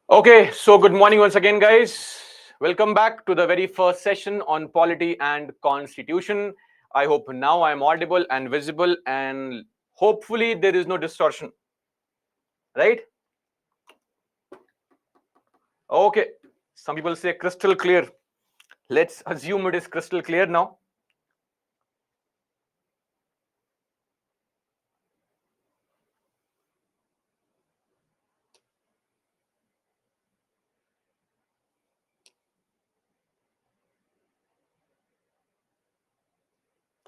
Okay, so good morning once again, guys. Welcome back to the very first session on polity and constitution. I hope now I'm audible and visible, and hopefully there is no distortion, right? Okay, some people say crystal clear. Let's assume it is crystal clear now.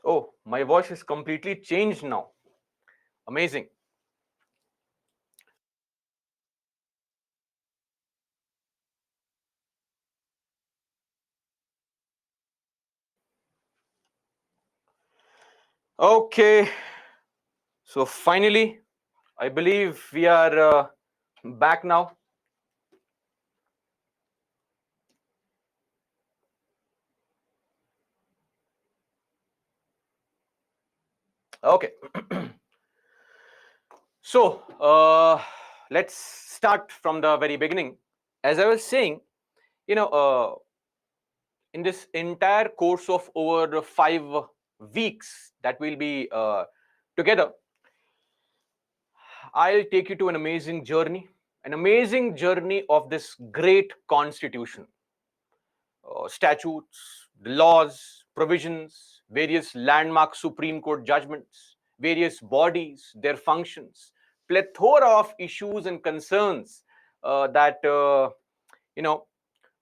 Oh, my voice is completely changed now. Amazing. Okay, so finally, I believe we are back now. Okay. So let's start from the very beginning. As I was saying, you know, in this entire course of over 5 weeks that we'll be together, I'll take you to an amazing journey of this great constitution, statutes, the laws, provisions, various landmark Supreme Court judgments, various bodies, their functions, plethora of issues and concerns that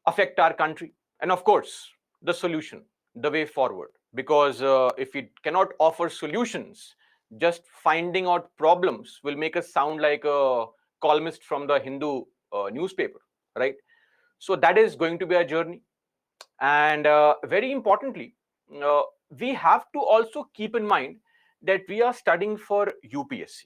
affect our country, and of course, the solution, the way forward. Because if we cannot offer solutions, just finding out problems will make us sound like a columnist from the Hindu newspaper, right? So that is going to be our journey. And very importantly, uh, we have to also keep in mind that we are studying for UPSC.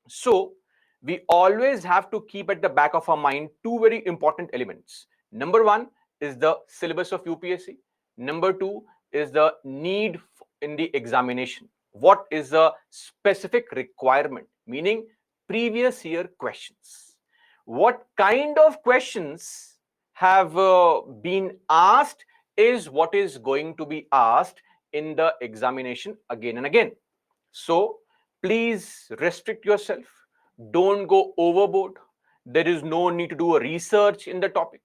So we always have to keep at the back of our mind two very important elements. Number one is the syllabus of UPSC. Number two is the need in the examination. What is the specific requirement? Meaning previous year questions. What kind of questions have been asked is what is going to be asked in the examination again and again. So please restrict yourself. Don't go overboard. There is no need to do a research in the topic.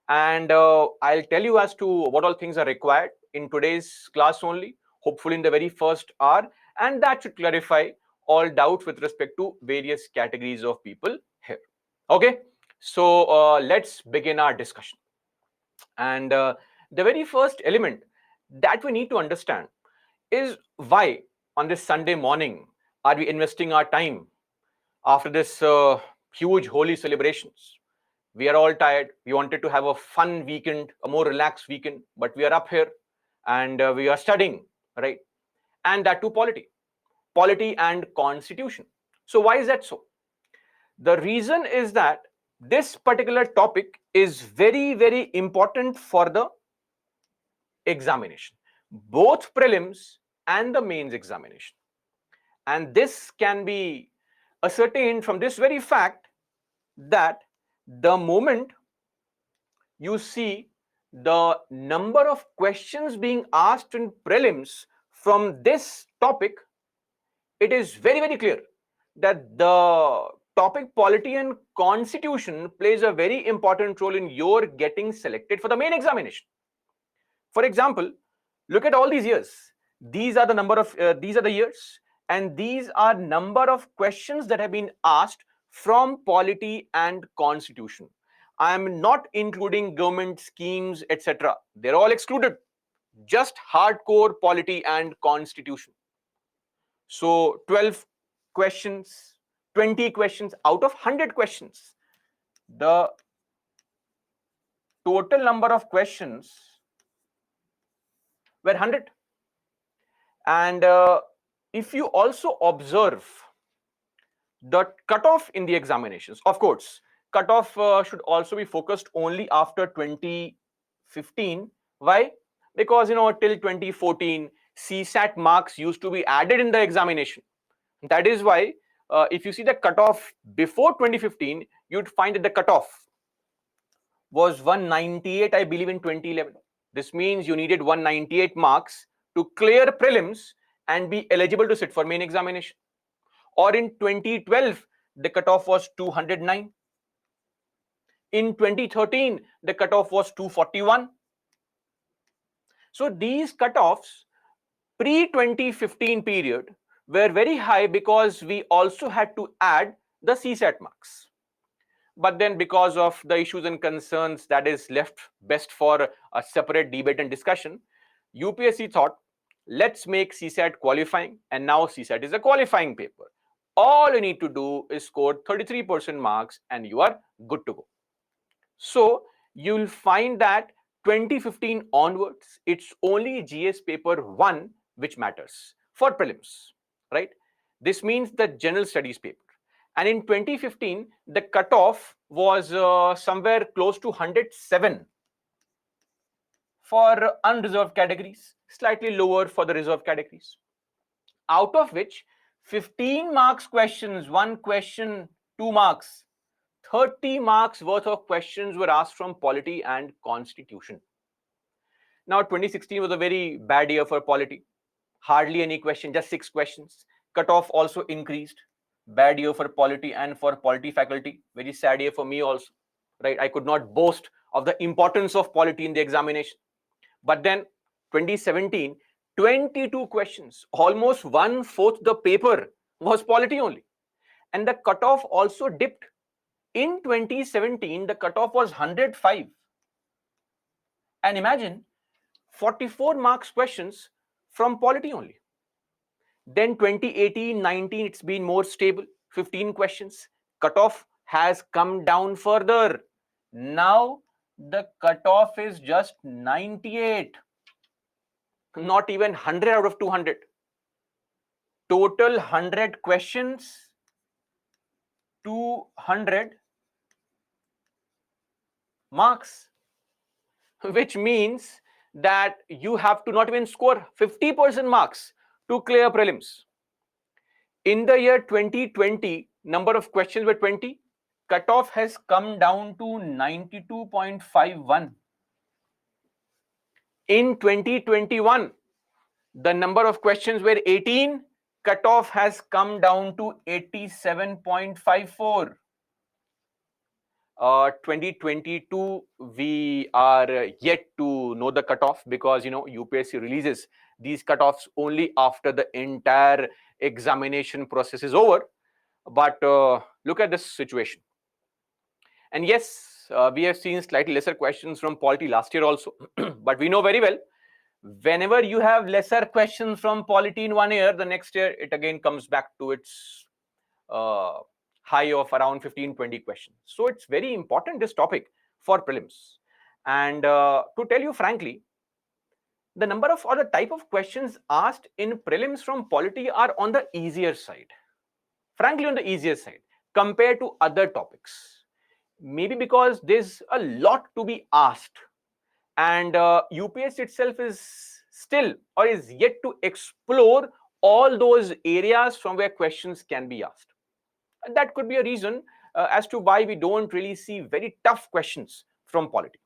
And I'll tell you as to what all things are required in today's class only, hopefully in the very first hour. And that should clarify all doubts with respect to various categories of people here. Okay, so let's begin our discussion. And the very first element that we need to understand is why on this Sunday morning are we investing our time after this huge holy celebrations? We are all tired. We wanted to have a fun weekend, a more relaxed weekend, but we are up here and we are studying, right? And that too polity and constitution. So why is that so? The reason is that this particular topic is very, very important for the examination, both prelims and the mains examination. And this can be ascertained from this very fact that the moment you see the number of questions being asked in prelims from this topic, it is very, very clear that the topic polity and constitution plays a very important role in your getting selected for the main examination. For example, look at all these years. These are the years, and these are number of questions that have been asked from polity and constitution. I am not including government schemes, etc. They're all excluded. Just hardcore polity and constitution. So 12 questions, 20 questions out of 100 questions. The total number of questions were 100. And if you also observe the cutoff in the examinations, of course, cutoff should also be focused only after 2015. Why? Because till 2014, CSAT marks used to be added in the examination. That is why if you see the cutoff before 2015, you'd find that the cutoff was 198, I believe, in 2011. This means you needed 198 marks to clear prelims and be eligible to sit for main examination. Or in 2012, the cutoff was 209. In 2013, the cutoff was 241. So these cutoffs pre-2015 period were very high because we also had to add the CSAT marks. But then because of the issues and concerns that is left best for a separate debate and discussion, UPSC thought, let's make CSAT qualifying, and now CSAT is a qualifying paper. All you need to do is score 33% marks and you are good to go. So you'll find that 2015 onwards, it's only GS paper 1 which matters for prelims, right? This means the general studies paper. And in 2015, the cutoff was somewhere close to 107 for unreserved categories, slightly lower for the reserved categories. Out of which 15 marks questions, one question, 2 marks, 30 marks worth of questions were asked from polity and constitution. Now, 2016 was a very bad year for polity. Hardly any question, just 6 questions. Cutoff also increased. Bad year for polity and for polity faculty. Very sad year for me also. Right? I could not boast of the importance of polity in the examination. But then 2017, 22 questions, almost 1/4 the paper was polity only. And the cutoff also dipped. In 2017, the cutoff was 105. And imagine 44 marks questions from polity only. Then 2018-19, it's been more stable, 15 questions. Cutoff has come down further. Now the cutoff is just 98, not even 100 out of 200. Total 100 questions, 200 marks, which means that you have to not even score 50% marks to clear prelims. In the year 2020, number of questions were 20. Cutoff has come down to 92.51. In 2021, the number of questions were 18. Cutoff has come down to 87.54. 2022, we are yet to know the cutoff because UPSC releases these cutoffs only after the entire examination process is over. But look at this situation. And yes, we have seen slightly lesser questions from polity last year also. But we know very well, whenever you have lesser questions from polity in one year, the next year it again comes back to its high of around 15-20 questions. So it's very important, this topic, for prelims. And to tell you frankly, the number of or the type of questions asked in prelims from polity are on the easier side. Frankly, on the easier side compared to other topics. Maybe because there's a lot to be asked, and UPSC itself is still or is yet to explore all those areas from where questions can be asked. And that could be a reason as to why we don't really see very tough questions from polity.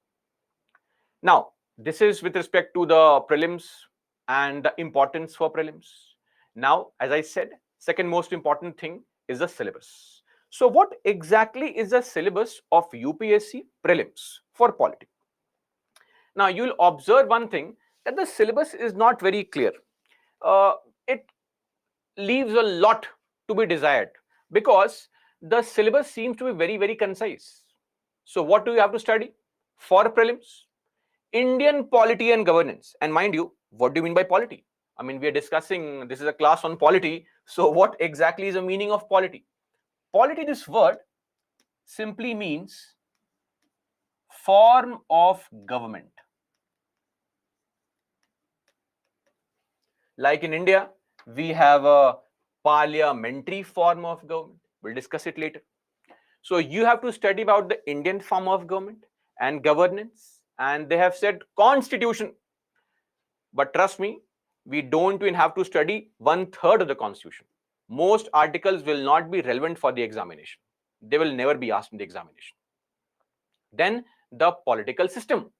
Now, this is with respect to the prelims and the importance for prelims. Now, as I said, second most important thing is the syllabus. So what exactly is the syllabus of UPSC prelims for polity? Now, you'll observe one thing, that the syllabus is not very clear. It leaves a lot to be desired because the syllabus seems to be very, very concise. So what do you have to study for prelims? Indian polity and governance. And mind you, what do you mean by polity? I mean, we are discussing, this is a class on polity. So what exactly is the meaning of polity? Polity, this word simply means form of government. Like in India, we have a parliamentary form of government. We'll discuss it later. So you have to study about the Indian form of government and governance. And they have said constitution. But trust me, we don't even have to study 1/3 of the constitution. Most articles will not be relevant for the examination. They will never be asked in the examination. Then the political system.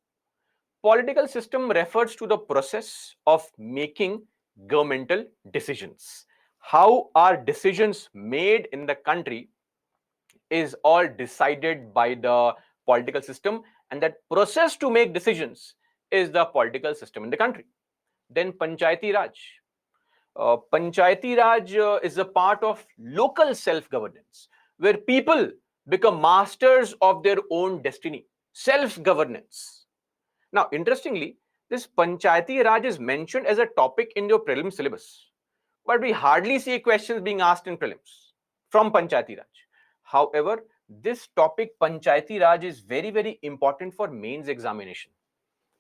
Political system refers to the process of making governmental decisions. How are decisions made in the country is all decided by the political system, and that process to make decisions is the political system in the country. Then Panchayati Raj. Panchayati Raj is a part of local self-governance, where people become masters of their own destiny. Self-governance. Now, interestingly, this Panchayati Raj is mentioned as a topic in your prelim syllabus, but we hardly see questions being asked in prelims from Panchayati Raj. However, this topic Panchayati Raj is very, very important for mains examination,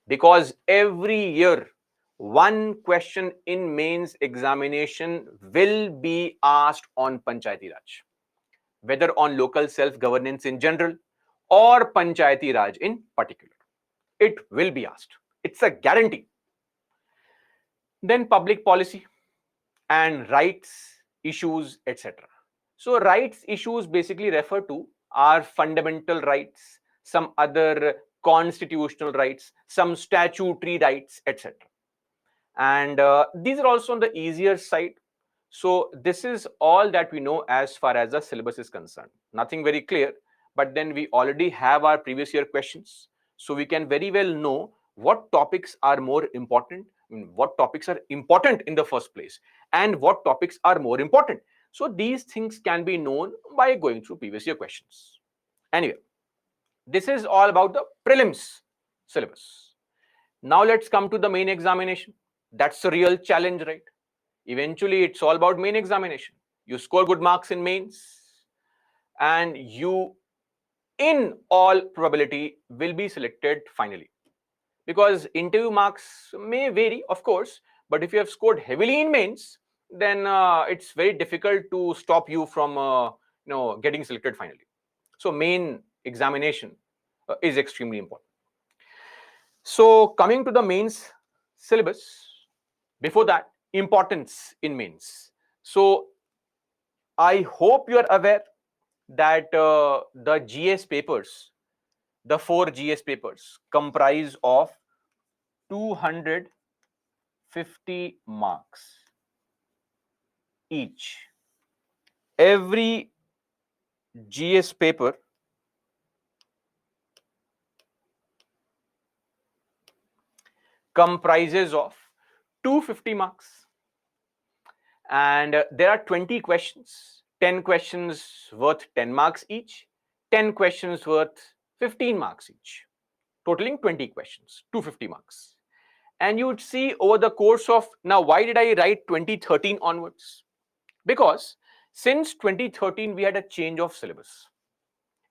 because every year one question in mains examination will be asked on Panchayati Raj, whether on local self-governance in general or Panchayati Raj in particular. It will be asked. It's a guarantee. Then public policy and rights issues, etc. So rights issues basically refer to our fundamental rights, some other constitutional rights, some statutory rights, etc. And these are also on the easier side. So this is all that we know as far as the syllabus is concerned. Nothing very clear, but then we already have our previous year questions, so we can very well know what topics are more important, what topics are important in the first place, and what topics are more important. So these things can be known by going through previous year questions. Anyway, this is all about the prelims syllabus. Now let's come to the main examination. That's the real challenge, right? Eventually, it's all about main examination. You score good marks in mains, and you, in all probability, will be selected finally. Because interview marks may vary, of course, but if you have scored heavily in mains, then it's very difficult to stop you from getting selected finally. So main examination is extremely important. So coming to the mains syllabus, before that, importance in mains. So I hope you are aware that the GS papers, the 4 GS papers, comprise of 250 marks each. Every GS paper comprises of 250 marks, and there are 20 questions, 10 questions worth 10 marks each, 10 questions worth 15 marks each, totaling 20 questions, 250 marks. And you would see over the course of, now why did I write 2013 onwards? Because since 2013 we had a change of syllabus,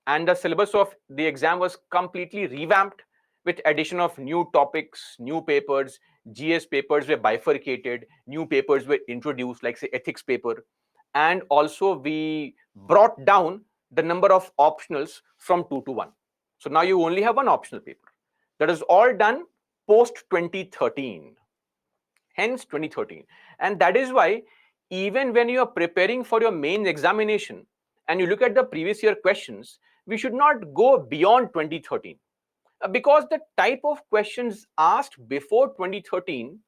and the syllabus of the exam was completely revamped with addition of new topics, new papers. GS papers were bifurcated, new papers were introduced, like say ethics paper, and also we brought down the number of optionals from 2 to 1. So now you only have one optional paper. That is all done post 2013, hence 2013. And that is why even when you are preparing for your main examination and you look at the previous year questions, we should not go beyond 2013, because the type of questions asked before 2013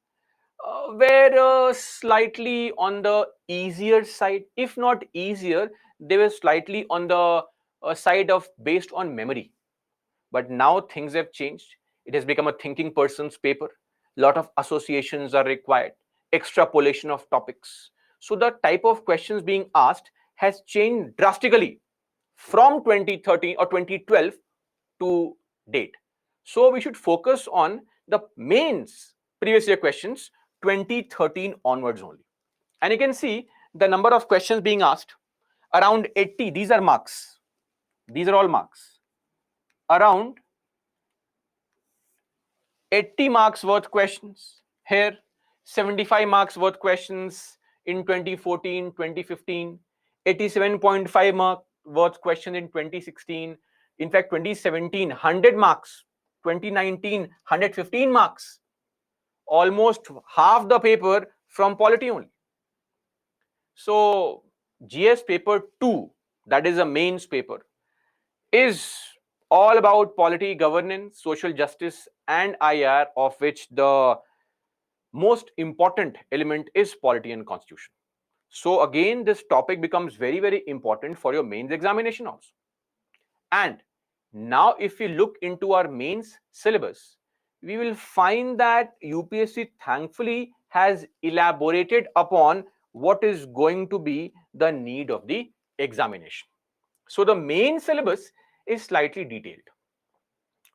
were slightly on the easier side. If not easier, they were slightly on the side of based on memory. But now things have changed. It has become a thinking person's paper. A lot of associations are required, extrapolation of topics. So the type of questions being asked has changed drastically from 2013 or 2012 to date. So we should focus on the mains previous year questions 2013 onwards only. And you can see the number of questions being asked, around 80. These are marks. These are all marks. Around 80 marks worth questions here, 75 marks worth questions in 2014, 2015, 87.5 mark worth question in 2016. In fact, 2017, 100 marks, 2019, 115 marks, almost half the paper from polity only. So GS paper 2, that is a mains paper, is all about polity, governance, social justice, and IR, of which the most important element is polity and constitution. So again, this topic becomes very, very important for your mains examination also. And now if we look into our mains syllabus, we will find that UPSC thankfully has elaborated upon what is going to be the need of the examination. So the main syllabus is slightly detailed.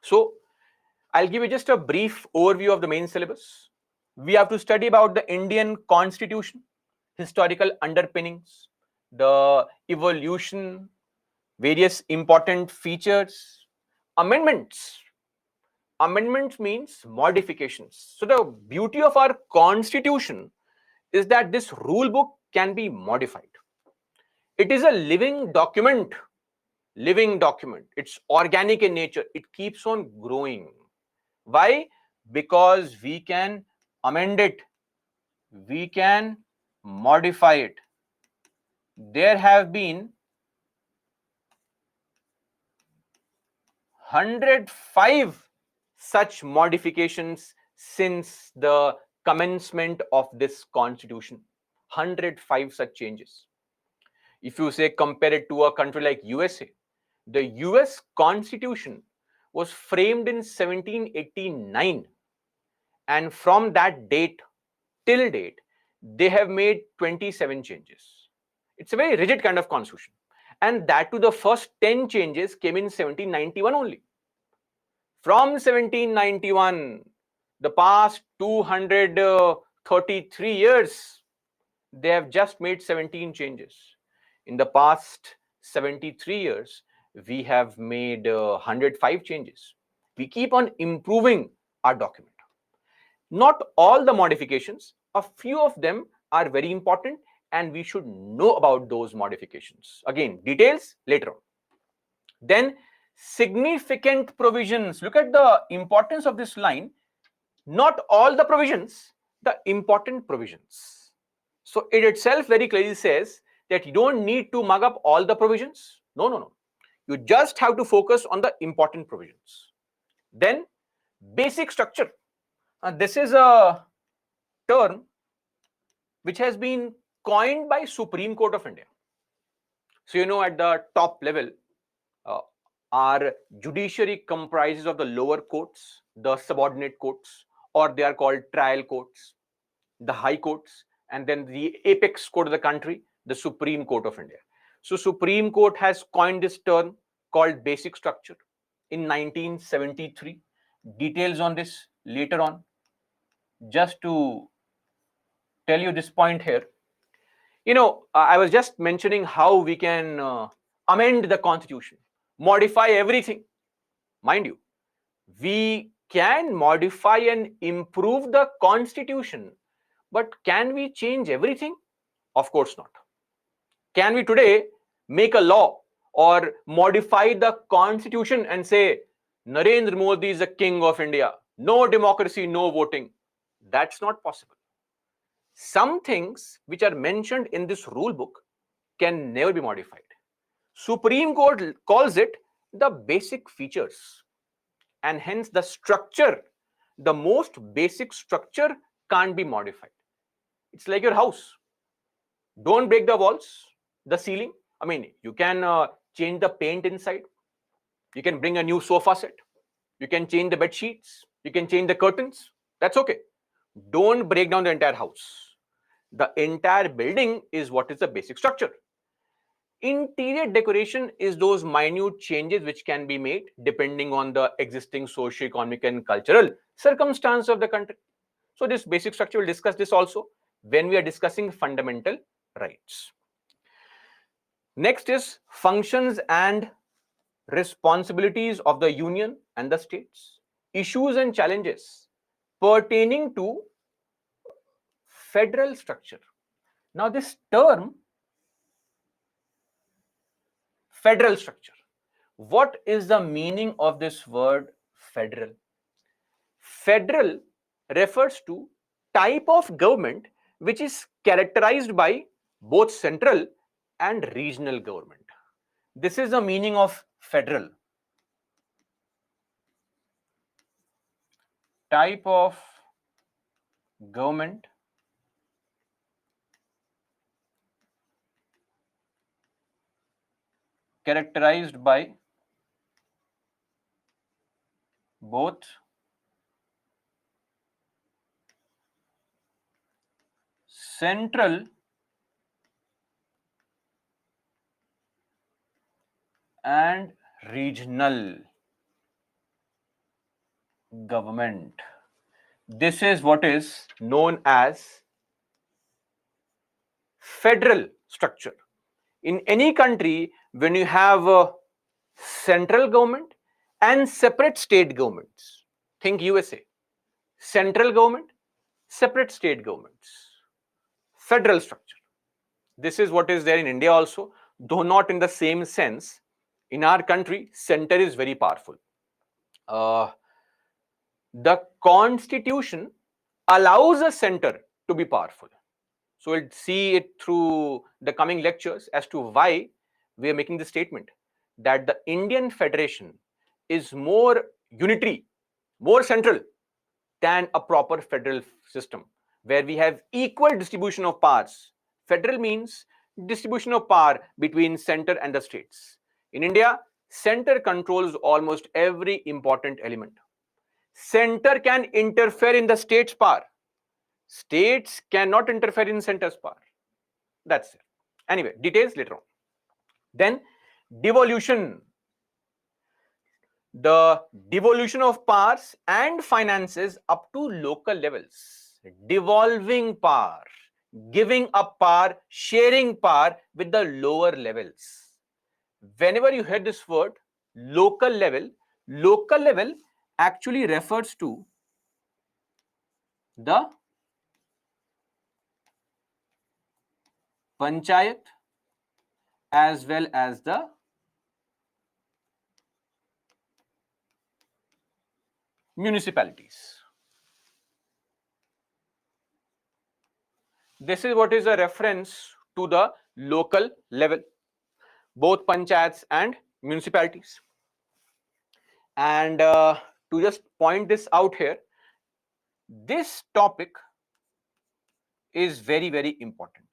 So I'll give you just a brief overview of the main syllabus. We have to study about the Indian Constitution, historical underpinnings, the evolution, various important features, amendments. Amendments means modifications. So the beauty of our constitution is that this rule book can be modified. It is a living document. Living document. It's organic in nature. It keeps on growing. Why? Because we can amend it. We can modify it. There have been 105 such modifications since the commencement of this constitution. 105 such changes. If you say compare it to a country like USA, the US constitution was framed in 1789, and from that date till date they have made 27 changes. It's a very rigid kind of constitution, and that to the first 10 changes came in 1791 only. From 1791, the past 233 years, they have just made 17 changes. In the past 73 years, we have made 105 changes. We keep on improving our document. Not all the modifications, a few of them are very important, and we should know about those modifications. Again, details later on. Then significant provisions. Look at the importance of this line. Not all the provisions, the important provisions. So it itself very clearly says that you don't need to mug up all the provisions. No, no, no. You just have to focus on the important provisions. Then basic structure. This is a term which has been coined by Supreme Court of India. So at the top level, uh, our judiciary comprises of the lower courts, the subordinate courts, or they are called trial courts, the high courts, and then the apex court of the country, the Supreme Court of India. So Supreme Court has coined this term called basic structure in 1973. Details on this later on. Just to tell you this point here, I was just mentioning how we can amend the constitution, modify everything. Mind you, we can modify and improve the constitution, but can we change everything? Of course not. Can we today make a law or modify the constitution and say Narendra Modi is the king of India, no democracy, no voting? That's not possible. Some things which are mentioned in this rule book can never be modified. Supreme Court calls it the basic features, and hence the structure, the most basic structure, can't be modified. It's like your house. Don't break the walls, the ceiling. I mean, you can change the paint inside. You can bring a new sofa set. You can change the bed sheets. You can change the curtains. That's okay. Don't break down the entire house. The entire building is what is the basic structure. Interior decoration is those minute changes which can be made depending on the existing socio-economic and cultural circumstance of the country. So this basic structure, we'll discuss this also when we are discussing fundamental rights. Next is functions and responsibilities of the union and the states, issues and challenges pertaining to federal structure. Now this term, federal structure, what is the meaning of this word federal? Federal refers to type of government which is characterized by both central and regional government. This is the meaning of federal. type of government characterized by both central and regional government. This is what is known as federal structure. In any country, when you have a central government and separate state governments, think USA, central government, separate state governments, federal structure. This is what is there in India also, though not in the same sense. In our country, center is very powerful. The constitution allows a center to be powerful. So we'll see it through the coming lectures as to why we are making the statement that the Indian Federation is more unitary, more central than a proper federal system where we have equal distribution of powers. Federal means distribution of power between center and the states. In India, center controls almost every important element. Center can interfere in the state's power. States cannot interfere in center's power. That's it. Anyway, details later on. Then devolution. The devolution of powers and finances up to local levels. Devolving power, giving up power, sharing power with the lower levels. Whenever you hear this word, local level actually refers to the panchayat as well as the municipalities. This is what is a reference to the local level, both panchayats and municipalities. And to just point this out here, this topic is very, very important.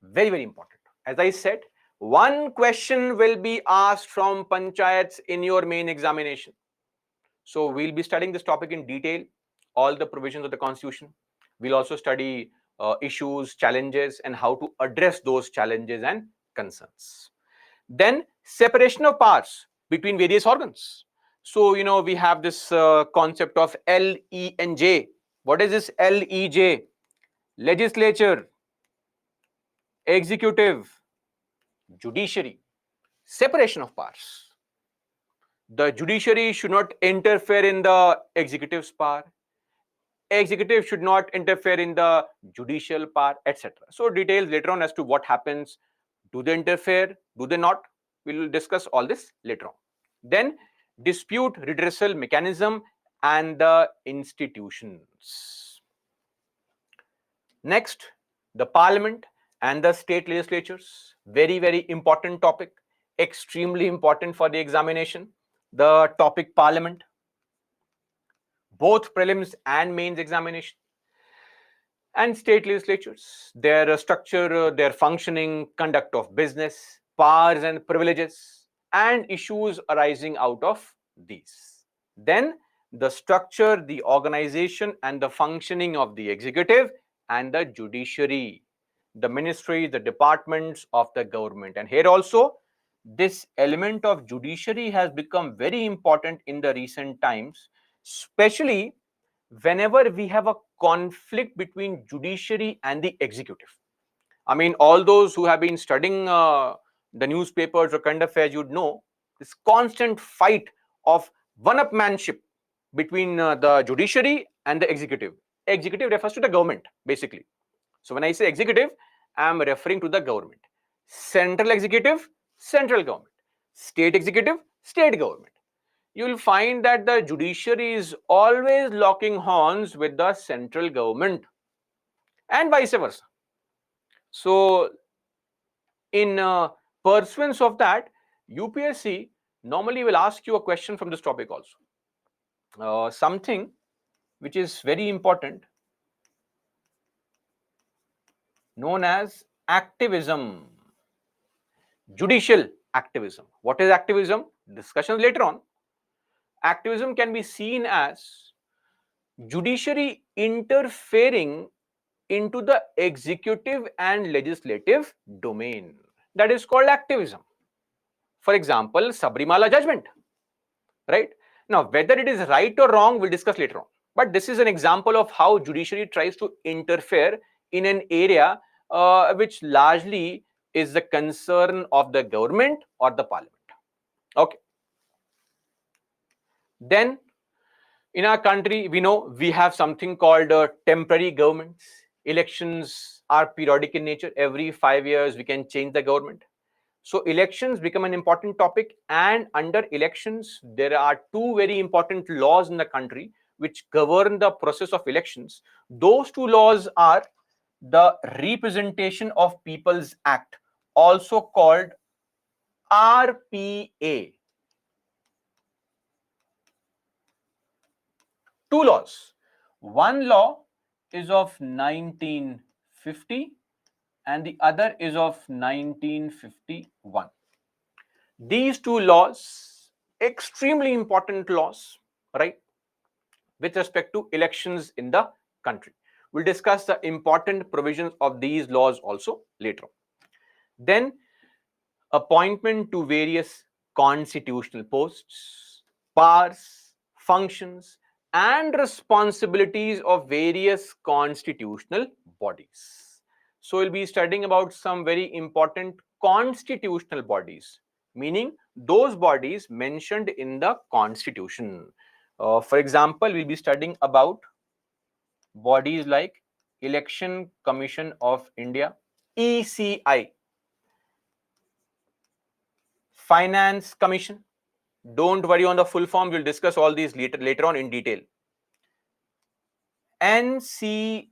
Very, very important. As I said, one question will be asked from panchayats in your main examination. So we'll be studying this topic in detail, all the provisions of the Constitution. We'll also study issues, challenges, and how to address those challenges and concerns. Then separation of powers between various organs. So, we have this concept of L, E, and J. What is this L, E, J? Legislature, executive, judiciary. Separation of powers. The judiciary should not interfere in the executive's power. Executive should not interfere in the judicial power, etc. So details later on as to what happens. Do they interfere? Do they not? We will discuss all this later on. Then dispute redressal mechanism and the institutions. Next, the parliament and the state legislatures. Very, very important topic. Extremely important for the examination. The topic parliament. Both prelims and mains examination. And state legislatures, their structure, their functioning, conduct of business, powers and privileges, and issues arising out of these. Then the structure, the organization, and the functioning of the executive and the judiciary, the ministries, the departments of the government. And here also, this element of judiciary has become very important in the recent times, especially whenever we have a conflict between judiciary and the executive. I mean, all those who have been studying the newspapers or current affairs, you'd know this constant fight of one-upmanship between the judiciary and the executive. Executive refers to the government, basically. So when I say executive, I am referring to the government. Central executive, central government. State executive, state government. You will find that the judiciary is always locking horns with the central government and vice versa. So in pursuance of that, UPSC normally will ask you a question from this topic also. Something which is very important, known as activism, judicial activism. What is activism? Discussion later on. Activism can be seen as judiciary interfering into the executive and legislative domain. That is called activism. For example, Sabrimala judgment, right? Now, whether it is right or wrong, we'll discuss later on. But this is an example of how judiciary tries to interfere in an area which largely is the concern of the government or the parliament. Okay. Then in our country, we know we have something called temporary governments. Elections are periodic in nature. Every 5 years, we can change the government. So elections become an important topic, and under elections, there are two very important laws in the country which govern the process of elections. Those two laws are the Representation of People's Act, also called RPA. Two laws. One law is of 1950 and the other is of 1951. These two laws, extremely important laws, right, with respect to elections in the country. We'll discuss the important provisions of these laws also later on. Then, appointment to various constitutional posts, powers, functions, and responsibilities of various constitutional bodies. So we'll be studying about some very important constitutional bodies, meaning those bodies mentioned in the constitution. For example, we'll be studying about bodies like Election Commission of India, ECI, Finance Commission. Don't worry on the full form. We'll discuss all these later on in detail. NCSC,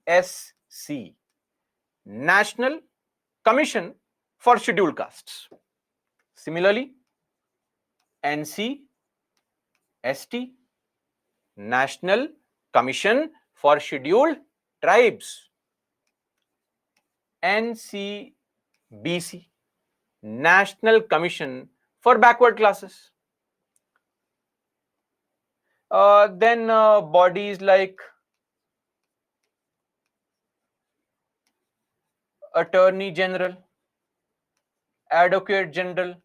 National Commission for Scheduled Castes. Similarly, NCST, National Commission for Scheduled Tribes. NCBC, National Commission for Backward Classes. Then bodies like Attorney General, Advocate General,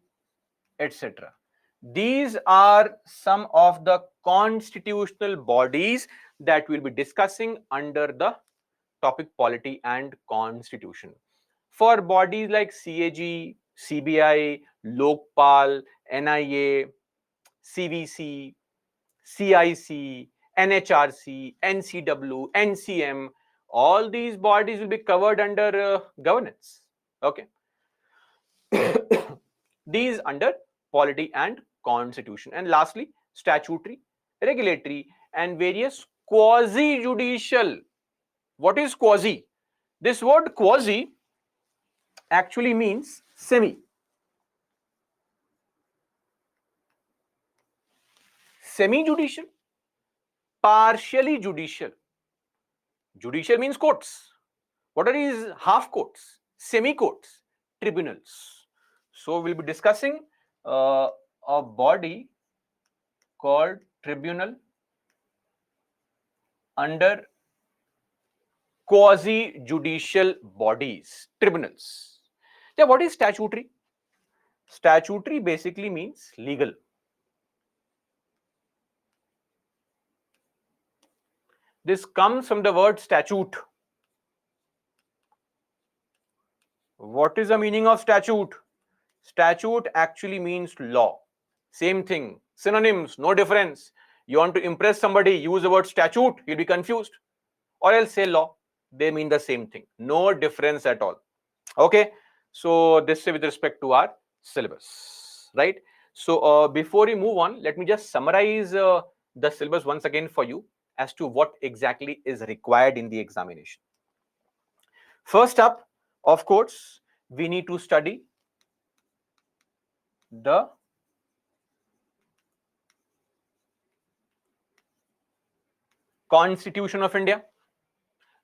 etc. These are some of the constitutional bodies that we'll be discussing under the topic polity and constitution. For bodies like CAG, CBI, Lokpal, NIA, CVC, CIC, NHRC, NCW, NCM, all these bodies will be covered under governance. Okay. These under polity and constitution. And lastly, statutory, regulatory, and various quasi-judicial. What is quasi? This word quasi actually means semi. Semi-judicial, partially judicial. Judicial means courts. What are these half courts, semi courts, tribunals? So we'll be discussing a body called tribunal under quasi-judicial bodies, tribunals. Yeah, what is statutory? Statutory basically means legal. This comes from the word statute. What is the meaning of statute? Statute actually means law. Same thing. Synonyms, no difference. You want to impress somebody, use the word statute, he'll be confused. Or else say law. They mean the same thing. No difference at all. Okay. So this is with respect to our syllabus, right? So before we move on, let me just summarize the syllabus once again for you as to what exactly is required in the examination. First up, of course, we need to study the Constitution of India,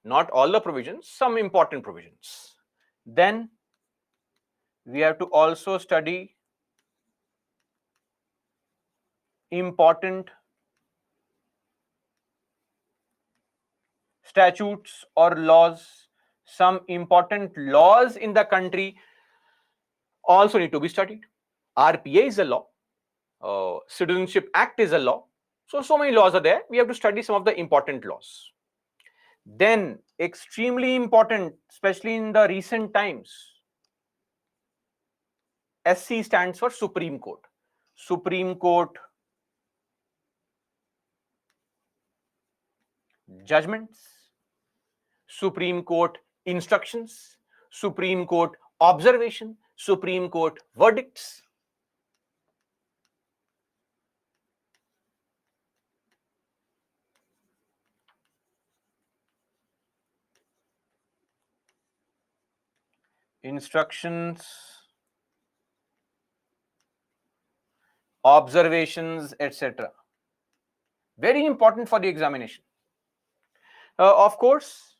not all the provisions, some important provisions. Then we have to also study important statutes or laws. Some important laws in the country also need to be studied. RPA is a law. Citizenship Act is a law. So many laws are there. We have to study some of the important laws. Then, extremely important, especially in the recent times, SC stands for Supreme Court. Supreme Court judgments, Supreme Court instructions, Supreme Court observation, Supreme Court verdicts. Instructions, observations, etc. Very important for the examination. Of course,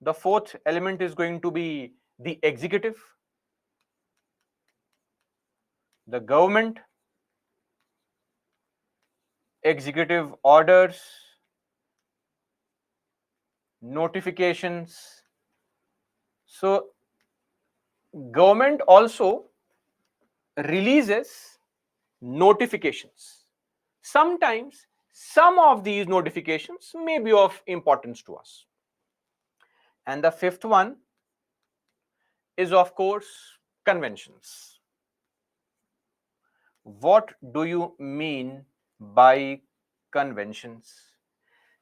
the fourth element is going to be the executive, the government, executive orders, notifications. So, government also releases notifications. Sometimes some of these notifications may be of importance to us. And the fifth one is, of course, conventions. What do you mean by conventions?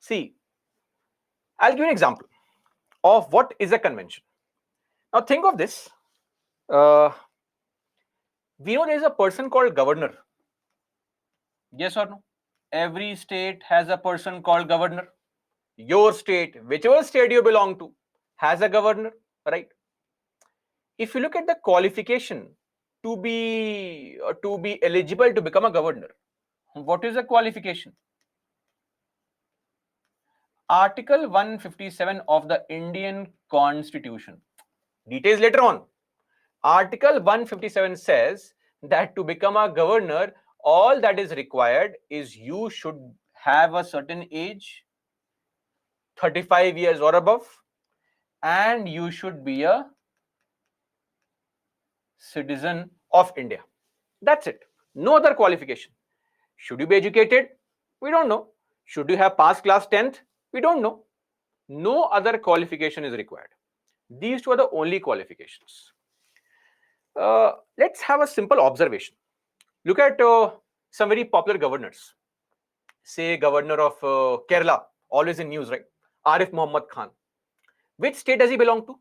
See, I'll give you an example of what is a convention. Now think of this. We know there is a person called governor. Yes or no? Every state has a person called governor. Your state, whichever state you belong to, has a governor, right? If you look at the qualification to be eligible to become a governor, what is the qualification? Article 157 of the Indian Constitution. Details later on. Article 157 says that to become a governor, all that is required is you should have a certain age, 35 years or above, and you should be a citizen of India. That's it. No other qualification. Should you be educated? We don't know. Should you have passed class 10th? We don't know. No other qualification is required. These two are the only qualifications. Let's have a simple observation. Look at some very popular governors. Say governor of Kerala, always in news, right? Arif Muhammad Khan. Which state does he belong to?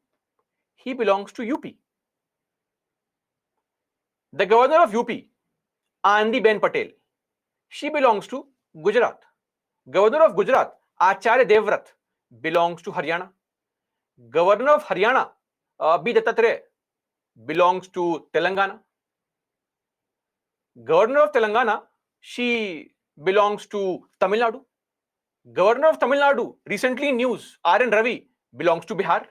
He belongs to UP. The governor of UP, Andiben Patel, she belongs to Gujarat. Governor of Gujarat, Acharya Devvrat, belongs to Haryana. Governor of Haryana, B. Dattatreya, belongs to Telangana. Governor of Telangana, she belongs to Tamil Nadu. Governor of Tamil Nadu, recently in news, R.N. Ravi, belongs to Bihar.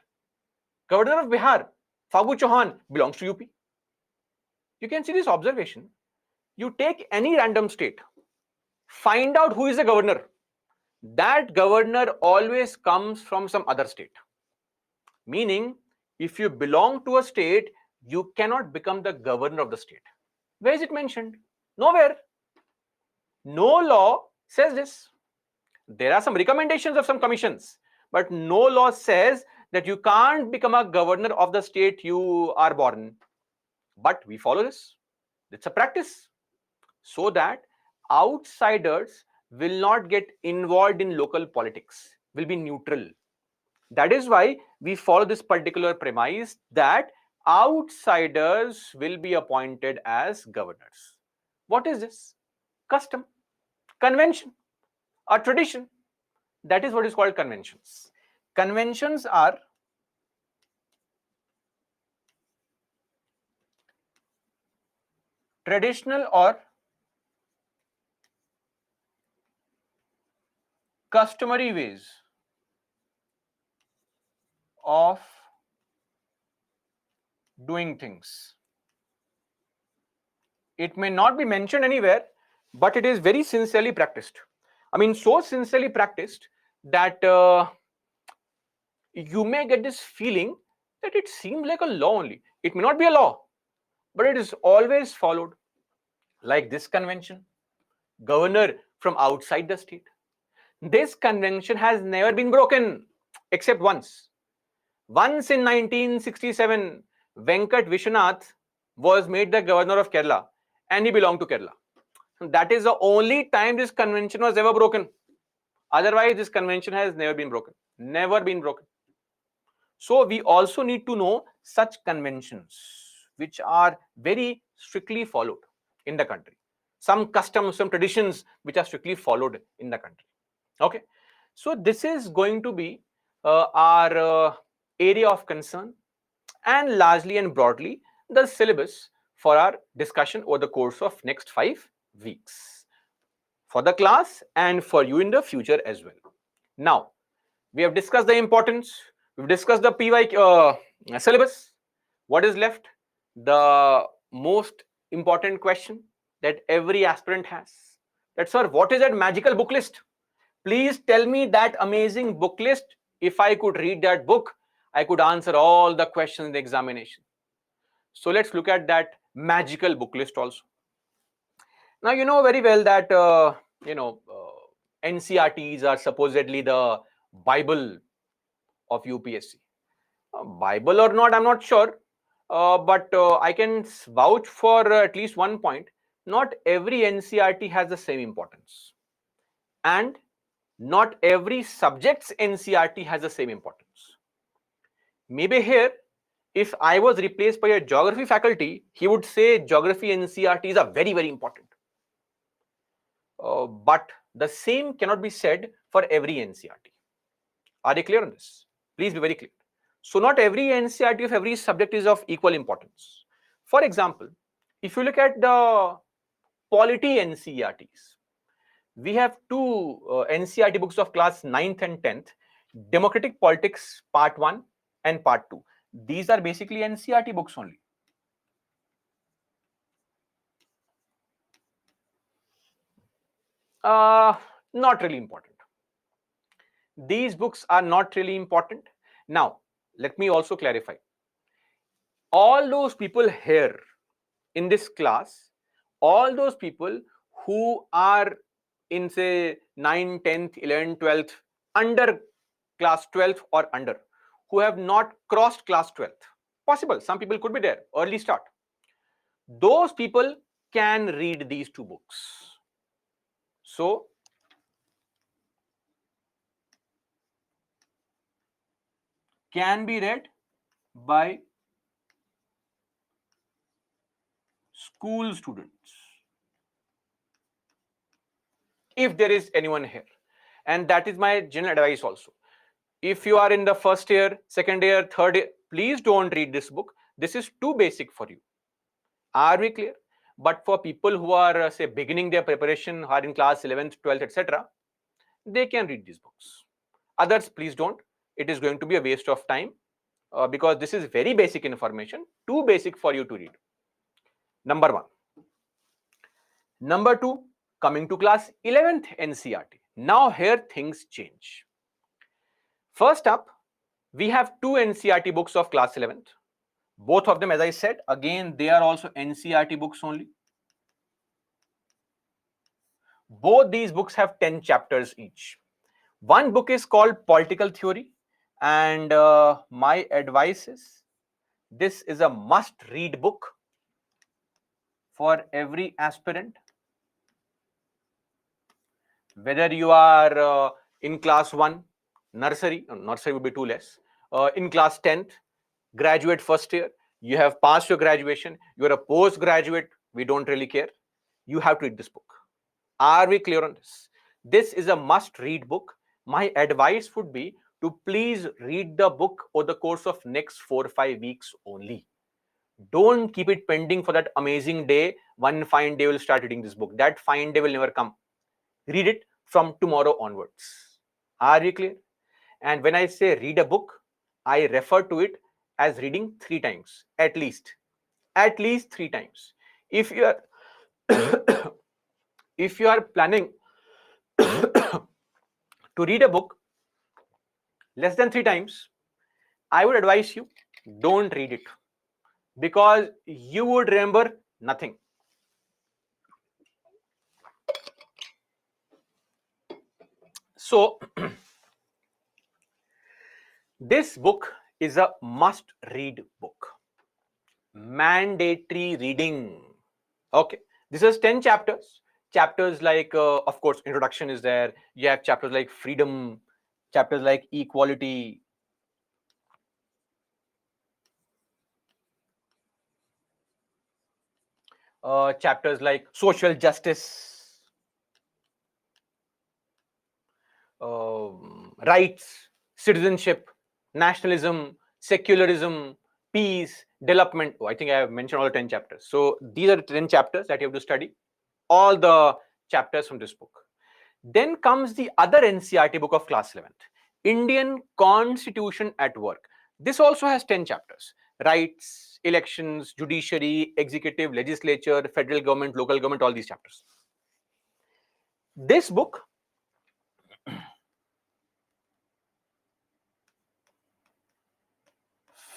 Governor of Bihar, Fagu Chauhan, belongs to UP. You can see this observation. You take any random state, find out who is the governor. That governor always comes from some other state. Meaning, if you belong to a state, you cannot become the governor of the state. Where is it mentioned? Nowhere. No law says this. There are some recommendations of some commissions, but no law says that you can't become a governor of the state you are born. But we follow this. It's a practice so that outsiders will not get involved in local politics, will be neutral. That is why we follow this particular premise that outsiders will be appointed as governors. What is this? Custom, convention, a tradition. That is what is called conventions. Conventions are traditional or customary ways of doing things. It may not be mentioned anywhere, but it is very sincerely practiced. I mean, so sincerely practiced that you may get this feeling that it seems like a law only. It may not be a law, but it is always followed. Like this convention, governor from outside the state. This convention has never been broken except once. Once in 1967, Venkat Vishwanath was made the governor of Kerala and he belonged to Kerala. That is the only time this convention was ever broken. Otherwise, this convention has never been broken. Never been broken. So we also need to know such conventions which are very strictly followed in the country. Some customs, some traditions which are strictly followed in the country. Okay. So this is going to be our area of concern and largely and broadly the syllabus for our discussion over the course of next 5 weeks for the class and for you in the future as well. Now, we have discussed the importance, we've discussed the PY syllabus. What is left? The most important question that every aspirant has. That, sir, what is that magical book list? Please tell me that amazing book list. If I could read that book, I could answer all the questions in the examination. So let's look at that magical book list also. Now, you know very well that, NCRTs are supposedly the Bible of UPSC. Bible or not, I'm not sure. But I can vouch for at least one point. Not every NCRT has the same importance. And not every subject's NCRT has the same importance. Maybe here, if I was replaced by a geography faculty, he would say geography NCRTs are very, very important. But the same cannot be said for every NCRT. Are you clear on this? Please be very clear. So not every NCRT of every subject is of equal importance. For example, if you look at the polity NCRTs, we have two NCRT books of class 9th and 10th, Democratic Politics Part 1 and Part 2. These are basically NCRT books only. Not really important. These books are not really important. Now, let me also clarify. All those people here in this class, all those people who are in say 9, 10th, 11th, 12th, under class 12th or under, who have not crossed class 12th, possible, some people could be there, early start. Those people can read these two books. So, can be read by school students, if there is anyone here. And that is my general advice also. If you are in the first year, second year, third year, please don't read this book. This is too basic for you. Are we clear? But for people who are, say, beginning their preparation, are in class 11th, 12th, etc., they can read these books. Others, please don't. It is going to be a waste of time because this is very basic information, too basic for you to read. Number one. Number two, coming to class 11th NCRT. Now here things change. First up, we have two NCRT books of class 11th. Both of them, as I said, again, they are also NCRT books only. Both these books have 10 chapters each. One book is called Political Theory, and my advice is this is a must-read book for every aspirant. Whether you are in class 1, nursery would be too less, in class 10th, graduate first year, you have passed your graduation, you are a postgraduate, we don't really care. You have to read this book. Are we clear on this? This is a must-read book. My advice would be to please read the book over the course of next 4 or 5 weeks only. Don't keep it pending for that amazing day. One fine day will start reading this book. That fine day will never come. Read it from tomorrow onwards. Are you clear? And when I say read a book, I refer to it as reading 3 times, at least 3 times. If you are if you are planning to read a book less than 3 times, I would advise you don't read it because you would remember nothing. So, this book is a must read book, mandatory reading. Okay, this is 10 chapters. Chapters like, of course, introduction is there. You have chapters like freedom, chapters like equality, chapters like social justice, rights, citizenship, nationalism, secularism, peace, development. Oh, I think I have mentioned all the 10 chapters. So these are the 10 chapters that you have to study, all the chapters from this book. Then comes the other NCERT book of class 11th, Indian Constitution at Work. This also has 10 chapters: rights, elections, judiciary, executive, legislature, federal government, local government, all these chapters. This book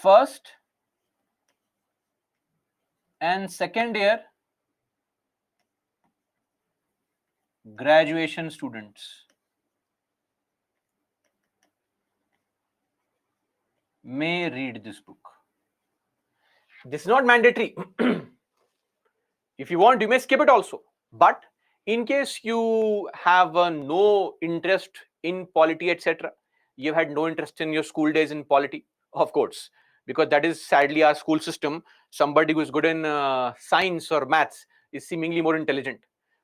first and second year graduation students may read this book. This is not mandatory. If you want, you may skip it also. But in case you have no interest in polity, etc., you had no interest in your school days in polity, of course, because that is sadly our school system. Somebody who is good in science or maths is seemingly more intelligent.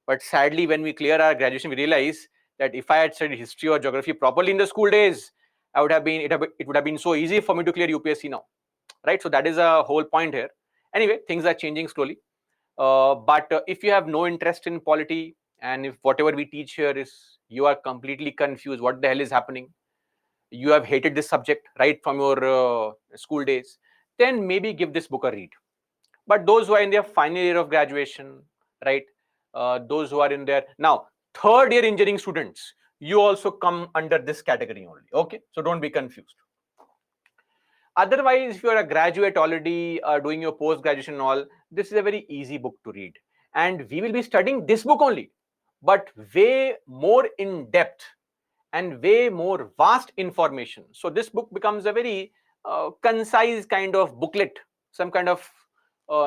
But sadly, when we clear our graduation, we realize that if I had studied history or geography properly in the school days, I would have been it would have been so easy for me to clear UPSC now, right? So that is a whole point here. Anyway, things are changing slowly. But if you have no interest in polity, and if whatever we teach here is you are completely confused, what the hell is happening? You have hated this subject right from your school days, then maybe give this book a read. But those who are in their final year of graduation, right? Those who are in their now third year engineering students, you also come under this category only. Okay, so don't be confused. Otherwise, if you are a graduate already doing your post graduation and all, this is a very easy book to read, and we will be studying this book only, but way more in depth and way more vast information. So this book becomes a very concise kind of booklet, some kind of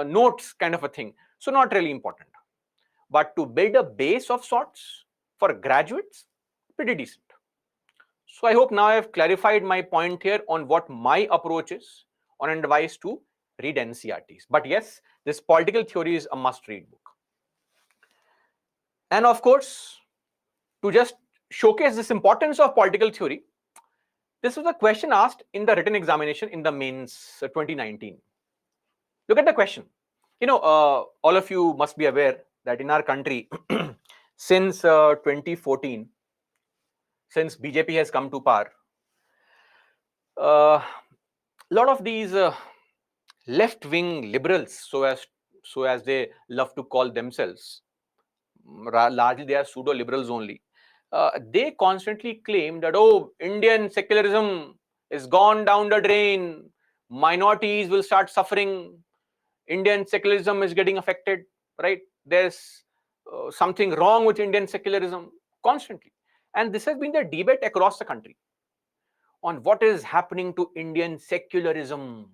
notes kind of a thing. So not really important, but to build a base of sorts for graduates, pretty decent. So I hope now I have clarified my point here on what my approach is on advice to read NCRTs. But yes, this political theory is a must-read book. And of course, to just showcase this importance of political theory, this was a question asked in the written examination in the mains 2019. Look at the question. All of you must be aware that in our country, since 2014, since BJP has come to power, a lot of these left-wing liberals, so as they love to call themselves, largely they are pseudo-liberals only. They constantly claim that, oh, Indian secularism is gone down the drain, minorities will start suffering, Indian secularism is getting affected, right? There's something wrong with Indian secularism constantly. And this has been the debate across the country on what is happening to Indian secularism,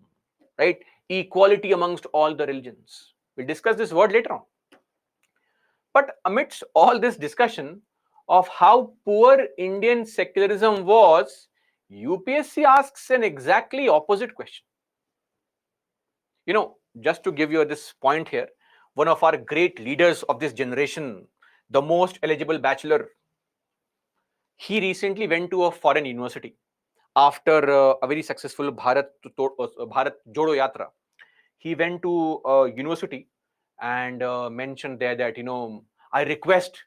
right? Equality amongst all the religions. We'll discuss this word later on. But amidst all this discussion of how poor Indian secularism was, UPSC asks an exactly opposite question. Just to give you this point here, one of our great leaders of this generation, the most eligible bachelor, he recently went to a foreign university after a very successful Bharat Jodo Yatra. He went to a university and mentioned there that, I request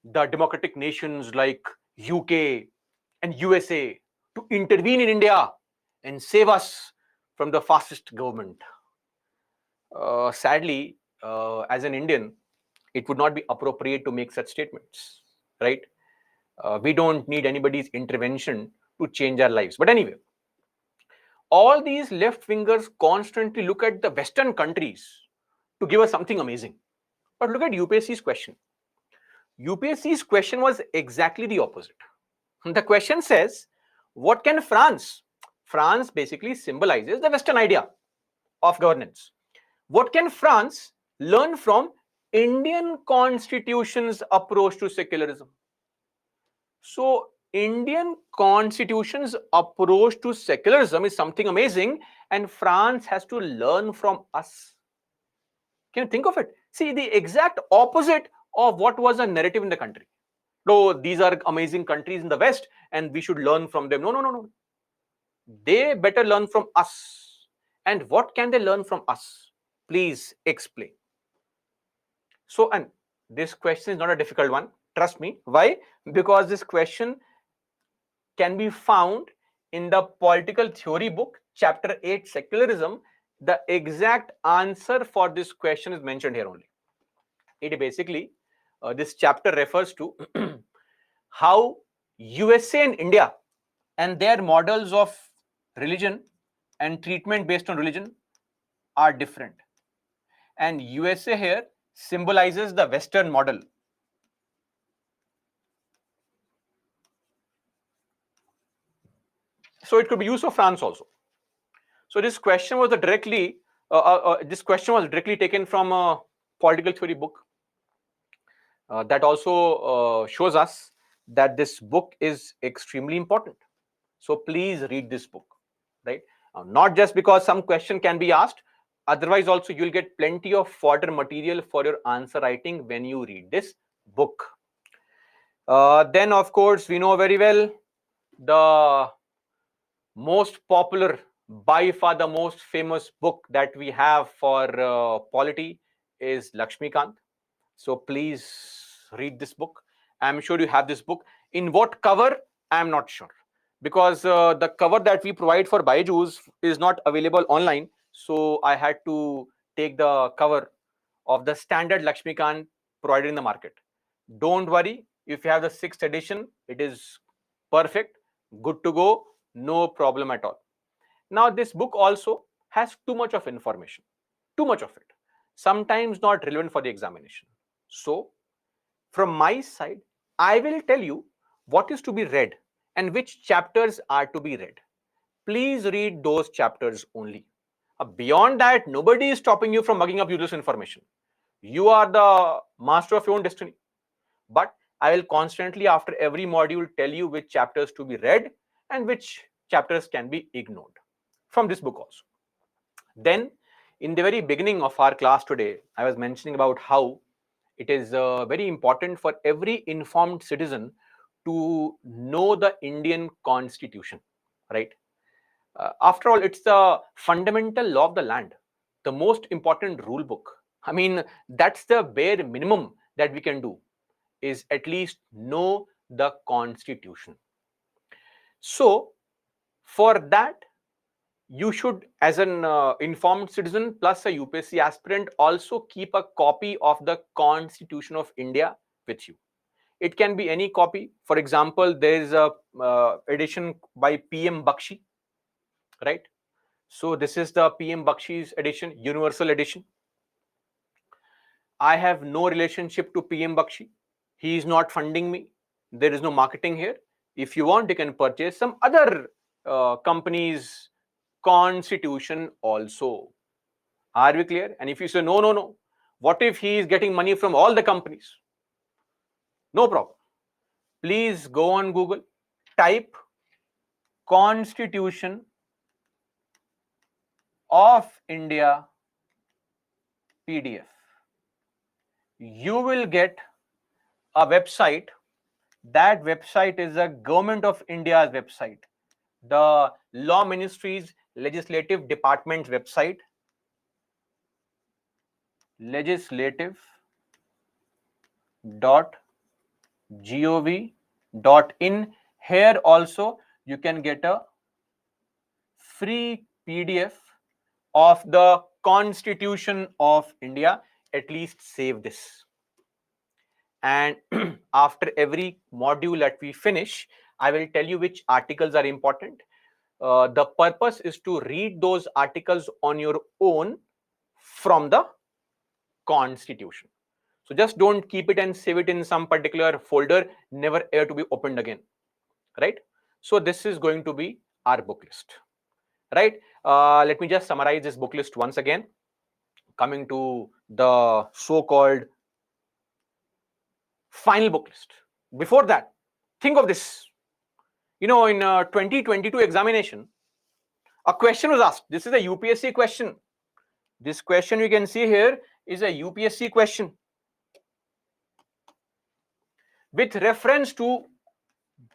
the democratic nations like UK, and USA to intervene in India and save us from the fascist government. Sadly, as an Indian, it would not be appropriate to make such statements, right? We don't need anybody's intervention to change our lives. But anyway, all these left wingers constantly look at the Western countries to give us something amazing. But look at UPSC's question. UPSC's question was exactly the opposite. The question says, what can France? France basically symbolizes the Western idea of governance. What can France learn from Indian constitution's approach to secularism? So, Indian constitution's approach to secularism is something amazing, and France has to learn from us. Can you think of it? See, the exact opposite of what was a narrative in the country. No, these are amazing countries in the West, and we should learn from them. No, no, no, no. They better learn from us. And what can they learn from us? Please explain. So, and this question is not a difficult one. Trust me. Why? Because this question can be found in the political theory book, chapter 8, secularism. The exact answer for this question is mentioned here only. It basically, this chapter refers to how USA and India and their models of religion and treatment based on religion are different. And USA here symbolizes the Western model. So it could be used for France also. So this question was directly taken from a political theory book. That also shows us that this book is extremely important. So please read this book, right? Not just because some question can be asked, otherwise also you'll get plenty of fodder material for your answer writing when you read this book. Then of course we know very well the most popular, by far the most famous book that we have for polity is Lakshmikant. So please read this book. I'm sure you have this book. In what cover? I'm not sure, because the cover that we provide for Byju's is not available online. So I had to take the cover of the standard Lakshmikant provided in the market. Don't worry, if you have the 6th edition, it is perfect, good to go, no problem at all. Now, this book also has too much of information, too much of it, sometimes not relevant for the examination. So, from my side, I will tell you what is to be read and which chapters are to be read. Please read those chapters only. Beyond that, nobody is stopping you from mugging up useless information. You are the master of your own destiny. But I will constantly, after every module, tell you which chapters to be read and which chapters can be ignored from this book also. Then, in the very beginning of our class today, I was mentioning about how it is very important for every informed citizen to know the Indian Constitution, right? After all, it's the fundamental law of the land, the most important rule book. I mean, that's the bare minimum that we can do, is at least know the Constitution. So, for that, you should, as an informed citizen plus a UPSC aspirant, also keep a copy of the Constitution of India with you. It can be any copy. For example, there is a edition by PM Bakshi, right? So this is the PM Bakshi's edition, universal edition. I have no relationship to PM Bakshi. He is not funding me. There is no marketing here. If you want, you can purchase some other company's constitution also. Are we clear? And if you say, no, no, no, what if he is getting money from all the companies? No problem. Please go on Google, type Constitution of India PDF. You will get a website. That website is a Government of India's website, the Law Ministry's Legislative Department's website, legislative.gov.in, Here also you can get a free PDF of the Constitution of India. At least save this. And after every module that we finish, I will tell you which articles are important. The purpose is to read those articles on your own from the Constitution. So just don't keep it and save it in some particular folder, never ever to be opened again, right? So this is going to be our book list, right? Let me just summarize this book list once again. Coming to the so-called final book list. Before that, think of this. You know, in 2022 examination, a question was asked. This is a UPSC question. This question you can see here is a UPSC question with reference to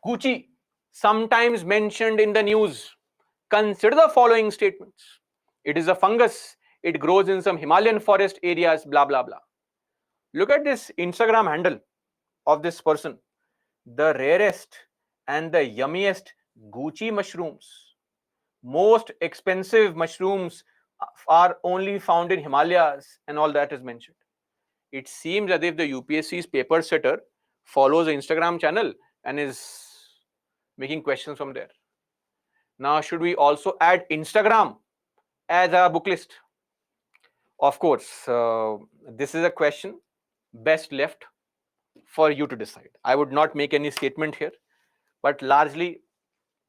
Gucci, sometimes mentioned in the news. Consider the following statements. It is a fungus. It grows in some Himalayan forest areas, blah, blah, blah. Look at this Instagram handle of this person. The rarest and the yummiest Gucci mushrooms. Most expensive mushrooms are only found in Himalayas, and all that is mentioned. It seems as if the UPSC's paper setter follows the Instagram channel and is making questions from there. Now, should we also add Instagram as a book list? Of course, this is a question best left for you to decide. I would not make any statement here, but largely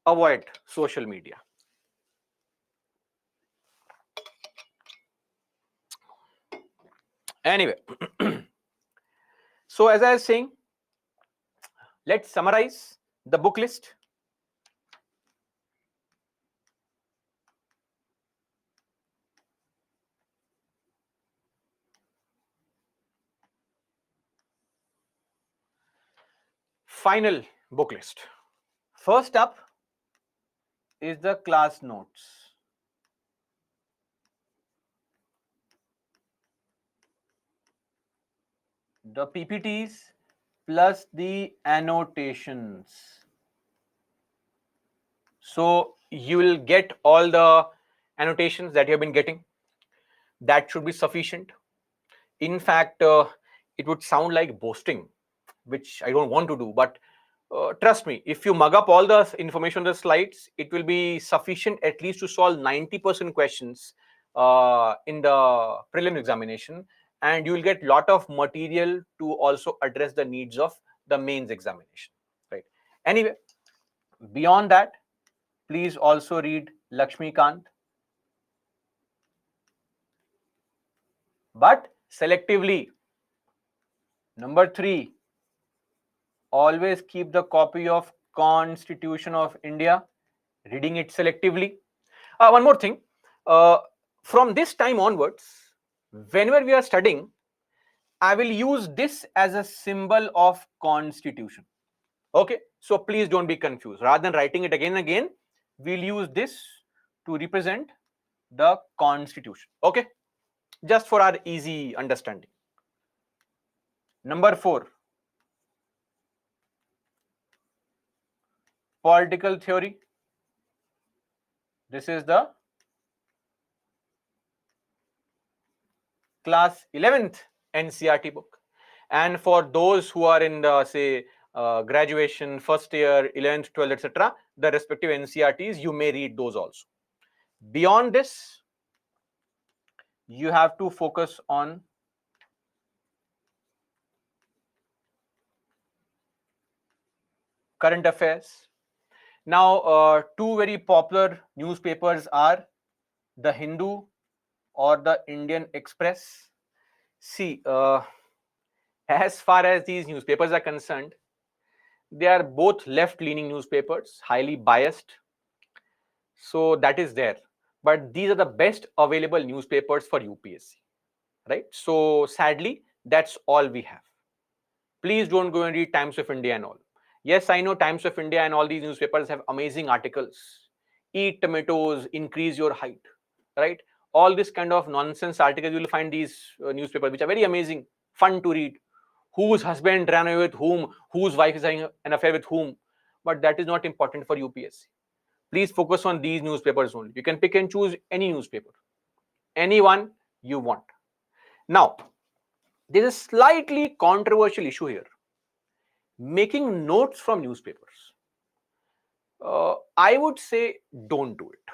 avoid social media. Anyway, so as I was saying, let's summarize the book list. Final book list. First up is the class notes. The PPTs plus the annotations. So you will get all the annotations that you have been getting. That should be sufficient. In fact, it would sound like boasting, which I don't want to do, but trust me, if you mug up all the information on the slides, it will be sufficient at least to solve 90% questions in the prelim examination, and you will get lot of material to also address the needs of the mains examination, right? Anyway, beyond that, please also read Lakshmikant, but selectively. Number 3, always keep the copy of Constitution of India, reading it selectively. One more thing, from this time onwards, whenever we are studying, I will use this as a symbol of Constitution. Okay, so please don't be confused. Rather than writing it again and again, we'll use this to represent the Constitution. Okay, just for our easy understanding. Number 4, political theory. This is the class 11th NCERT book. And for those who are in the, say, graduation, first year, 11th, 12th, etc., the respective NCERTs, you may read those also. Beyond this, you have to focus on current affairs. Now, two very popular newspapers are the Hindu or the Indian Express. See, as far as these newspapers are concerned, they are both left-leaning newspapers, highly biased. So that is there. But these are the best available newspapers for UPSC, right? So sadly, that's all we have. Please don't go and read Times of India and all. Yes, I know Times of India and all these newspapers have amazing articles. Eat tomatoes, increase your height, right? All this kind of nonsense articles you will find these newspapers, which are very amazing, fun to read. Whose husband ran away with whom, whose wife is having an affair with whom, but that is not important for UPSC. Please focus on these newspapers only. You can pick and choose any newspaper, anyone you want. Now, there is a slightly controversial issue here: making notes from newspapers. I would say don't do it.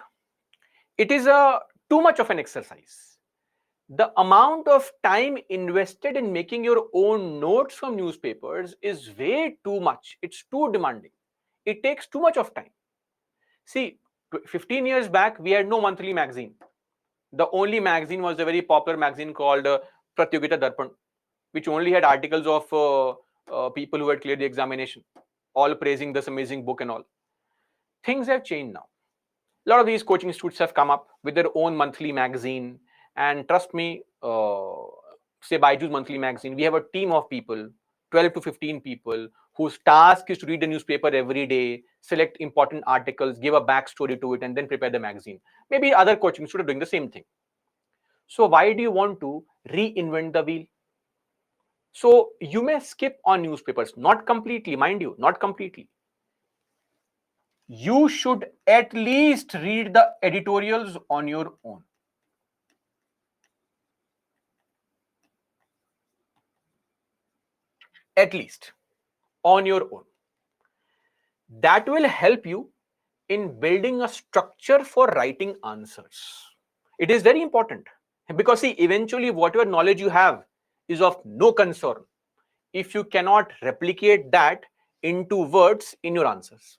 It is a too much of an exercise. The amount of time invested in making your own notes from newspapers is way too much. It's too demanding. It takes too much of time. See, 15 years back, we had no monthly magazine. The only magazine was a very popular magazine called Pratyogita Darpan, which only had articles of people who had cleared the examination, all praising this amazing book and all. Things have changed now. A lot of these coaching institutes have come up with their own monthly magazine. And trust me, say Baiju's monthly magazine, we have a team of people, 12 to 15 people, whose task is to read the newspaper every day, select important articles, give a backstory to it, and then prepare the magazine. Maybe other coaching institutes are doing the same thing. So why do you want to reinvent the wheel? So you may skip on newspapers, not completely, mind you, not completely. You should at least read the editorials on your own. At least on your own. That will help you in building a structure for writing answers. It is very important because, see, eventually whatever knowledge you have is of no concern if you cannot replicate that into words in your answers.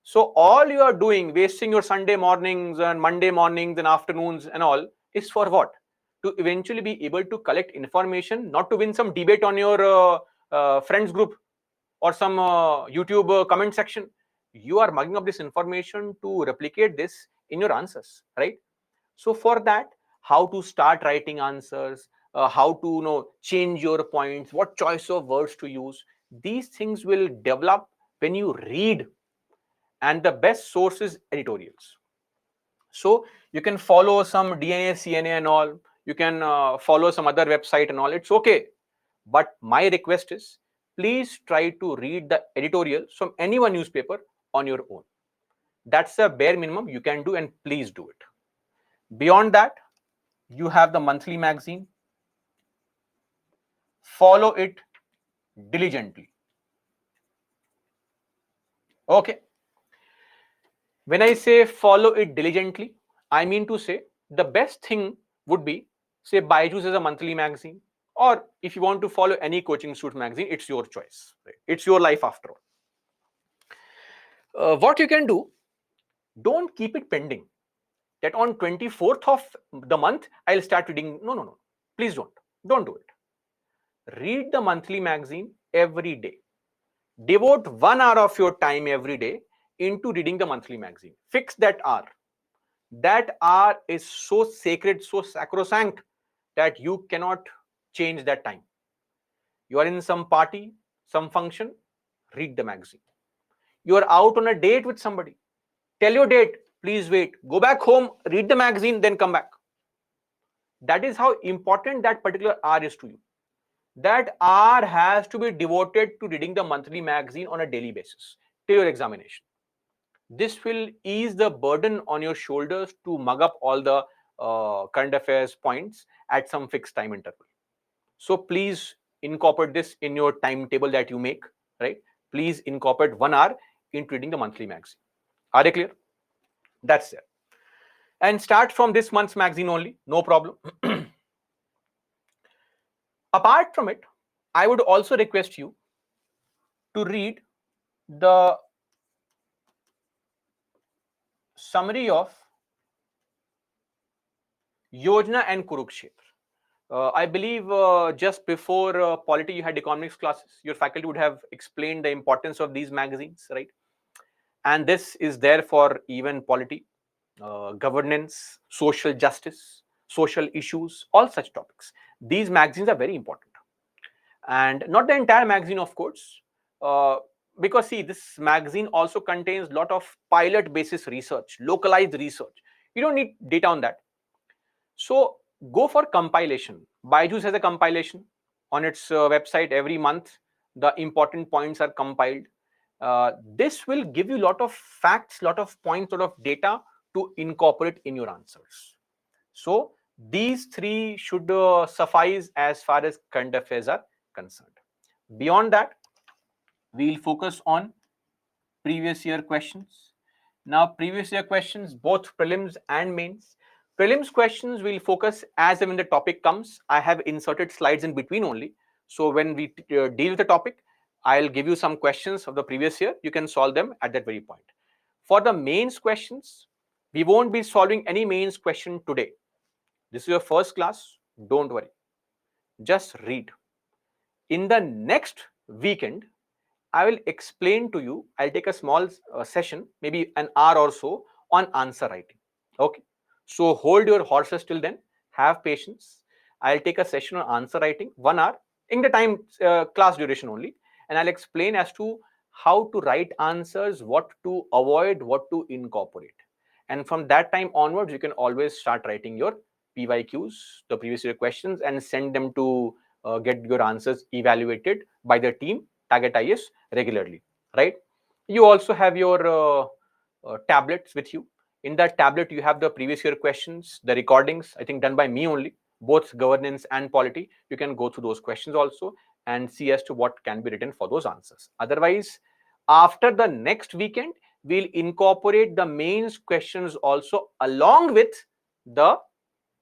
So all you are doing, wasting your Sunday mornings and Monday mornings and afternoons and all, is for what? To eventually be able to collect information, not to win some debate on your friends group or some YouTube comment section. You are mugging up this information to replicate this in your answers, right? So for that, how to start writing answers, how to change your points, what choice of words to use, these things will develop when you read. And the best source is editorials. So you can follow some DNA, CNA and all. You can follow some other website and all. It's okay. But my request is, please try to read the editorials from any one newspaper on your own. That's the bare minimum you can do, and please do it. Beyond that, you have the monthly magazine. Follow it diligently. Okay. When I say follow it diligently, I mean to say the best thing would be, say, Byju's is a monthly magazine, or if you want to follow any coaching institute magazine, it's your choice. Right? It's your life after all. What you can do, don't keep it pending. That on 24th of the month, I'll start reading. No, no, no. Please don't. Don't do it. Read the monthly magazine every day. Devote 1 hour of your time every day into reading the monthly magazine. Fix that hour. That hour is so sacred, so sacrosanct that you cannot change that time. You are in some party, some function, read the magazine. You are out on a date with somebody. Tell your date, please wait. Go back home, read the magazine, then come back. That is how important that particular hour is to you. That hour has to be devoted to reading the monthly magazine on a daily basis till your examination. This will ease the burden on your shoulders to mug up all the current affairs points at some fixed time interval. So please incorporate this in your timetable that you make, right? Please incorporate 1 hour into reading the monthly magazine. Are they clear? That's it. And start from this month's magazine only, no problem. Apart from it, I would also request you to read the summary of Yojana and Kurukshetra. I believe just before polity, you had economics classes. Your faculty would have explained the importance of these magazines, right? And this is there for even polity, governance, social justice, social issues, all such topics. These magazines are very important. And not the entire magazine, of course, because see, this magazine also contains a lot of pilot basis research, localized research. You don't need data on that. So go for compilation. Byju's has a compilation on its website every month. The important points are compiled. This will give you a lot of facts, lot of points, lot of data to incorporate in your answers. So these three should suffice as far as current affairs are concerned. Beyond that, we'll focus on previous year questions. Now, previous year questions, both prelims and mains. Prelims questions will focus as and when the topic comes. I have inserted slides in between only. So when we deal with the topic, I'll give you some questions of the previous year. You can solve them at that very point. For the mains questions, we won't be solving any mains question today. This is your first class. Don't worry. Just read. In the next weekend, I will explain to you. I'll take a small session, maybe an hour or so, on answer writing. Okay. So hold your horses till then. Have patience. I'll take a session on answer writing, 1 hour, in the time class duration only, and I'll explain as to how to write answers, what to avoid, what to incorporate. And from that time onwards, you can always start writing your PYQs, the previous year questions, and send them to get your answers evaluated by the team Target IS regularly, right? You also have your tablets with you. In that tablet, you have the previous year questions, the recordings, I think done by me only, both governance and polity. You can go through those questions also and see as to what can be written for those answers. Otherwise, after the next weekend, we'll incorporate the mains questions also along with the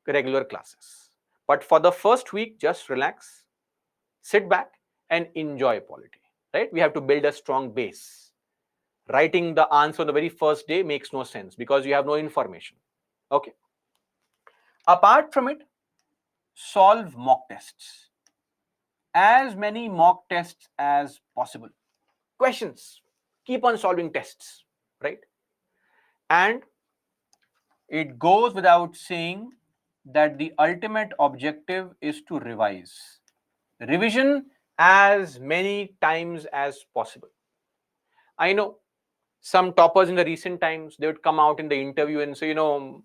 regular classes. But for the first week, just relax, sit back, and enjoy polity, right? We have to build a strong base. Writing the answer on the very first day makes no sense because you have no information. Okay. Apart from it, solve mock tests. As many mock tests as possible. Questions. Keep on solving tests, right? And it goes without saying that the ultimate objective is to revise. Revision as many times as possible. I know some toppers in the recent times, they would come out in the interview and say,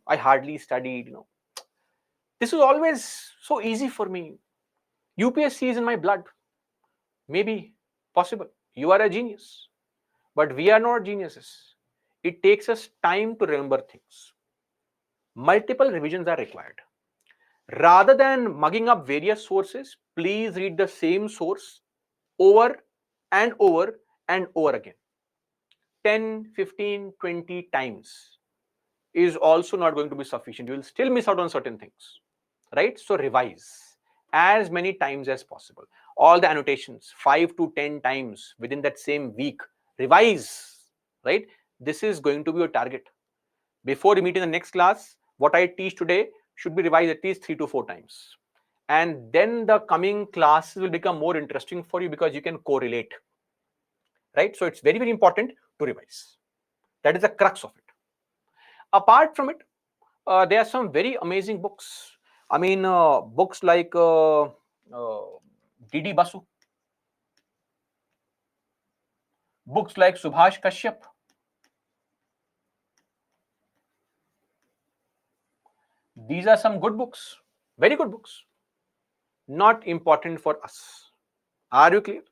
I hardly studied. This is always so easy for me. UPSC is in my blood. Maybe possible. You are a genius. But we are not geniuses. It takes us time to remember things. Multiple revisions are required. Rather than mugging up various sources, please read the same source over and over and over again. 10, 15, 20 times is also not going to be sufficient. You will still miss out on certain things, right? So revise as many times as possible. All the annotations, 5 to 10 times within that same week. Revise, right? This is going to be your target. Before you meet in the next class, what I teach today should be revised at least 3 to 4 times. And then the coming classes will become more interesting for you because you can correlate, right? So it's very, very important to revise. That is the crux of it. Apart from it, there are some very amazing books. I mean, books like D.D. Basu, books like Subhash Kashyap. These are some good books, very good books. Not important for us. Are you clear?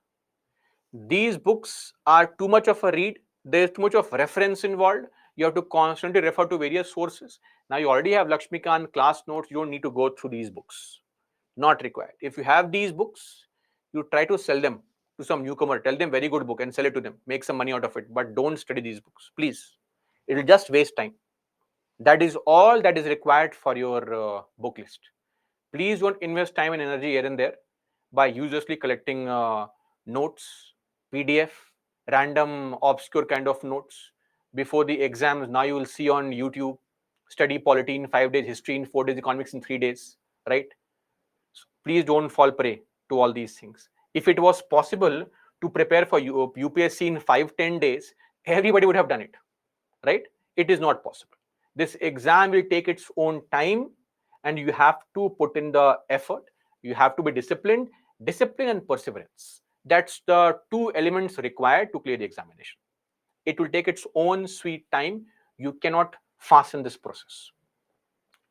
These books are too much of a read. There's too much of reference involved. You have to constantly refer to various sources. Now you already have Lakshmikant class notes. You don't need to go through these books. Not required. If you have these books, you try to sell them to some newcomer. Tell them very good book and sell it to them. Make some money out of it. But don't study these books, please. It will just waste time. That is all that is required for your book list. Please don't invest time and energy here and there by uselessly collecting notes, PDF, random obscure kind of notes before the exams. Now you will see on YouTube, study polity in 5 days, history in 4 days, economics in 3 days, right? So please don't fall prey to all these things. If it was possible to prepare for UPSC in 5-10 days, everybody would have done it, right? It is not possible. This exam will take its own time and you have to put in the effort. You have to be disciplined, discipline and perseverance. That's the two elements required to clear the examination. It will take its own sweet time. You cannot fasten this process.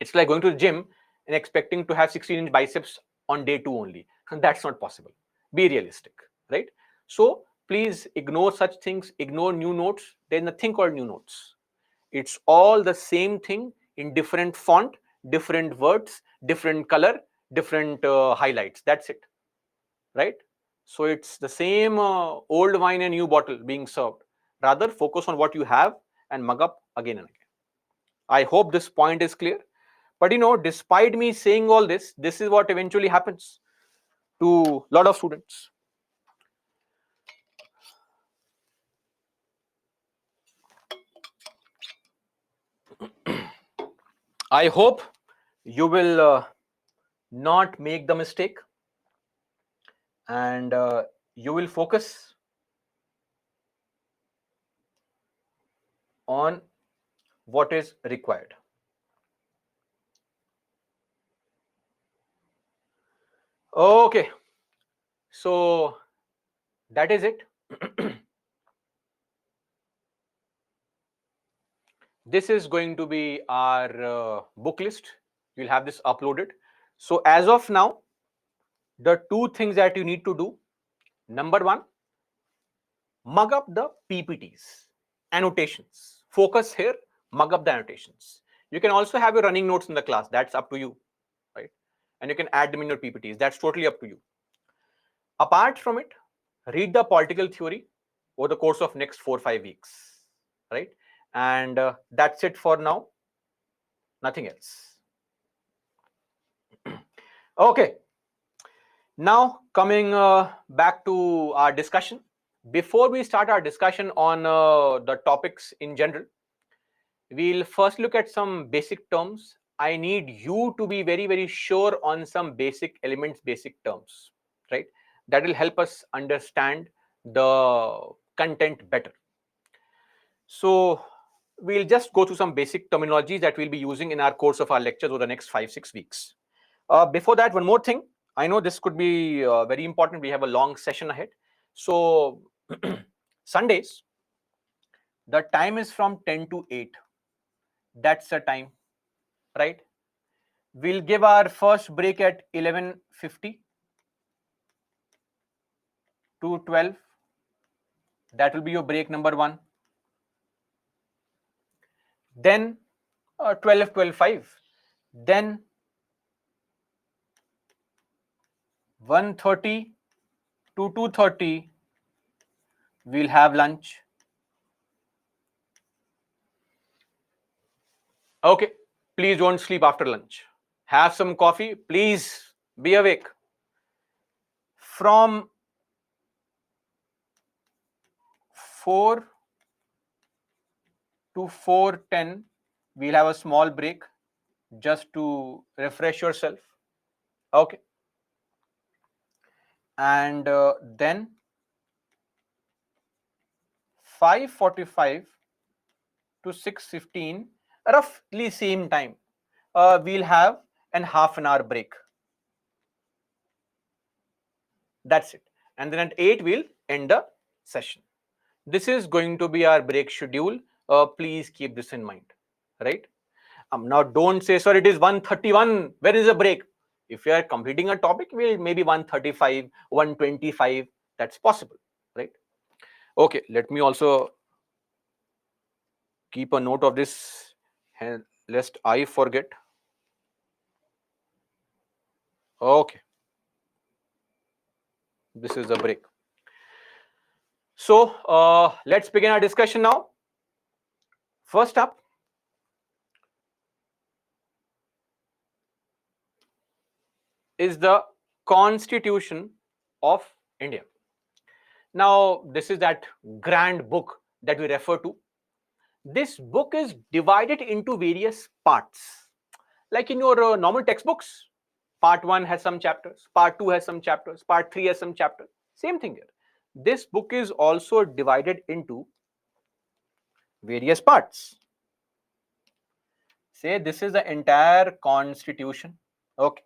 It's like going to the gym and expecting to have 16-inch biceps on day 2 only. That's not possible. Be realistic, right? So Please ignore such things, ignore new notes. There's nothing called new notes. It's all the same thing in different font, different words, different color, different highlights. That's it, right? So it's the same old wine and new bottle being served. Rather, focus on what you have and mug up again and again. I hope this point is clear. But despite me saying all this, this is what eventually happens to a lot of students. I hope you will not make the mistake, and you will focus on what is required. Okay, so that is it. This is going to be our book list. You'll have this uploaded. So as of now, the two things that you need to do: number one, mug up the PPTs, annotations. Focus here, mug up the annotations. You can also have your running notes in the class. That's up to you, right? And you can add them in your PPTs. That's totally up to you. Apart from it, read the political theory over the course of next 4-5 weeks, right? And that's it for now. Nothing else. Okay. Now coming back to our discussion. Before we start our discussion on the topics in general, we'll first look at some basic terms. I need you to be very, very sure on some basic elements, basic terms, right? That will help us understand the content better. So we'll just go through some basic terminologies that we'll be using in our course of our lectures over the next 5-6 weeks. Before that, one more thing. I know this could be very important. We have a long session ahead. So Sundays, the time is from 10 to 8. That's the time, right? We'll give our first break at 11:50 to 12. That will be your break number 1. Then 12, 12:05. Then 1:30 to 2:30, we'll have lunch. Okay, please don't sleep after lunch. Have some coffee. Please be awake. From 4 to 4:10, we'll have a small break just to refresh yourself. Okay. And then 5:45 to 6:15, roughly same time, we'll have an half an hour break. That's it. And then at 8, we'll end the session. This is going to be our break schedule. Please keep this in mind, right? Now don't say, sir, it is 1:31. Where is the break? If you are completing a topic, we'll maybe 1:35, 1:25. That's possible, right? Okay, let me also keep a note of this lest I forget. Okay, this is the break. So let's begin our discussion now. First up, is the Constitution of India. Now, this is that grand book that we refer to. This book is divided into various parts. Like in your normal textbooks, part 1 has some chapters, part 2 has some chapters, part 3 has some chapters. Same thing here. This book is also divided into various parts. Say this is the entire constitution. Okay.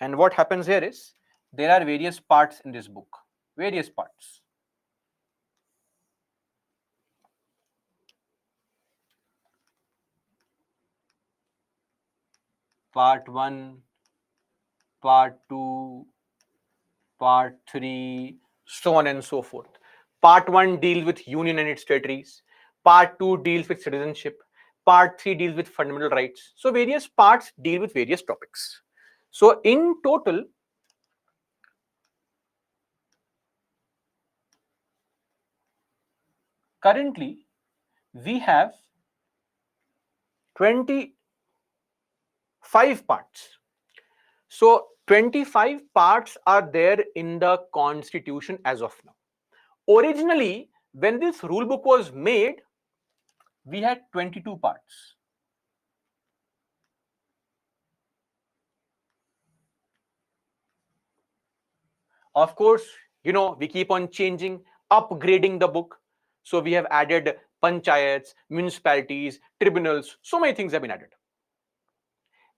And what happens here is there are various parts in this book. Various parts. Part 1, part 2, part 3, so on and so forth. Part 1 deals with union and its territories. Part 2 deals with citizenship. Part 3 deals with fundamental rights. So various parts deal with various topics. So in total, currently we have 25 parts. So 25 parts are there in the constitution as of now. Originally, when this rule book was made, we had 22 parts. Of course, we keep on changing, upgrading the book. So we have added panchayats, municipalities, tribunals, so many things have been added.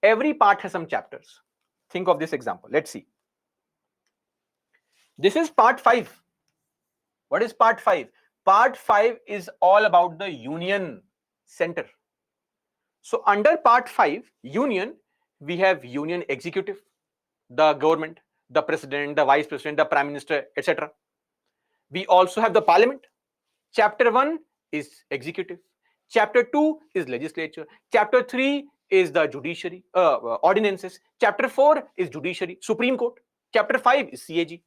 Every part has some chapters. Think of this example. Let's see. This is part 5. What is part 5? Part 5 is all about the union center. So under part 5, union, we have union executive, the government, the president, the vice president, the prime minister, etc. We also have the parliament. Chapter 1 is executive. Chapter 2 is legislature. Chapter 3 is the judiciary, ordinances. Chapter 4 is judiciary, Supreme Court. Chapter 5 is CAG.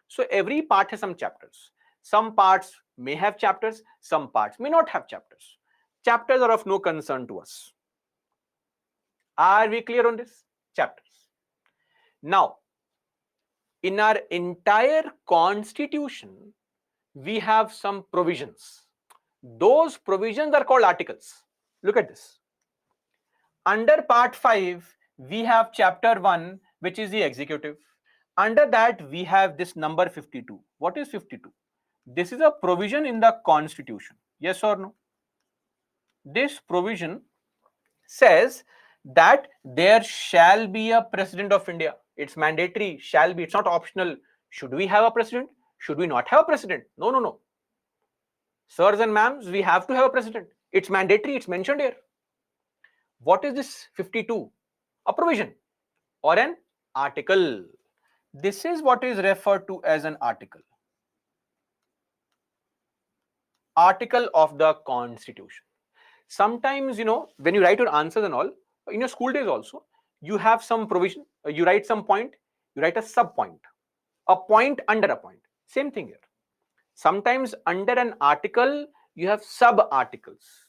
So every part has some chapters. Some parts may have chapters, some parts may not have chapters. Chapters are of no concern to us. Are we clear on this? Chapters. Now, in our entire constitution, we have some provisions. Those provisions are called articles. Look at this. Under part 5, we have chapter 1, which is the executive. Under that, we have this number 52. What is 52? This is a provision in the constitution. Yes or no? This provision says that there shall be a president of India. It's mandatory, shall be, it's not optional. Should we have a president? Should we not have a president? No, no, no. Sirs and ma'ams, we have to have a president. It's mandatory, it's mentioned here. What is this 52? A provision or an article. This is what is referred to as an article. Article of the constitution. Sometimes, when you write your answers and all, in your school days also, you have some provision, you write some point, you write a sub point, a point under a point. Same thing here. Sometimes under an article, you have sub articles,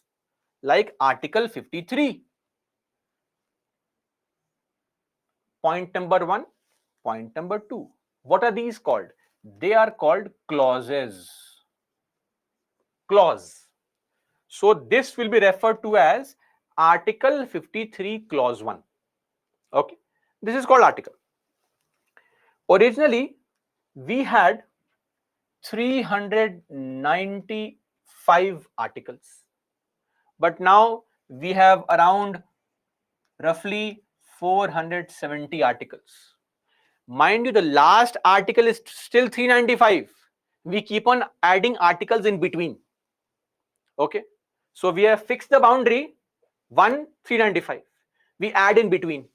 like Article 53. Point number 1, point number 2. What are these called? They are called clauses. Clause. So this will be referred to as Article 53, Clause 1. Okay. This is called article. Originally, we had 395 articles. But now we have around roughly 470 articles. Mind you, the last article is still 395. We keep on adding articles in between. Okay. So we have fixed the boundary 1, 395. We add in between.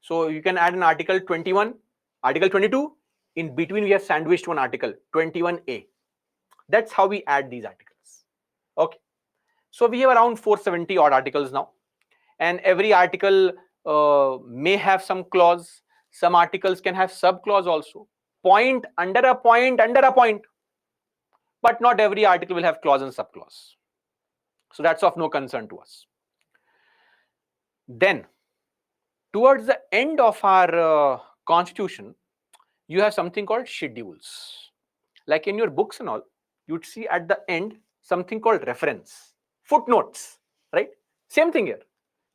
So you can add an article 21, article 22. In between, we have sandwiched one article 21A. That's how we add these articles. Okay. So we have around 470 odd articles now. And every article may have some clause. Some articles can have sub clause also. Point under a point under a point. But not every article will have clause and sub clause. So that's of no concern to us. Then, towards the end of our constitution, you have something called schedules. Like in your books and all, you'd see at the end something called reference, footnotes, right? Same thing here.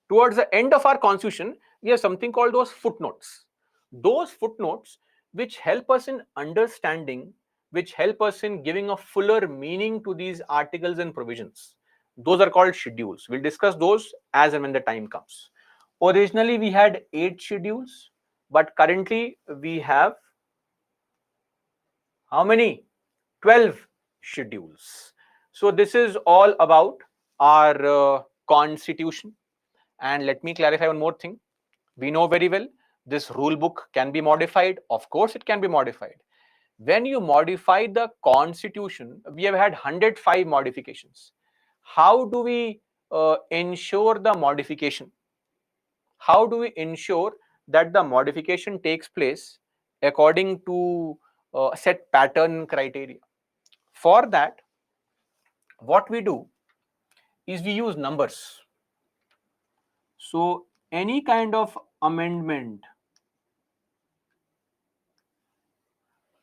Towards the end of our constitution, we have something called those footnotes. Those footnotes which help us in understanding, which help us in giving a fuller meaning to these articles and provisions. Those are called schedules. We'll discuss those as and when the time comes. Originally, we had 8 schedules, but currently we have how many? 12 schedules. So this is all about our constitution. And let me clarify one more thing. We know very well this rule book can be modified. Of course, it can be modified. When you modify the constitution, we have had 105 modifications. How do we ensure the modification? How do we ensure that the modification takes place according to a set pattern criteria? For that, what we do is we use numbers. So any kind of amendment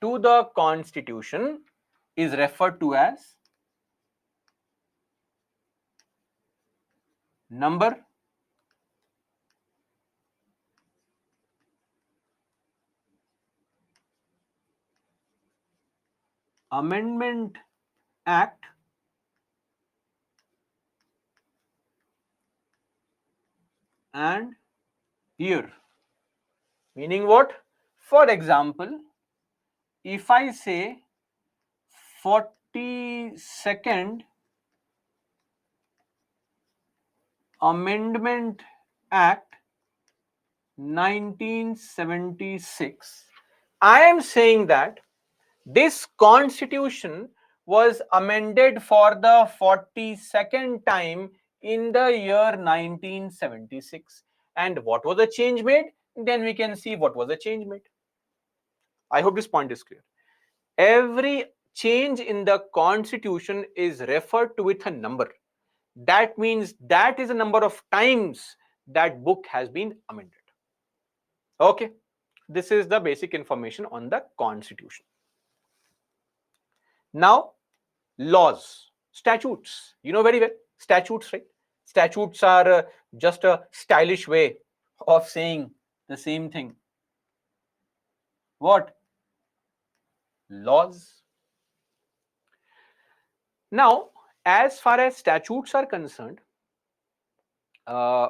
to the constitution is referred to as number amendment act and year. Meaning what? For example, if I say 42nd Amendment Act 1976, I am saying that this constitution was amended for the 42nd time in the year 1976. And what was the change made? Then we can see what was the change made. I hope this point is clear. Every change in the constitution is referred to with a number. That means that is the number of times that book has been amended. Okay, this is the basic information on the constitution. Now, laws, statutes, you know very well, statutes, right? Statutes are just a stylish way of saying the same thing. What? Laws. Now, as far as statutes are concerned, uh,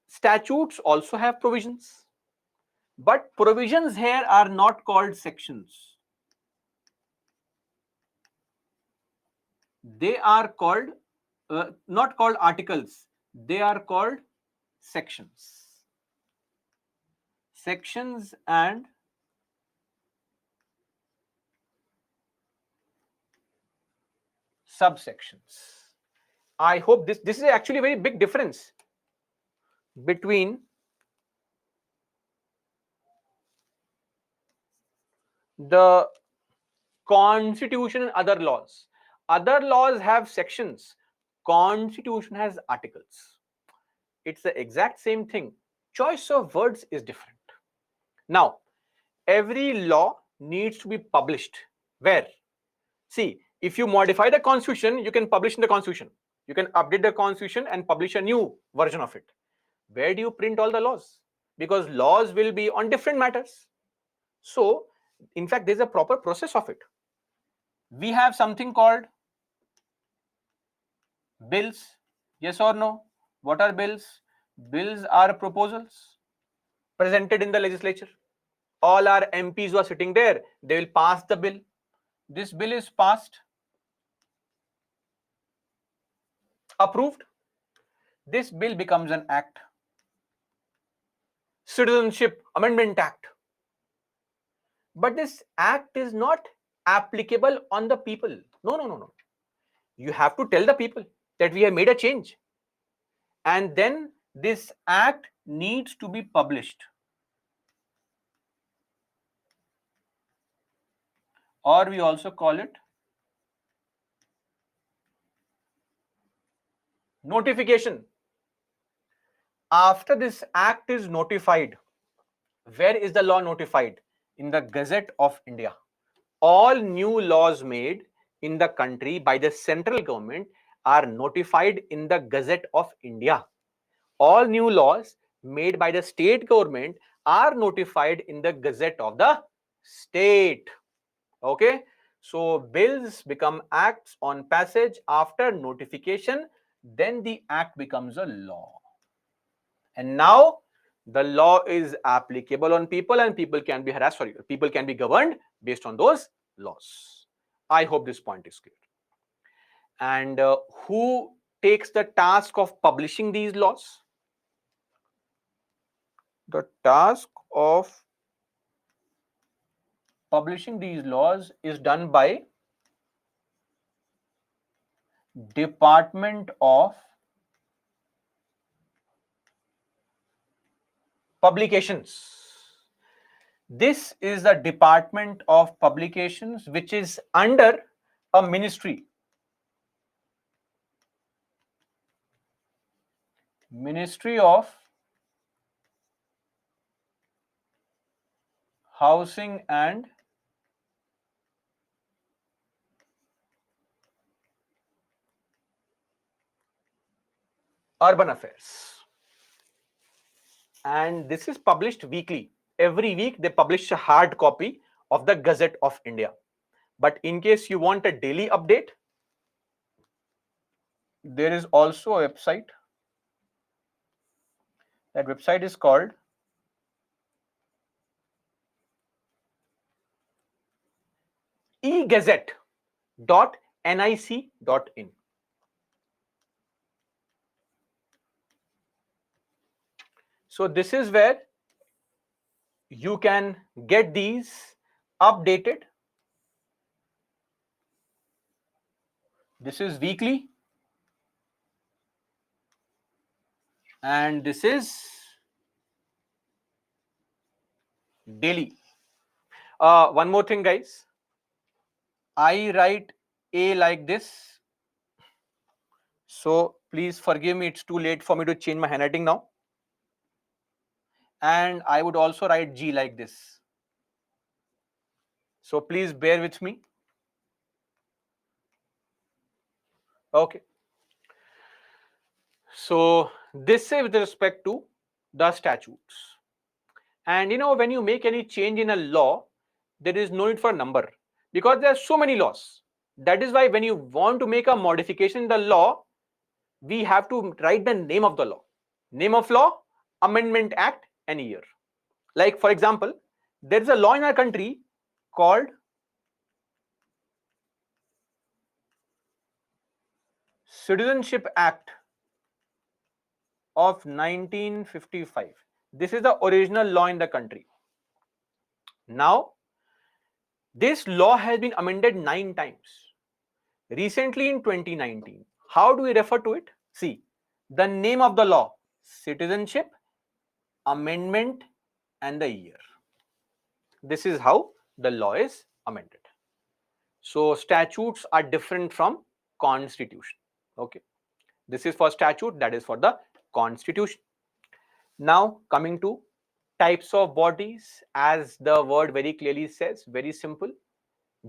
statutes also have provisions, but provisions here are not called sections. They are called, not called articles, they are called sections. Sections and subsections. I hope this is actually a very big difference between the constitution and other laws. Other laws have sections, constitution has articles. It's the exact same thing. Choice of words is different. Now, every law needs to be published. Where? See, if you modify the constitution, you can publish in the constitution. You can update the constitution and publish a new version of it. Where do you print all the laws? Because laws will be on different matters. So, in fact, there's a proper process of it. We have something called bills. Yes or no? What are bills? Bills are proposals presented in the legislature. All our MPs who are sitting there, they will pass the bill. This bill is passed, approved. This bill becomes an act. Citizenship Amendment Act. But this act is not applicable on the people. No, no, no, no. You have to tell the people that we have made a change. And then this act needs to be published. Or we also call it notification. After this act is notified, where is the law notified? In the Gazette of India. All new laws made in the country by the central government are notified in the Gazette of India. All new laws made by the state government are notified in the Gazette of the state. Okay, so bills become acts on passage after notification, then the act becomes a law. And now the law is applicable on people and people can be harassed, sorry, people can be governed based on those laws. I hope this point is clear. And who takes the task of publishing these laws? The task of Publishing these laws is done by Department of Publications. This is the Department of Publications, which is under a ministry. Ministry of Housing and Urban Affairs. And this is published weekly. Every week they publish a hard copy of the Gazette of India. But in case you want a daily update, there is also a website. That website is called egazette.nic.in. So this is where you can get these updated. This is weekly and this is daily. One more thing, guys. I write A like this. So please forgive me, it's too late for me to change my handwriting now. And I would also write G like this. So please bear with me. Okay. So this is with respect to the statutes. And when you make any change in a law, there is no need for a number because there are so many laws. That is why when you want to make a modification in the law, we have to write the name of the law. Name of law, Amendment Act, and year. Like for example, there is a law in our country called Citizenship Act of 1955. This is the original law in the country. Now, this law has been amended 9 times. Recently in 2019. How do we refer to it? See, the name of the law, citizenship, amendment, and the year. This is how the law is amended. So statutes are different from constitution. Okay. This is for statute, that is for the constitution. Now coming to types of bodies, as the word very clearly says, very simple.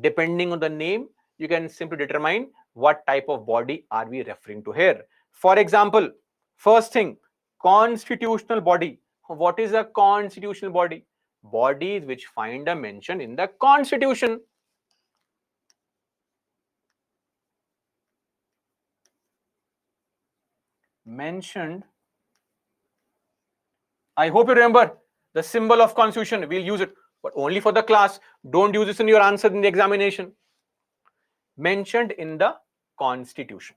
Depending on the name, you can simply determine what type of body are we referring to here. For example, first thing, constitutional body. What is a constitutional body? Bodies which find a mention in the constitution. Mentioned. I hope you remember the symbol of constitution. We'll use it, but only for the class. Don't use this in your answer in the examination. Mentioned in the constitution.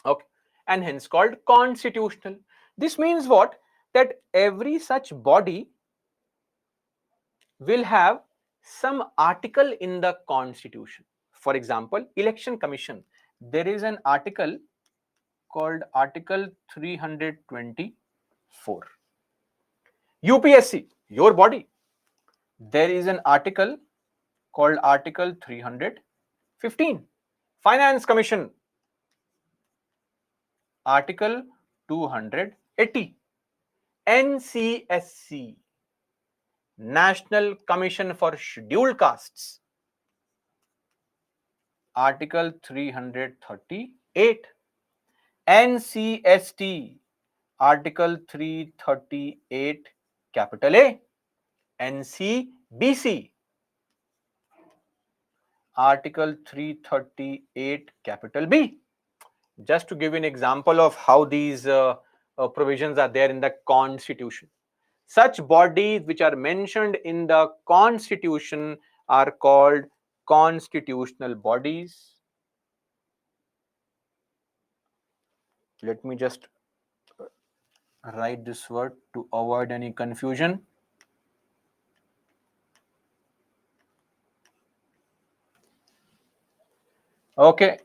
Okay, and hence called constitutional. This means what? That every such body will have some article in the constitution. For example, election commission. There is an article called Article 324. UPSC, your body. There is an article called Article 315. Finance Commission, Article 280. NCSC, National Commission for Scheduled Castes, Article 338. NCST, Article 338 capital A. NCBC, Article 338 capital B. Just to give you an example of how these provisions are there in the constitution. Such bodies which are mentioned in the constitution are called constitutional bodies. Let me just write this word to avoid any confusion. Okay,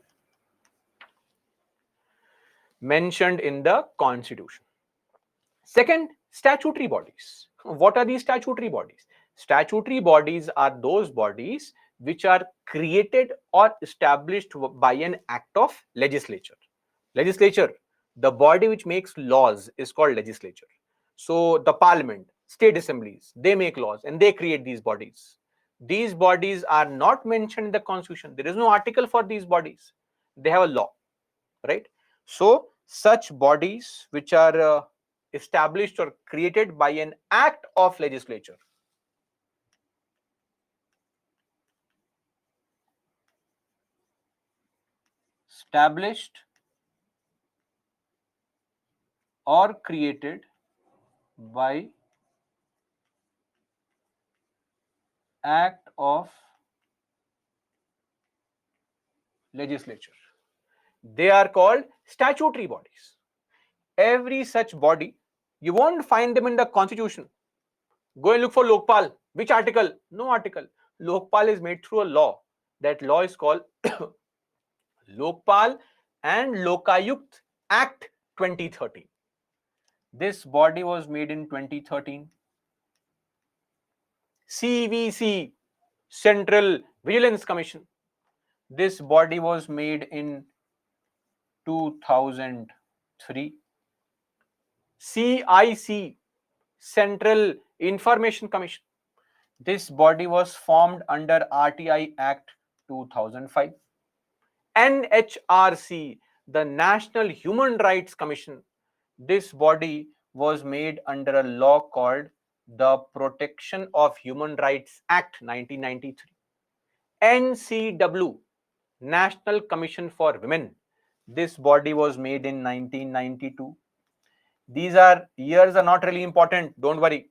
mentioned in the Constitution. Second, statutory bodies. What are these statutory bodies? Statutory bodies are those bodies which are created or established by an act of legislature. Legislature, the body which makes laws, is called legislature. So the parliament, state assemblies, they make laws and they create these bodies. These bodies are not mentioned in the Constitution. There is no article for these bodies. They have a law, right? So such bodies which are established or created by an act of legislature, established or created by act of legislature, they are called statutory bodies. Every such body, you won't find them in the Constitution. Go and look for Lokpal. Which article? No article. Lokpal is made through a law. That law is called Lokpal and Lokayukt Act 2013. This body was made in 2013. CVC, Central Vigilance Commission. This body was made in 2003. CIC, Central Information Commission. This body was formed under RTI Act 2005. NHRC, the National Human Rights Commission. This body was made under a law called the Protection of Human Rights Act 1993. NCW, National Commission for Women. This body was made in 1992. These are years are not really important, don't worry.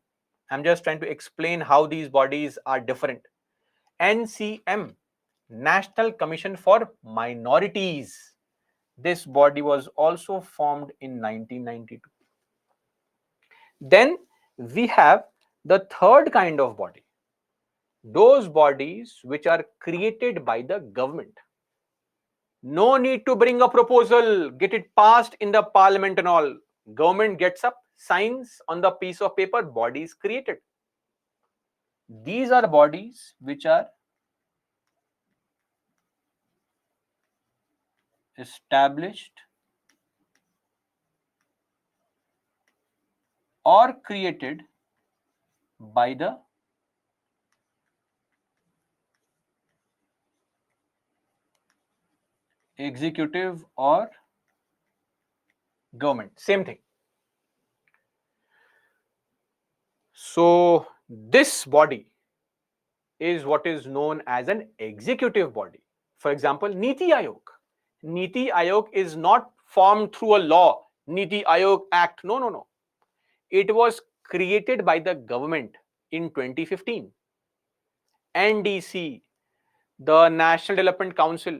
I'm just trying to explain how these bodies are different. NCM, National Commission for Minorities. This body was also formed in 1992. Then we have the third kind of body, those bodies which are created by the government. No need to bring a proposal, get it passed in the parliament and all. Government gets up, signs on the piece of paper, body is created. These are bodies which are established or created by the executive or government. Same thing. So this body is what is known as an executive body. For example, Niti Aayog. Niti Aayog is not formed through a law, Niti Aayog Act. No, no, no. It was created by the government in 2015. NDC, the National Development Council,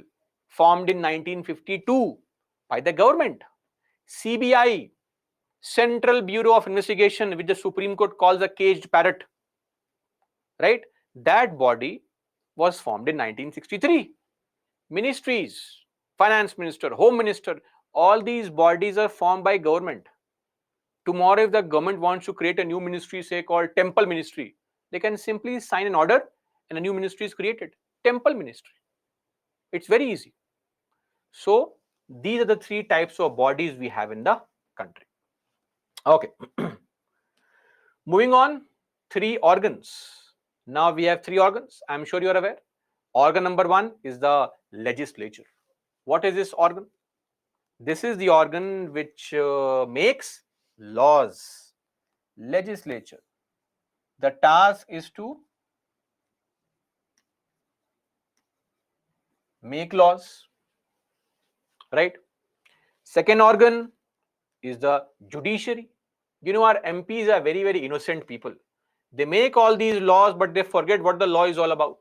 formed in 1952 by the government. CBI, Central Bureau of Investigation, which the Supreme Court calls a caged parrot, right? That body was formed in 1963. Ministries, finance minister, home minister, all these bodies are formed by government. Tomorrow, if the government wants to create a new ministry, say called Temple Ministry, they can simply sign an order and a new ministry is created. Temple Ministry. It's very easy. So, these are the three types of bodies we have in the country. Okay. Moving on, three organs. Now we have three organs. I'm sure you're aware. Organ number one is the legislature. What is this organ? This is the organ which makes laws. Legislature. The task is to make laws, right? Second organ is the judiciary. You know, our MPs are very, very innocent people. They make all these laws, but they forget what the law is all about.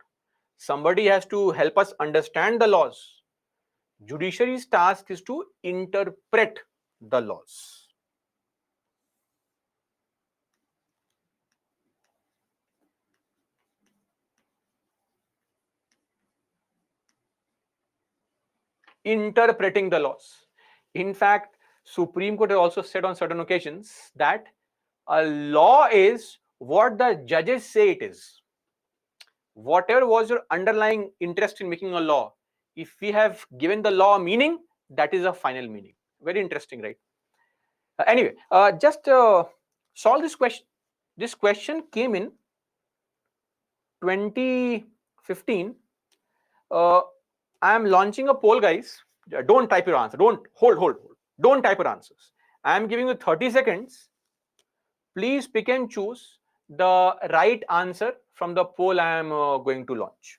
Somebody has to help us understand the laws. Judiciary's task is to interpret the laws. interpreting the laws. In fact, Supreme Court has also said on certain occasions that a law is what the judges say it is. Whatever was your underlying interest in making a law, if we have given the law a meaning, that is a final meaning. Very interesting, right? Anyway, just solve this question. This question came in 2015. I am launching a poll, guys. Don't type your answer. Don't hold. Don't type your answers. I am giving you 30 seconds. Please pick and choose the right answer from the poll I am going to launch.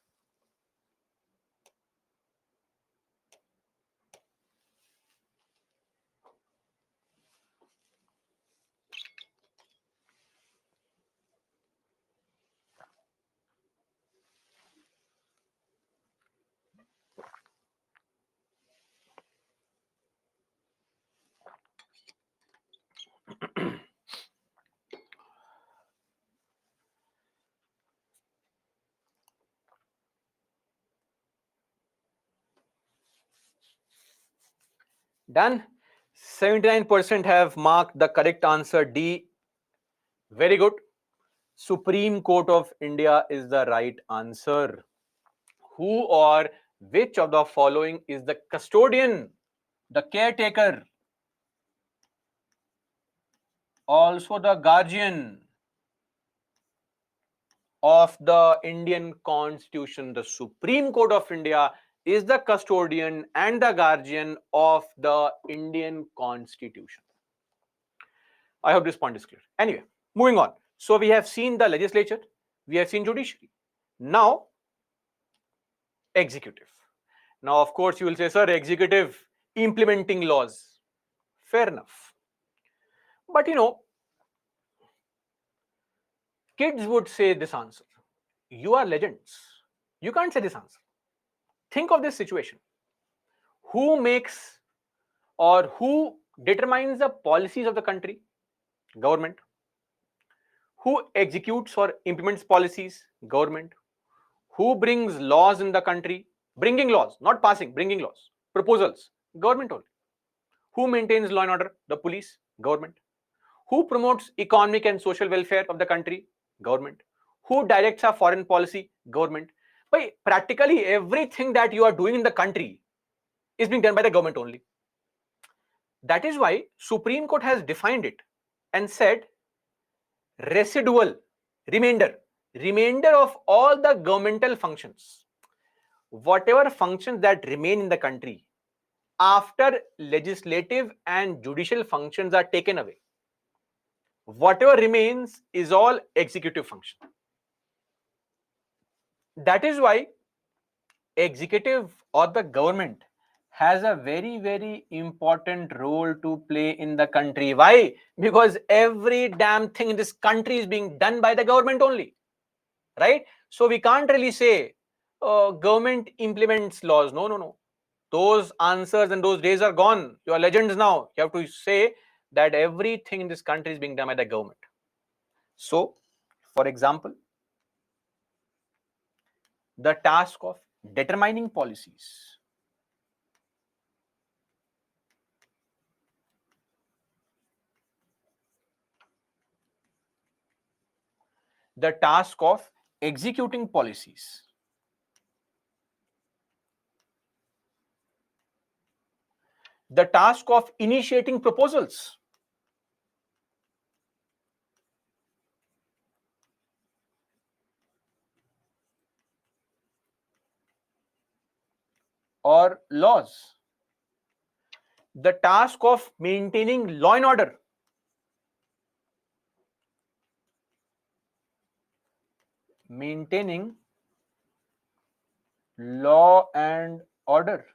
Done. 79% have marked the correct answer D. Very good. Supreme Court of India is the right answer. Who or which of the following is the custodian, the caretaker, also the guardian of the Indian Constitution? The Supreme Court of India is the custodian and the guardian of the Indian Constitution. I hope this point is clear. Anyway, moving on. So we have seen the legislature, we have seen judiciary. Now, executive. Now, of course, you will say, sir, executive implementing laws. Fair enough. But kids would say this answer. You are legends. You can't say this answer. Think of this situation. Who makes or who determines the policies of the country? Government. Who executes or implements policies? Government. Who brings laws in the country? Bringing laws, not passing, bringing laws. Proposals. Government only. Who maintains law and order? The police. Government. Who promotes economic and social welfare of the country? Government. Who directs our foreign policy? Government. But practically everything that you are doing in the country is being done by the government only. That is why Supreme Court has defined it and said residual, remainder of all the governmental functions, whatever functions that remain in the country after legislative and judicial functions are taken away, whatever remains is all executive function. That is why executive or the government has a very important role to play in the country. Why? Because every damn thing in this country is being done by the government only, right? So we can't really say government implements laws. No. Those answers and those days are gone. You are legends now. You have to say that everything in this country is being done by the government. So, for example, the task of determining policies, the task of executing policies, the task of initiating proposals, or laws, the task of maintaining law and order, maintaining law and order,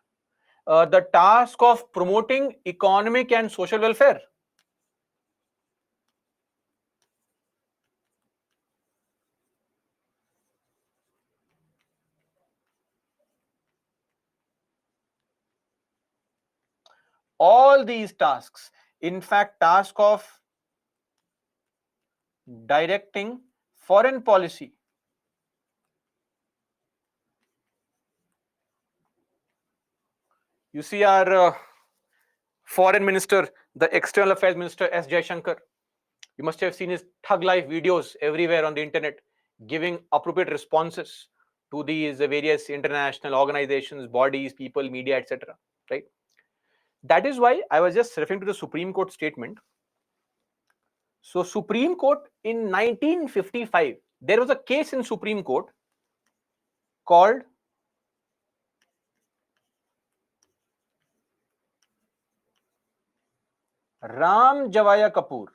the task of promoting economic and social welfare. All these tasks, in fact, task of directing foreign policy, You see our foreign minister, the external affairs minister S. Jaishankar. You must have seen his thug life videos everywhere on the internet, giving appropriate responses to these various international organizations, bodies, people, media, etc. Right? That is why I was just referring to the Supreme Court statement. So, Supreme Court in 1955, there was a case in Supreme Court called Ram Javaya Kapoor.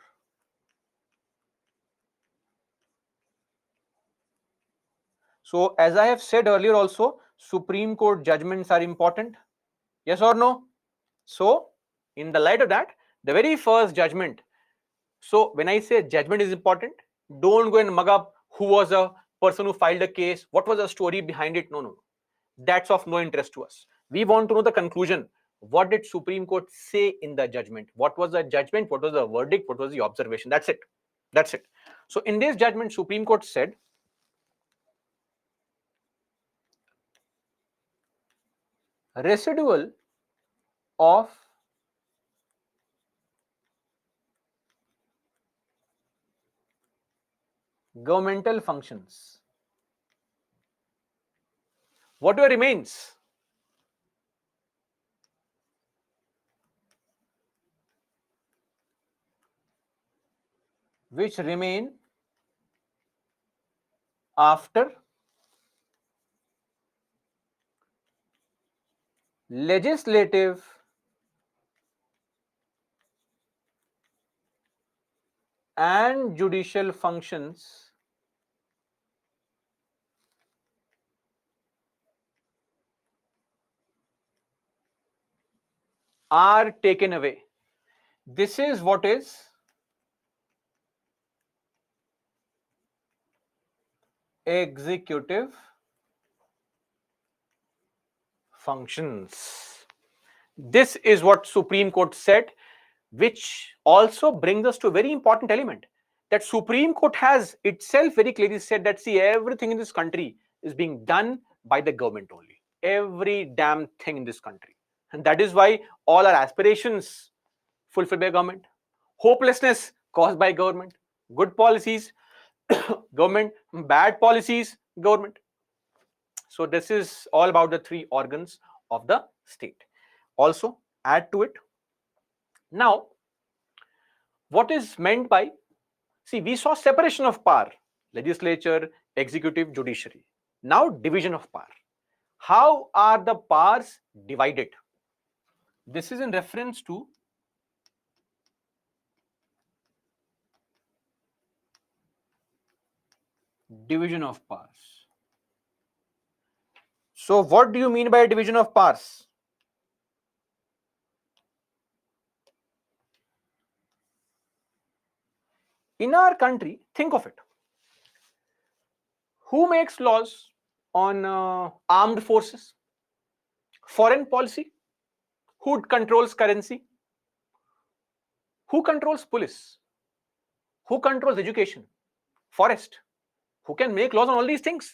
So, as I have said earlier also, Supreme Court judgments are important. Yes or no? So, in the light of that, the very first judgment. So, when I say judgment is important, don't go and mug up who was a person who filed a case, what was the story behind it. No, no. That's of no interest to us. We want to know the conclusion. What did Supreme Court say in the judgment? What was the judgment? What was the verdict? What was the observation? That's it. That's it. So, in this judgment, Supreme Court said, residual of governmental functions. Whatever remains, which remain after legislative and judicial functions are taken away. This is what is executive functions. This is what Supreme Court said, which also brings us to a very important element, that Supreme Court has itself very clearly said that, see, everything in this country is being done by the government only. Every damn thing in this country. And that is why all our aspirations fulfilled by government, hopelessness caused by government, good policies, government, bad policies, government. So this is all about the three organs of the state. Also, add to it. Now, what is meant by, see, we saw separation of power, legislature, executive, judiciary. Now, division of power. How are the powers divided? This is in reference to division of powers. So, what do you mean by division of powers? In our country, think of it. Who makes laws on armed forces? Foreign policy? Who controls currency? Who controls police? Who controls education? Forest? Who can make laws on all these things?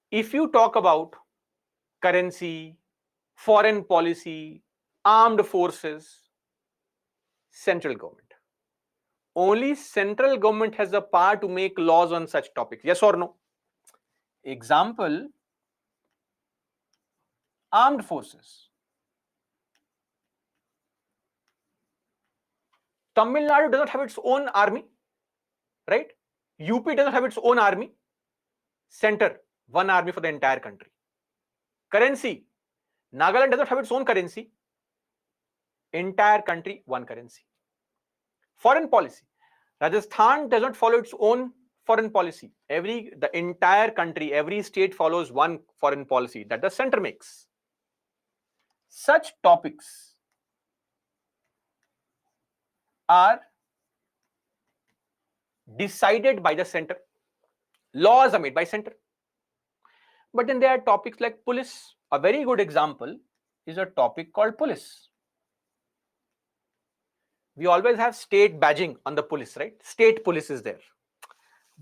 If you talk about currency, foreign policy, armed forces, central government. Only central government has the power to make laws on such topics. Yes or no? Example, armed forces. Tamil Nadu does not have its own army, right? UP does not have its own army. Center, one army for the entire country. Currency, Nagaland does not have its own currency. Entire country, one currency. Foreign policy, Rajasthan does not follow its own foreign policy. The entire country, every state follows one foreign policy that the center makes. Such topics are decided by the center. Laws are made by center. But then there are topics like police. A very good example is a topic called police. We always have state badging on the police, right? State police is there.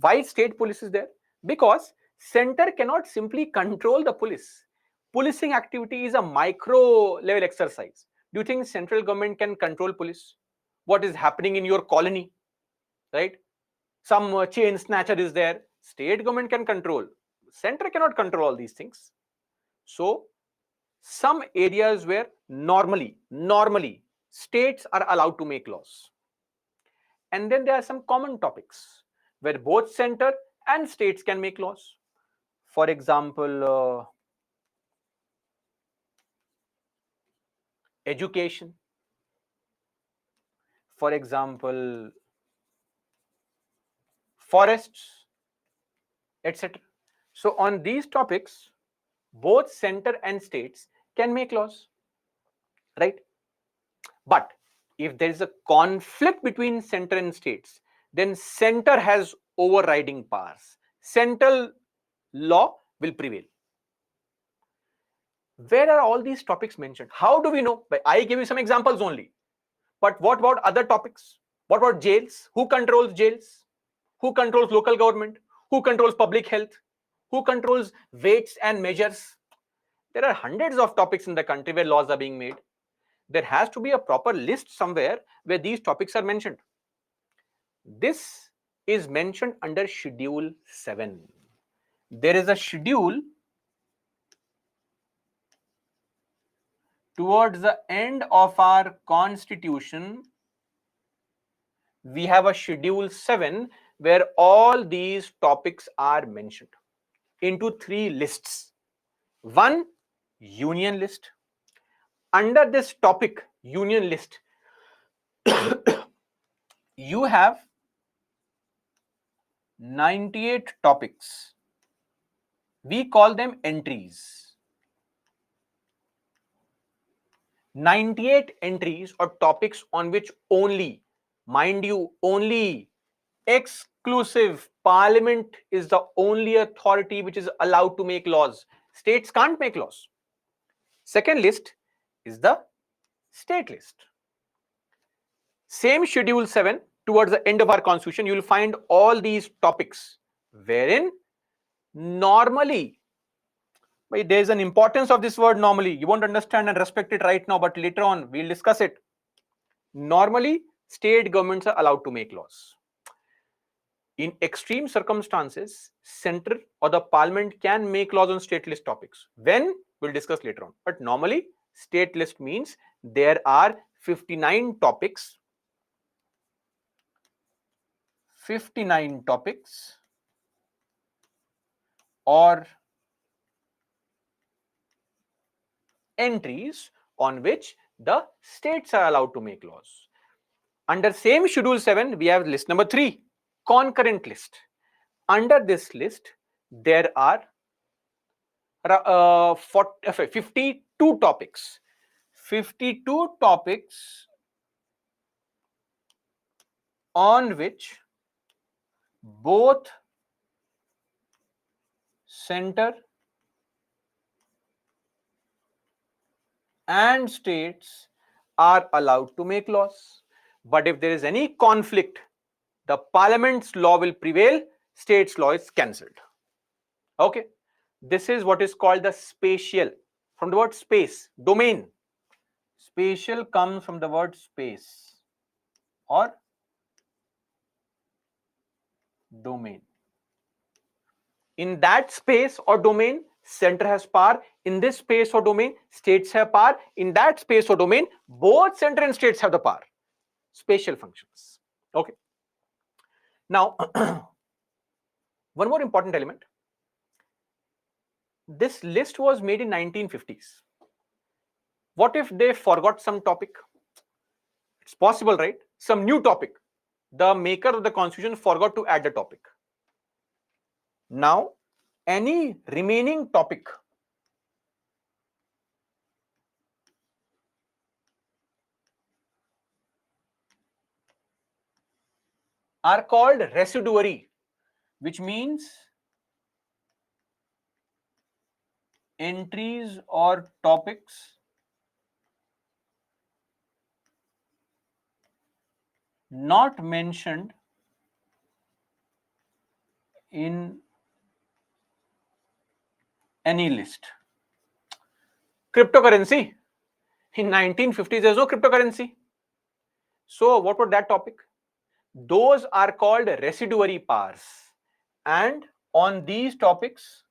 Why state police is there? Because center cannot simply control the police. Policing activity is a micro level exercise. Do you think central government can control police? What is happening in your colony, right? Some chain snatcher is there. State government can control. Center cannot control all these things. So some areas where normally states are allowed to make laws. And then there are some common topics where both center and states can make laws. For example, education. For example, forests, etc. So on these topics, both center and states can make laws, right? But if there is a conflict between center and states, then center has overriding powers. Central law will prevail. Where are all these topics mentioned? How do we know? I gave you some examples only. But what about other topics? What about jails? Who controls jails? Who controls local government? Who controls public health? Who controls weights and measures? There are hundreds of topics in the country where laws are being made. There has to be a proper list somewhere where these topics are mentioned. This is mentioned under Schedule 7. There is a schedule towards the end of our constitution. We have a Schedule 7 where all these topics are mentioned into 3 lists. One, union list. Under this topic, union list, you have 98 topics. We call them entries. 98 entries or topics on which only, mind you, only exclusive parliament is the only authority which is allowed to make laws. States can't make laws. Second list is the state list. Same Schedule 7, towards the end of our constitution, you will find all these topics wherein normally, there is an importance of this word normally. You won't understand and respect it right now, but later on we'll discuss it. Normally, state governments are allowed to make laws. In extreme circumstances, center or the parliament can make laws on state list topics. When? We'll discuss later on. But normally, state list means there are 59 topics. 59 topics or entries on which the states are allowed to make laws. Under same Schedule 7, we have list number 3, concurrent list. Under this list, there are 52 topics. 52 topics on which both center and states are allowed to make laws. But if there is any conflict, the parliament's law will prevail, state's law is cancelled. Okay, this is what is called the spatial, from the word space, domain. Spatial comes from the word space or domain. In that space or domain, center has power. In this space or domain, states have power. In that space or domain, both center and states have the power. Spatial functions. Okay. Now, one more important element. This list was made in 1950s. What if they forgot some topic? It's possible, right? Some new topic. The maker of the constitution forgot to add the topic. Now, any remaining topic are called residuary, which means entries or topics not mentioned in any list. Cryptocurrency. In 1950s, there's no cryptocurrency. So what was that topic? Those are called residuary powers. And on these topics,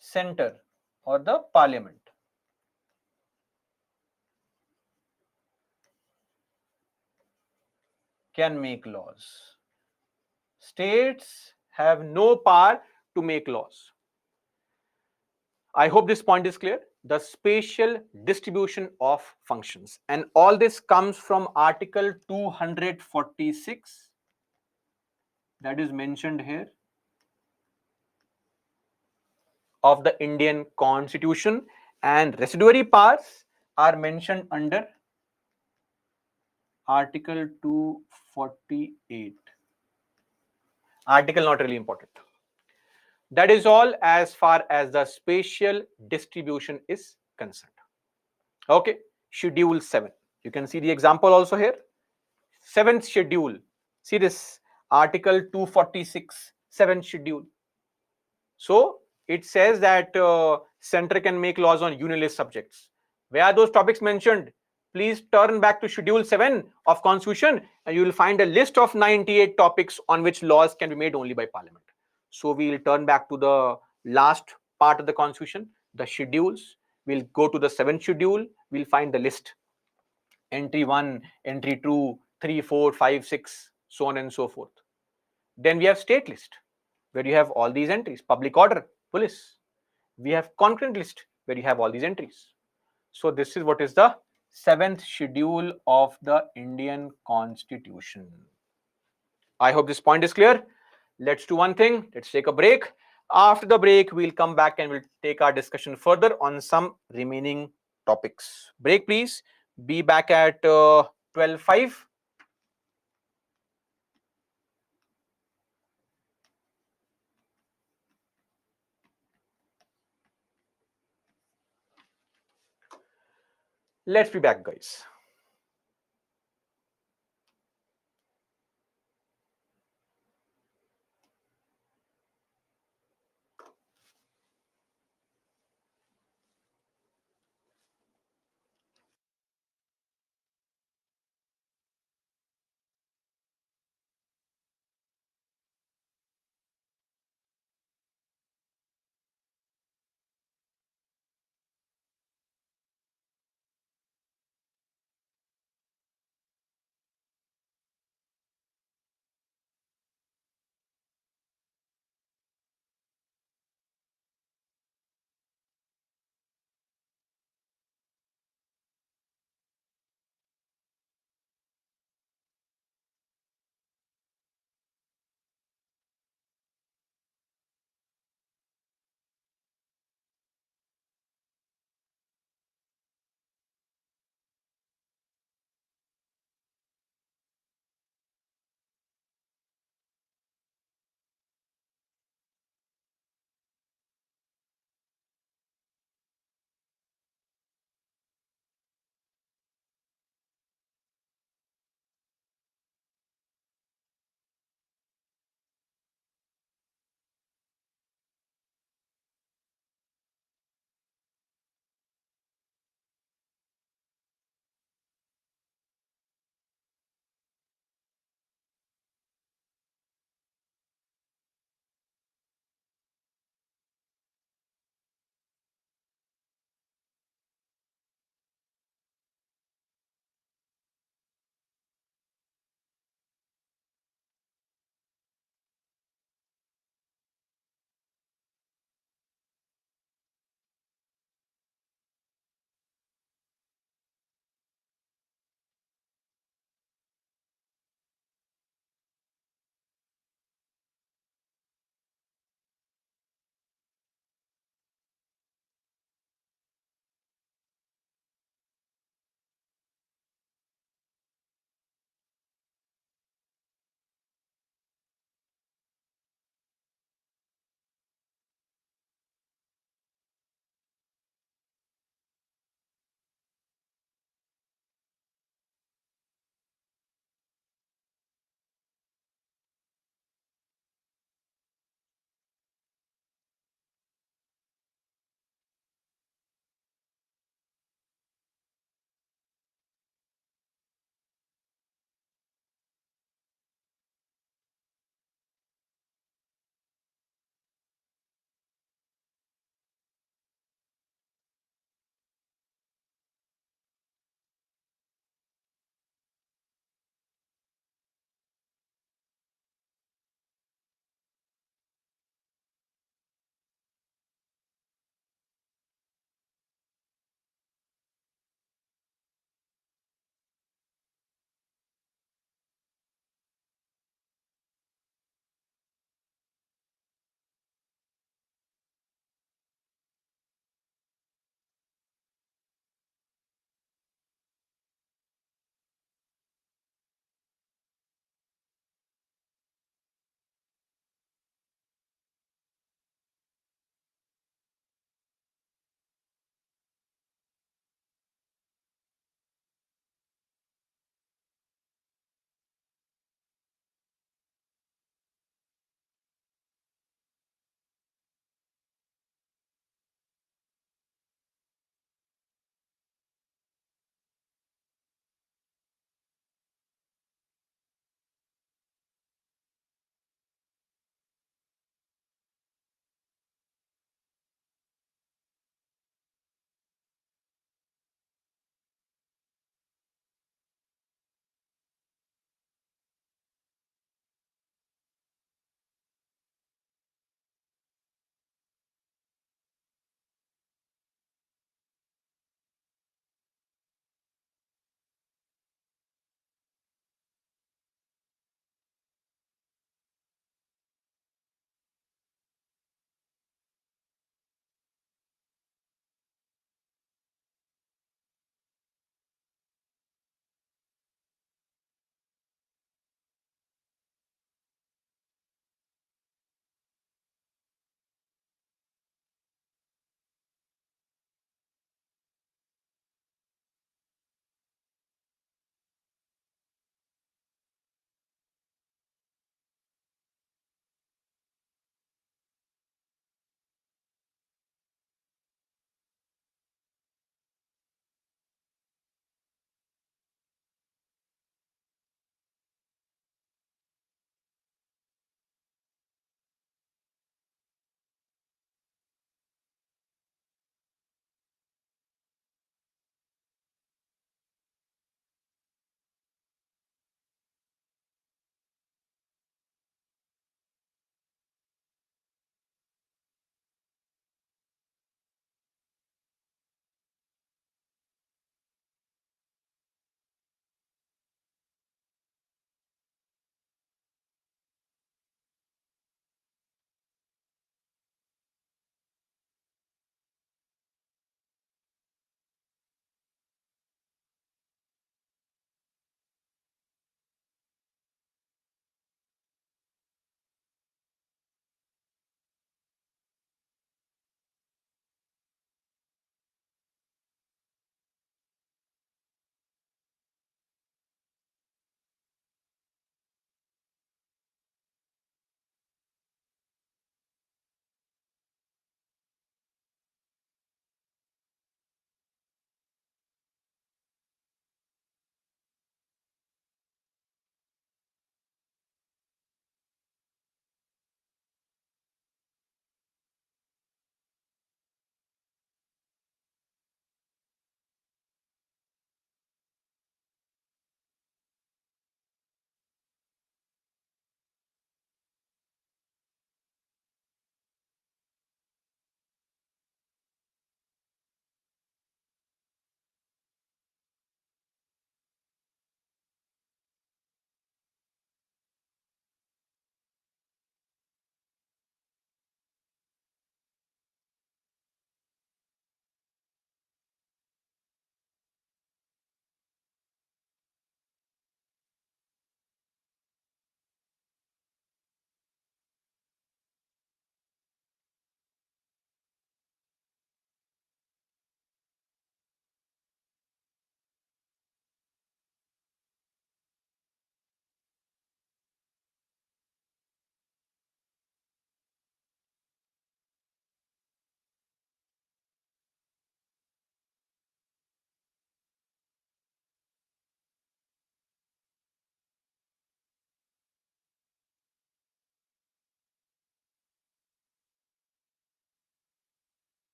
center or the parliament can make laws. States have no power to make laws. I hope this point is clear. The spatial distribution of functions. And all this comes from Article 246 that is mentioned here of the Indian Constitution, and residuary powers are mentioned under Article 248. Article not really important. That is all as far as the spatial distribution is concerned. Okay, Schedule 7. You can see the example also here. Seventh schedule. See this Article 246, seventh schedule. So it says that center can make laws on unilist subjects. Where are those topics mentioned? Please turn back to Schedule 7 of Constitution and you will find a list of 98 topics on which laws can be made only by Parliament. So we'll turn back to the last part of the Constitution, the schedules. We'll go to the 7th schedule. We'll find the list. Entry 1, entry 2, 3, 4, 5, 6, so on and so forth. Then we have state list, where you have all these entries. Public order, police. We have concurrent list, where you have all these entries. So this is what is the 7th schedule of the Indian Constitution. I hope this point is clear. Let's do one thing. Let's take a break. After the break, we'll come back and we'll take our discussion further on some remaining topics. Break, please. Be back at 12:05. Let's be back, guys.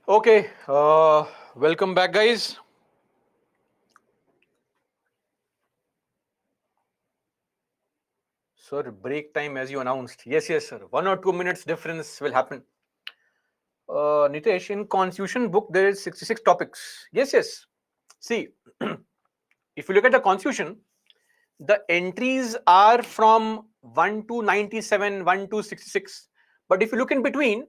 Okay, welcome back, guys. Sir, break time as you announced. Yes, yes, sir. 1 or 2 minutes difference will happen. Nitesh, in Constitution book there is 66 topics. Yes, yes. See, if you look at the Constitution, the entries are from 1 to 97, 1 to 66. But if you look in between,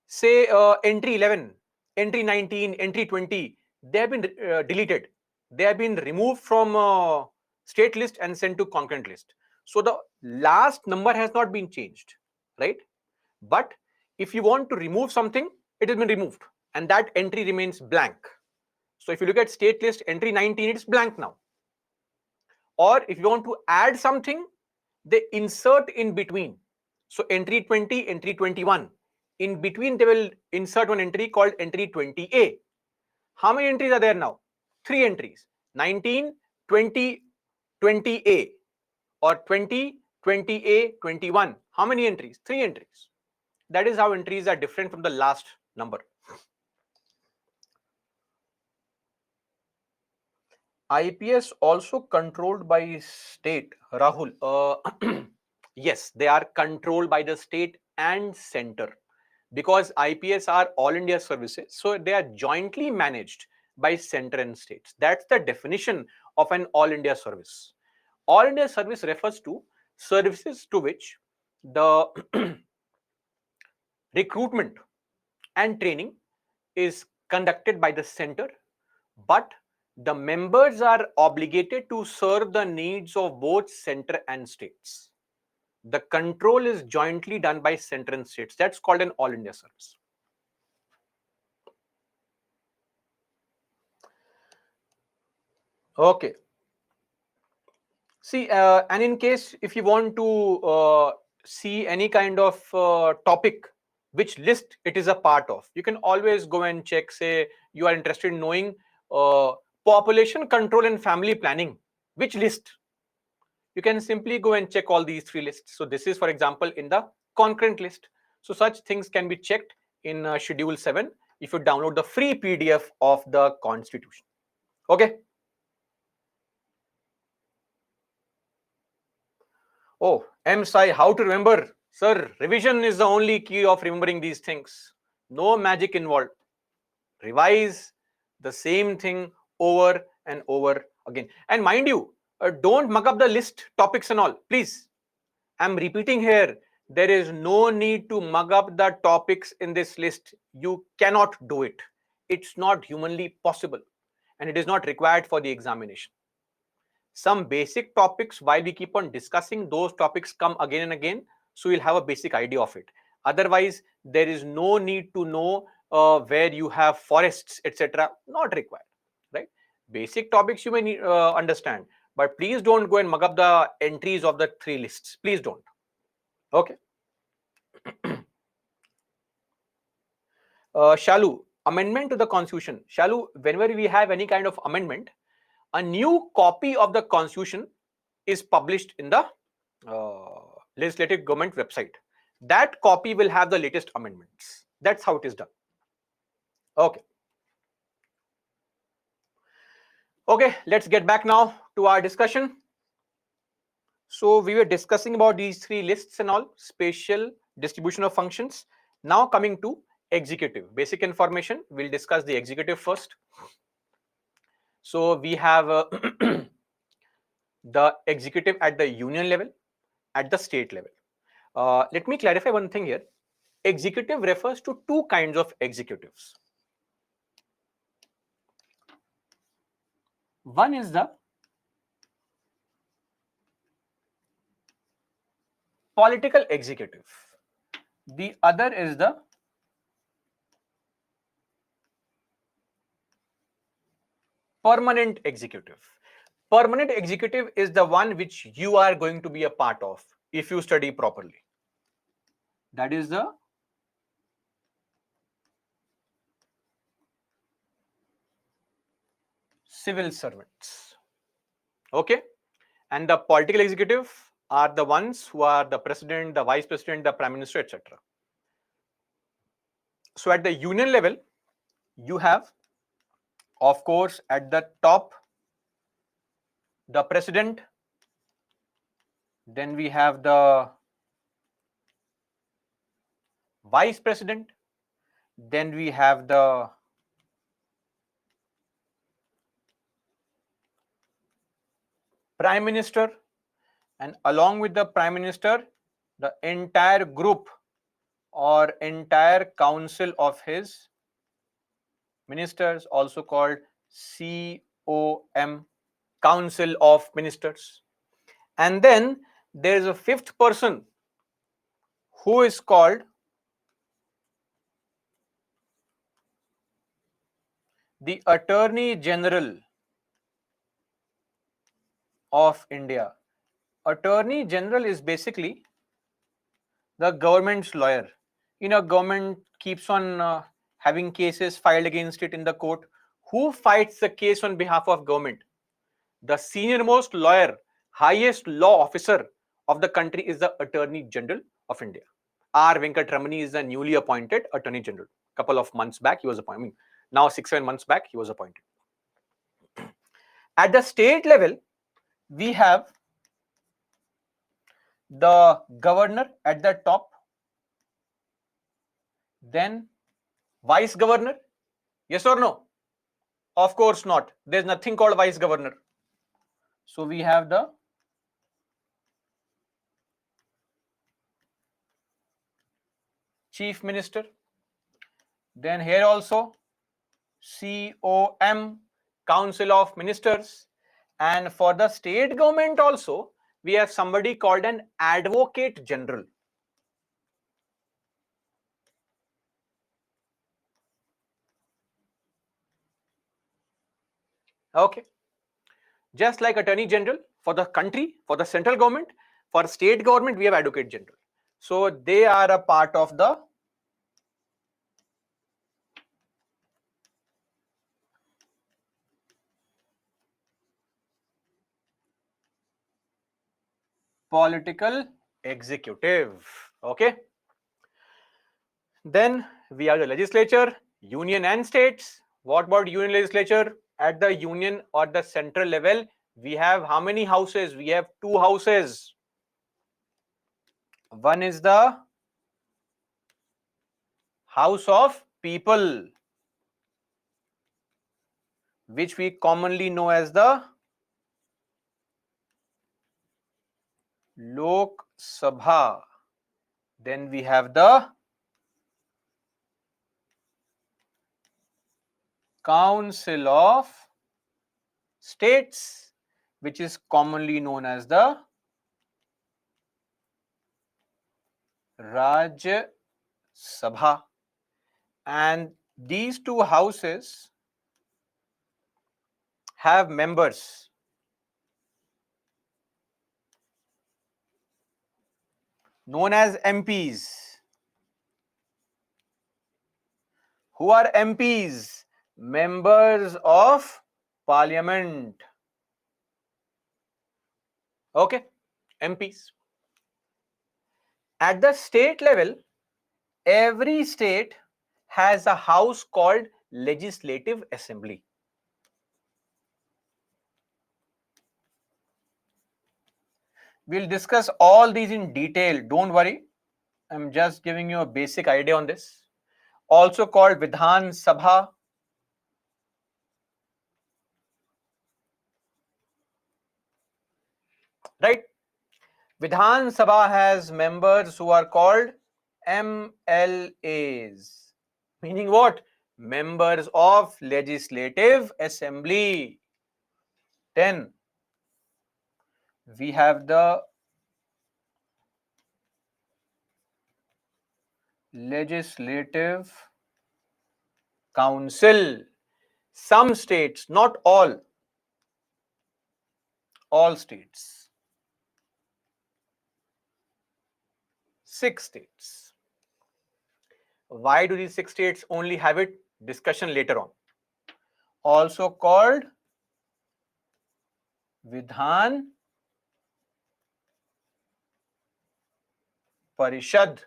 say entry 11, entry 19, entry 20, they have been deleted. They have been removed from state list and sent to concurrent list. So the last number has not been changed, right? But if you want to remove something, it has been removed and that entry remains blank. So if you look at state list entry 19, it's blank now. Or if you want to add something, they insert in between. So entry 20, entry 21. In between, they will insert one entry called entry 20A. How many entries are there now? 3 entries. 19, 20, 20A. Or 20, 20A, 21. How many entries? 3 entries. That is how entries are different from the last number. IPS also controlled by state, Rahul. Yes, they are controlled by the state and center because IPS are all India services. So they are jointly managed by center and states. That's the definition of an all India service. All India service refers to services to which the recruitment and training is conducted by the center, but the members are obligated to serve the needs of both center and states. The control is jointly done by center and states. That's called an all India service. Okay. See, and in case if you want to see any kind of topic, which list it is a part of, you can always go and check. Say you are interested in knowing uh, population control and family planning, which list? You can simply go and check all these 3 lists. So this is, for example, in the concurrent list. So such things can be checked in Schedule 7 if you download the free PDF of the Constitution. Okay. Oh, M. Sai, how to remember? Sir, revision is the only key of remembering these things. No magic involved. Revise the same thing over and over again. And mind you, don't mug up the list topics and all. Please, I'm repeating here. There is no need to mug up the topics in this list. You cannot do it. It's not humanly possible. And it is not required for the examination. Some basic topics, while we keep on discussing, those topics come again and again, so you'll have a basic idea of it. Otherwise, there is no need to know where you have forests, etc. Not required, right? Basic topics you may need, understand, but please don't go and mug up the entries of the 3 lists. Please don't. Okay. Shalu, amendment to the constitution. Shalu, whenever we have any kind of amendment, a new copy of the constitution is published in the legislative government website. That copy will have the latest amendments. That's how it is done. Okay. Okay, let's get back now to our discussion. So we were discussing about these 3 lists and all, spatial distribution of functions. Now coming to executive, basic information. We'll discuss the executive first. So we have the executive at the union level, at the state level. Let me clarify one thing here. Executive refers to 2 kinds of executives. One is the political executive. The other is the permanent executive. Permanent executive is the one which you are going to be a part of if you study properly. That is the civil servants. Okay. And the political executive are the ones who are the president, the vice president, the prime minister, etc. So at the union level, You have, of course, at the top, the president. Then we have the vice president. Then we have the prime minister. And along with the prime minister, the entire group or entire council of his ministers, also called COM, Council of Ministers. And then there is a fifth person who is called the Attorney General of India. Attorney General is basically the government's lawyer. Government keeps on having cases filed against it in the court. Who fights the case on behalf of government? The senior most lawyer, highest law officer of the country is the Attorney General of India. R. Venkatramani is the newly appointed Attorney General. Couple of months back, he was appointed. Now 6-7 months back, he was appointed. At the state level, we have the governor at the top, then vice governor. Yes or no? Of course not. There's nothing called vice governor. So we have the chief minister. Then here also COM, Council of Ministers. And for the state government also, we have somebody called an advocate general. Okay. Just like Attorney General for the country, for the central government, for state government, we have Advocate General. So they are a part of the political executive. Okay. Then we have the legislature, union and states. What about union legislature? At the union or the central level, we have how many houses? We have two houses. One is the House of People, which we commonly know as the Lok Sabha. Then we have the Council of States, which is commonly known as the Rajya Sabha. And these two houses have members known as MPs. Who are MPs? Members of Parliament. Okay, MPs. At the state level, every state has a house called Legislative Assembly. We'll discuss all these in detail. Don't worry. I'm just giving you a basic idea on this. Also called Vidhan Sabha. Right? Vidhan Sabha has members who are called MLAs. Meaning what? Members of Legislative Assembly. Then we have the Legislative Council. Some states, not all states. 6 states. Why do these 6 states only have it? Discussion later on. Also called Vidhan Parishad,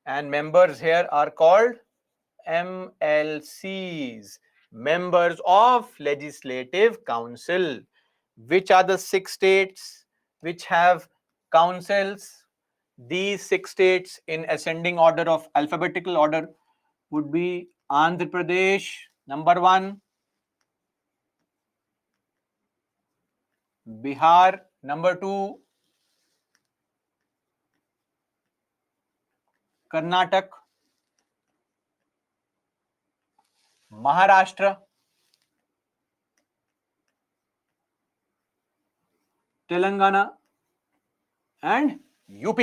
and members here are called MLCs, members of Legislative Council. Which are the 6 states which have councils? These 6 states in ascending order of alphabetical order would be Andhra Pradesh, number 1, Bihar, number 2, Karnataka, Maharashtra, Telangana, and UP.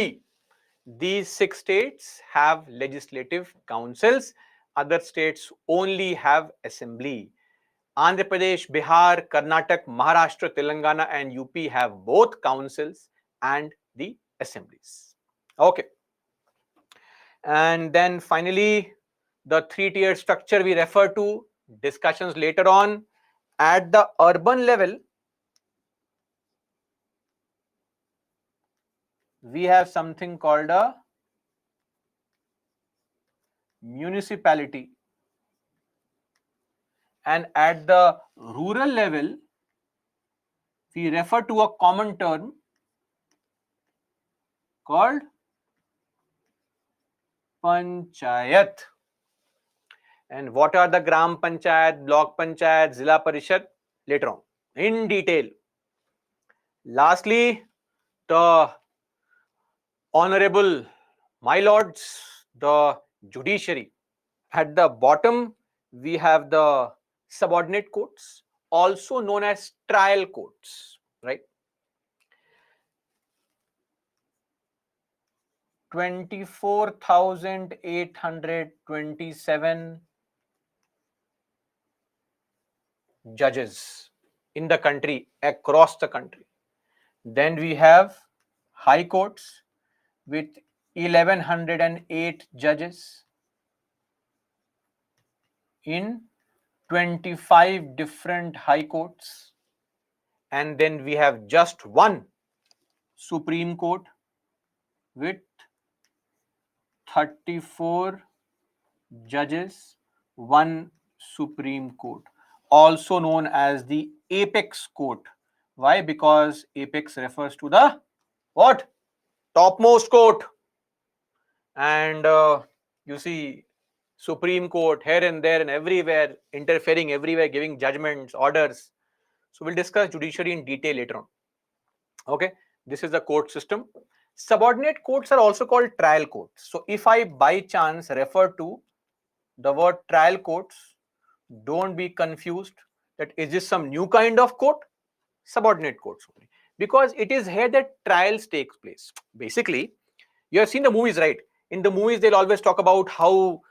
These 6 states have legislative councils. Other states only have assembly. Andhra Pradesh, Bihar, Karnataka, Maharashtra, Telangana, and UP have both councils and the assemblies. Okay. And then finally, the three-tier structure we refer to, discussions later on. At the urban level, we have something called a municipality. And at the rural level, we refer to a common term called panchayat. And what are the gram panchayat, block panchayat, zilla parishad? Later on, in detail. Lastly, the honorable my lords, the judiciary. At the bottom, we have the subordinate courts, also known as trial courts, right? 24,827 judges in the country, across the country. Then we have high courts with 1,108 judges in 25 different high courts. And then we have just one Supreme Court with 34 judges, one Supreme Court, also known as the apex court. Why? Because apex refers to the what? Topmost court. And you see Supreme Court here and there and everywhere, interfering everywhere, giving judgments, orders. So we'll discuss judiciary in detail later on. Okay, this is the court system. Subordinate courts are also called trial courts. So if I by chance refer to the word trial courts, don't be confused that is this some new kind of court? Subordinate courts only, because it is here that trials takes place. Basically, you have seen the movies, right? In the movies, they'll always talk about how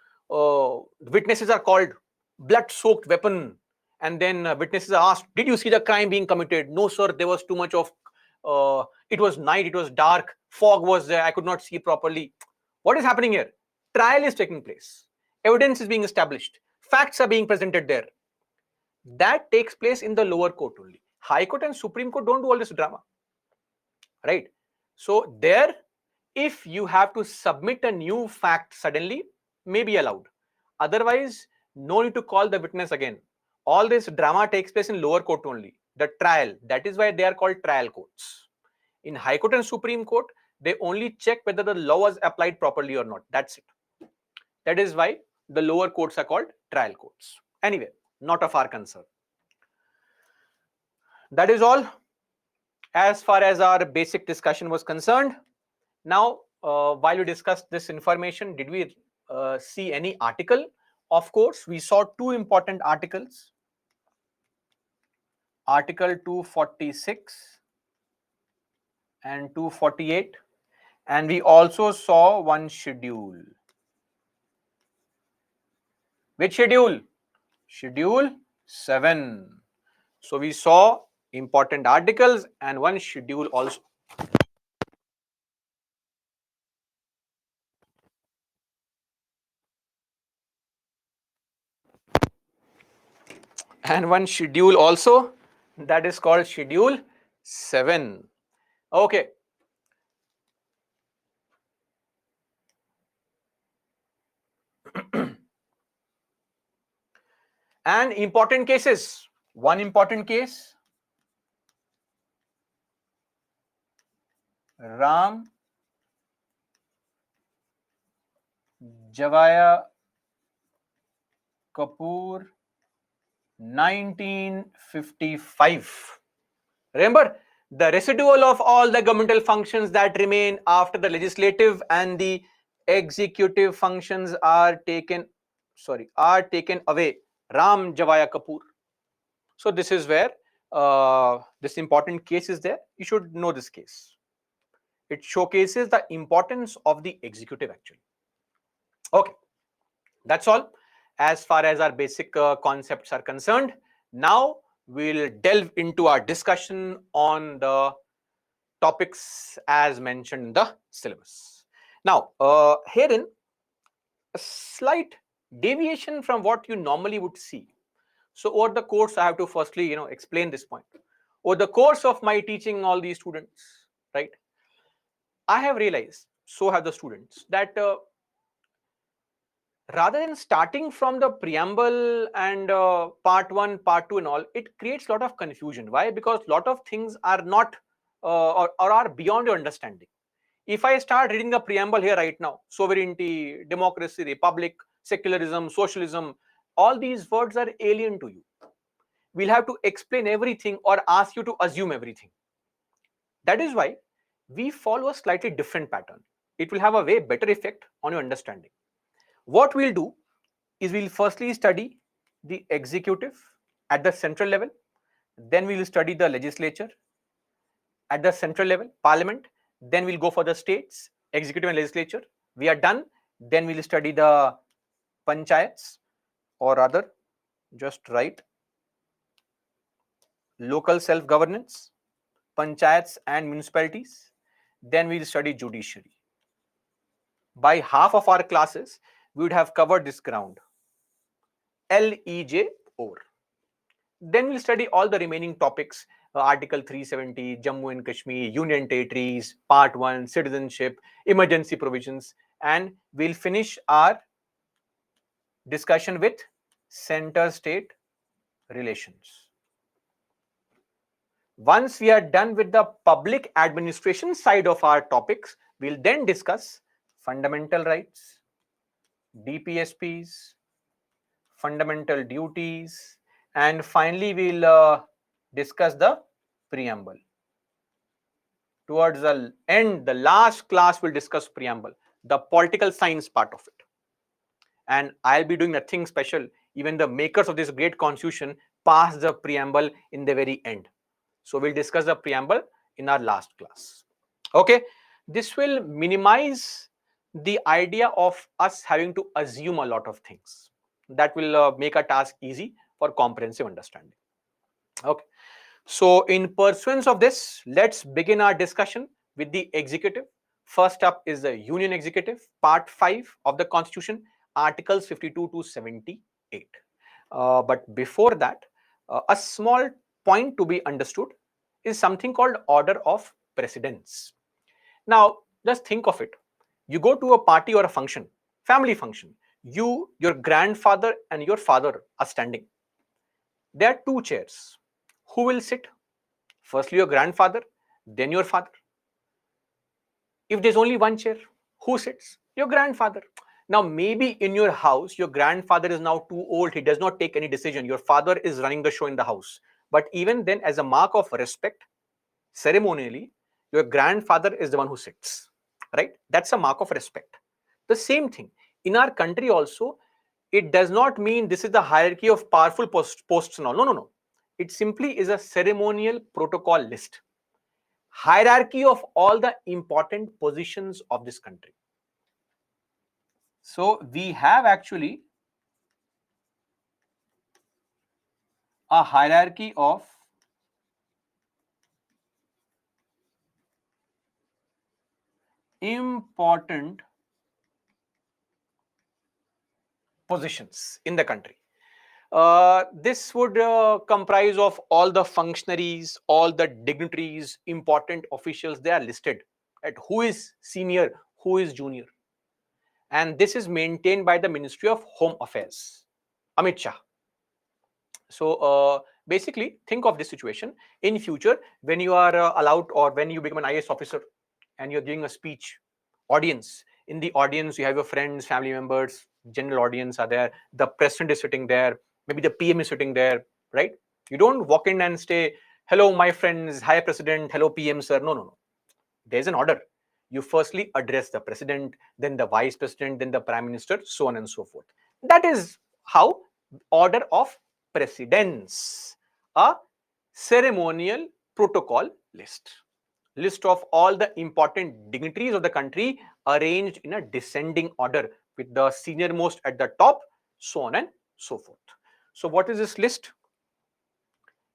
witnesses are called, blood-soaked weapon, and then witnesses are asked, "Did you see the crime being committed?" "No, sir. There was too much of. It was night. It was dark. Fog was there. I could not see properly." What is happening here? Trial is taking place. Evidence is being established. Facts are being presented there. That takes place in the lower court only. High Court and Supreme Court don't do all this drama, right? So there, if you have to submit a new fact suddenly, may be allowed. Otherwise, no need to call the witness again. All this drama takes place in lower court only. The trial, that is why they are called trial courts. In High Court and Supreme Court, they only check whether the law was applied properly or not. That's it. That is why the lower courts are called trial courts. Anyway, not of our concern. That is all as far as our basic discussion was concerned. Now, while we discussed this information, did we see any article? Of course, we saw two important articles. Article 246 and 248. And we also saw one schedule. Which schedule? Schedule 7. So we saw important articles and one schedule also. And one schedule also, that is called schedule 7. Okay. And important cases. One important case, Ram Javaya Kapoor, 1955. Remember, the residual of all the governmental functions that remain after the legislative and the executive functions are taken away. Ram Javaya Kapoor. So this is where this important case is there. You should know this case. It showcases the importance of the executive actually. Okay, that's all as far as our basic concepts are concerned. Now we'll delve into our discussion on the topics as mentioned in the syllabus. Now, herein a slight deviation from what you normally would see. So over the course, I have to firstly, explain this point. Over the course of my teaching all these students, right, I have realized, so have the students, that rather than starting from the preamble and part one, part two, and all, it creates a lot of confusion. Why? Because a lot of things are not or are beyond your understanding. If I start reading the preamble here right now, sovereignty, democracy, republic, secularism, socialism, all these words are alien to you. We'll have to explain everything or ask you to assume everything. That is why we follow a slightly different pattern. It will have a way better effect on your understanding. What we'll do is we'll firstly study the executive at the central level, then we'll study the legislature at the central level, parliament, then we'll go for the states, executive and legislature. We are done. Then we'll study the panchayats, or rather, just write local self-governance, panchayats and municipalities. Then we'll study judiciary. By half of our classes, we would have covered this ground. LEJ over. Then we'll study all the remaining topics, Article 370, Jammu and Kashmir, Union Territories, Part 1, citizenship, emergency provisions, and we'll finish our discussion with center-state relations. Once we are done with the public administration side of our topics, we'll then discuss fundamental rights, DPSPs, fundamental duties, and finally we'll discuss the preamble. Towards the end, the last class will discuss preamble, the political science part of it. And I'll be doing nothing special. Even the makers of this great constitution passed the preamble in the very end. So we'll discuss the preamble in our last class. Okay, this will minimize the idea of us having to assume a lot of things. That will make a task easy for comprehensive understanding. Okay, so in pursuance of this, let's begin our discussion with the executive. First up is the Union Executive, Part 5 of the Constitution, Articles 52 to 78. But before that, a small point to be understood is something called order of precedence. Now, just think of it. You go to a party or a function, family function. You, your grandfather, and your father are standing. There are two chairs. Who will sit? Firstly, your grandfather, then your father. If there's only one chair, who sits? Your grandfather. Now, maybe in your house, your grandfather is now too old. He does not take any decision. Your father is running the show in the house. But even then, as a mark of respect, ceremonially, your grandfather is the one who sits. Right? That's a mark of respect. The same thing. In our country also, it does not mean this is the hierarchy of powerful posts and all. No, no, no. It simply is a ceremonial protocol list. Hierarchy of all the important positions of this country. So we have actually a hierarchy of important positions in the country. This would comprise of all the functionaries, all the dignitaries, important officials. They are listed at who is senior, who is junior. And this is maintained by the Ministry of Home Affairs, Amit Shah. So basically, think of this situation in future when you are allowed, or when you become an IAS officer and you're giving a speech, audience. In the audience, you have your friends, family members, general audience are there. The president is sitting there. Maybe the PM is sitting there, right? You don't walk in and say, "Hello, my friends. Hi, president. Hello, PM, sir." No, no, no. There's an order. You firstly address the president, then the vice president, then the prime minister, so on and so forth. That is how order of precedence, a ceremonial protocol list of all the important dignitaries of the country arranged in a descending order with the senior most at the top, so on and so forth. So what is this list?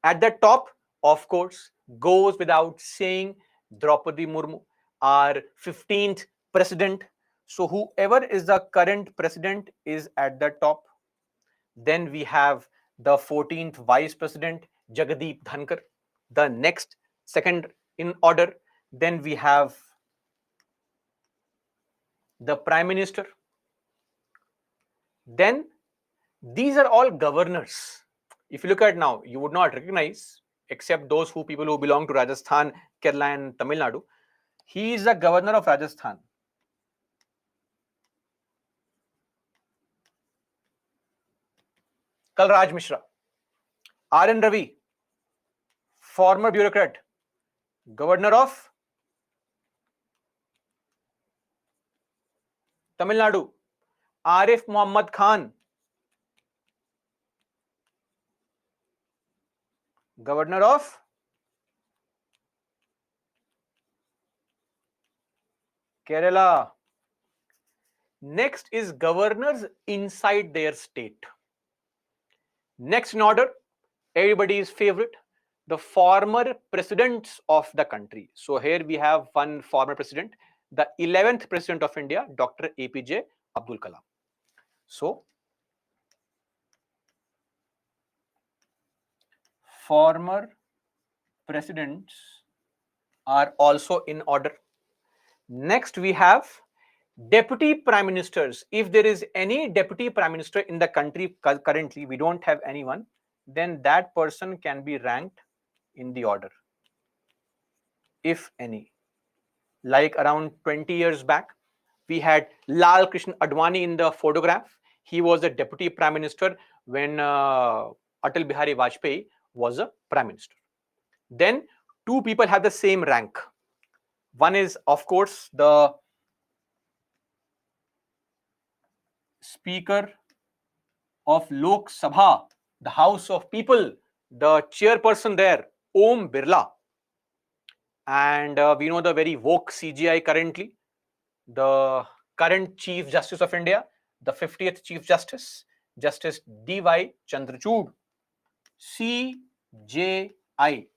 At the top, of course, goes without saying, Draupadi Murmu, our 15th president. So whoever is the current president is at the top. Then we have the 14th vice president, Jagdeep Dhankar, the next second in order. Then we have the prime minister. Then these are all governors. If you look at now, you would not recognize, except those people who belong to Rajasthan, Kerala, and Tamil Nadu. He is the governor of Rajasthan. Kalraj Mishra. R.N. Ravi, former bureaucrat, governor of Tamil Nadu. Arif Muhammad Khan, governor of Kerala. Next is governors inside their state. Next in order, everybody's favorite, the former presidents of the country. So here we have one former president, the 11th president of India, Dr. APJ Abdul Kalam. So former presidents are also in order. Next we have deputy prime ministers. If there is any deputy prime minister in the country currently, we don't have anyone, then that person can be ranked in the order, if any. Like around 20 years back, we had Lal Krishna Advani in the photograph. He was the deputy prime minister when Atal Bihari Vajpayee was a prime minister. Then two people have the same rank. One is, of course, the Speaker of Lok Sabha, the House of People, the chairperson there, Om Birla. And we know the very woke CGI currently, the current Chief Justice of India, the 50th Chief Justice, Justice D.Y. Chandrachud, CJI,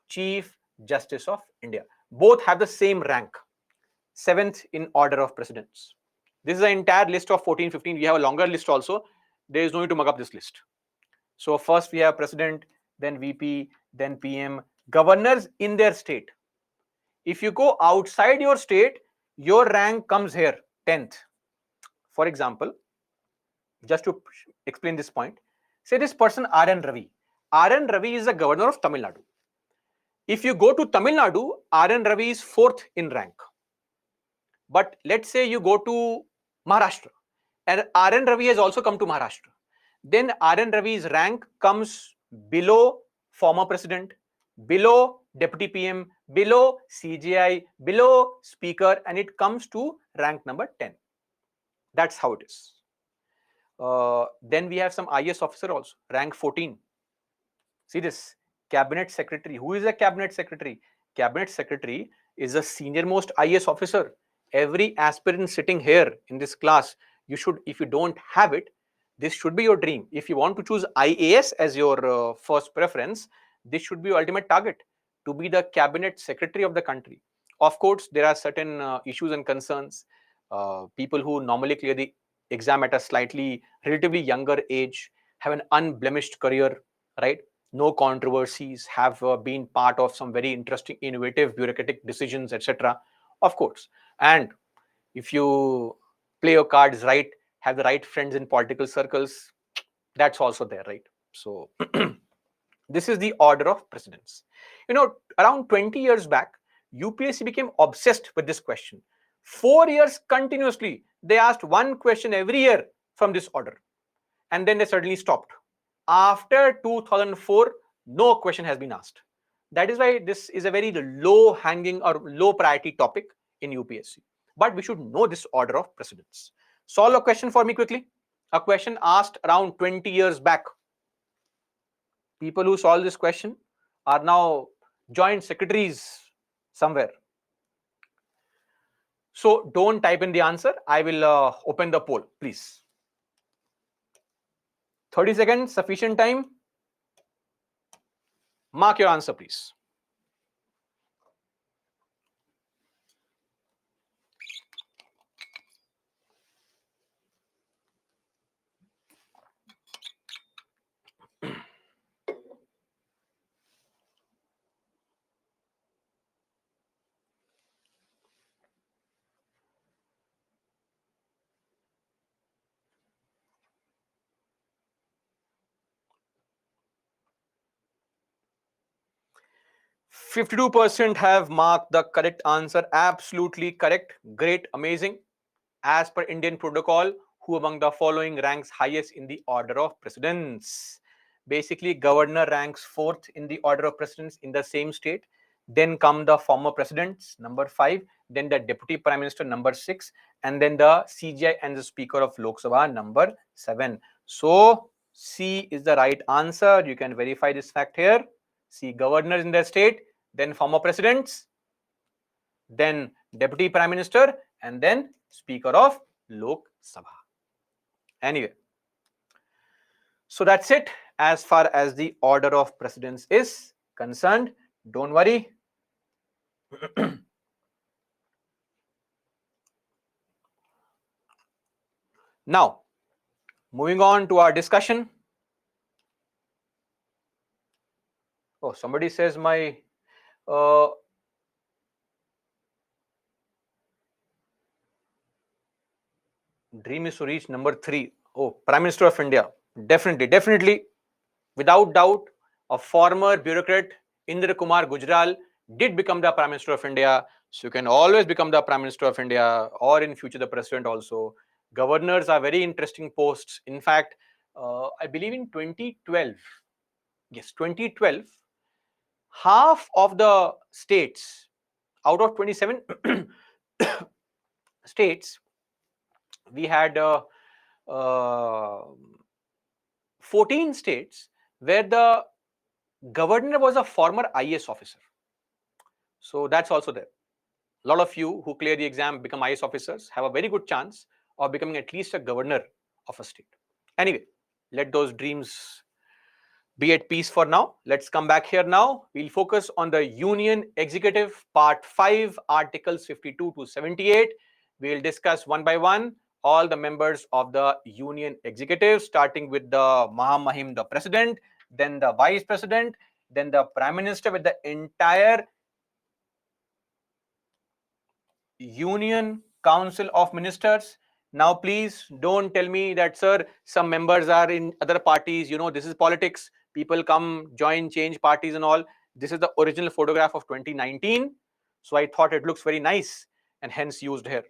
Chief Justice of India. Both have the same rank, 7th in order of precedence. This is the entire list of 14, 15. We have a longer list also. There is no need to mug up this list. So first we have president, then VP, then PM, governors in their state. If you go outside your state, your rank comes here, 10th. For example, just to explain this point, say this person R.N. Ravi. R.N. Ravi is the governor of Tamil Nadu. If you go to Tamil Nadu, R.N. Ravi is 4th in rank. But let's say you go to Maharashtra, and R.N. Ravi has also come to Maharashtra. Then R.N. Ravi's rank comes below former president, below deputy PM, below CJI, below speaker, and it comes to rank number 10. That's how it is. Then we have some IAS officer also, rank 14. See this, cabinet secretary. Who is a cabinet secretary? Cabinet secretary is a senior most IAS officer. Every aspirant sitting here in this class, you should, if you don't have it, this should be your dream. If you want to choose IAS as your first preference, this should be your ultimate target, to be the cabinet secretary of the country. Of course, there are certain issues and concerns. People who normally clear the exam at a slightly relatively younger age have an unblemished career, right? No controversies, have been part of some very interesting, innovative bureaucratic decisions, etc. Of course. And if you play your cards right, have the right friends in political circles, that's also there, right? So this is the order of precedence. Around 20 years back, UPSC became obsessed with this question. 4 years continuously, they asked one question every year from this order, and then they suddenly stopped. After 2004, no question has been asked. That is why this is a very low hanging or low priority topic in UPSC. But we should know this order of precedence. Solve a question for me quickly. A question asked around 20 years back. People who solve this question are now joint secretaries somewhere. So don't type in the answer. I will open the poll, please. 30 seconds, sufficient time. Mark your answer, please. 52% have marked the correct answer. Absolutely correct. Great. Amazing. As per Indian protocol, who among the following ranks highest in the order of precedence? Basically, governor ranks fourth in the order of precedence in the same state. Then come the former presidents, number 5. Then the deputy prime minister, number 6. And then the CGI and the speaker of Lok Sabha, number 7. So, C is the right answer. You can verify this fact here. See, governors in the state, then former presidents, then deputy prime minister, and then speaker of Lok Sabha. Anyway, so that's it as far as the order of precedence is concerned. Don't worry. Now, moving on to our discussion. Oh, somebody says my dream is to reach number 3. Oh, Prime Minister of India. Definitely, without doubt, a former bureaucrat, Indra Kumar Gujral, did become the Prime Minister of India. So you can always become the Prime Minister of India, or in future the President also. Governors are very interesting posts. In fact, I believe in 2012, yes, 2012, half of the states out of 27 states, we had uh, 14 states where the governor was a former IAS officer. So that's also there. A lot of you who clear the exam, become IAS officers, have a very good chance of becoming at least a governor of a state. Anyway, let those dreams be at peace for now. Let's come back here now. We'll focus on the Union Executive Part 5, Articles 52 to 78. We'll discuss one by one all the members of the Union Executive, starting with the Mahamahim, the President, then the Vice President, then the Prime Minister with the entire Union Council of Ministers. Now, please don't tell me that, sir, some members are in other parties. This is politics. People come, join, change parties and all. This is the original photograph of 2019. So I thought it looks very nice and hence used here.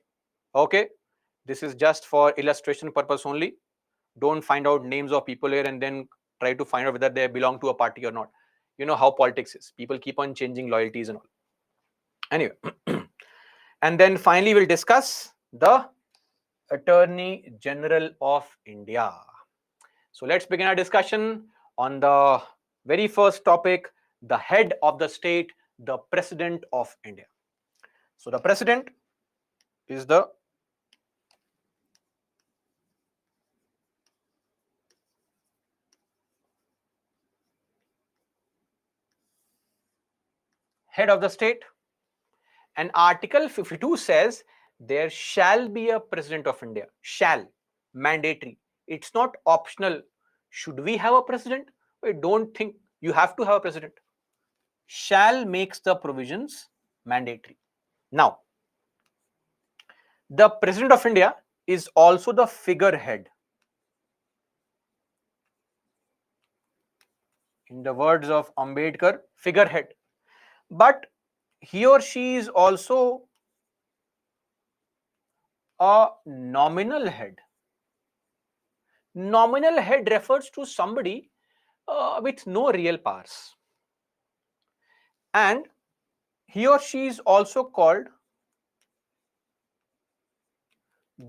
Okay. This is just for illustration purpose only. Don't find out names of people here and then try to find out whether they belong to a party or not. You know how politics is. People keep on changing loyalties and all. Anyway. And then finally, we'll discuss the Attorney General of India. So let's begin our discussion on the very first topic, the head of the state, the President of India. So the President is the head of the state. And Article 52 says there shall be a President of India. Shall, mandatory. It's not optional. Should we have a president? I don't think you have to have a president. Shall makes the provisions mandatory. Now, the President of India is also the figurehead. in the words of Ambedkar, figurehead. But he or she is also a nominal head. Nominal head refers to somebody with no real powers. And he or she is also called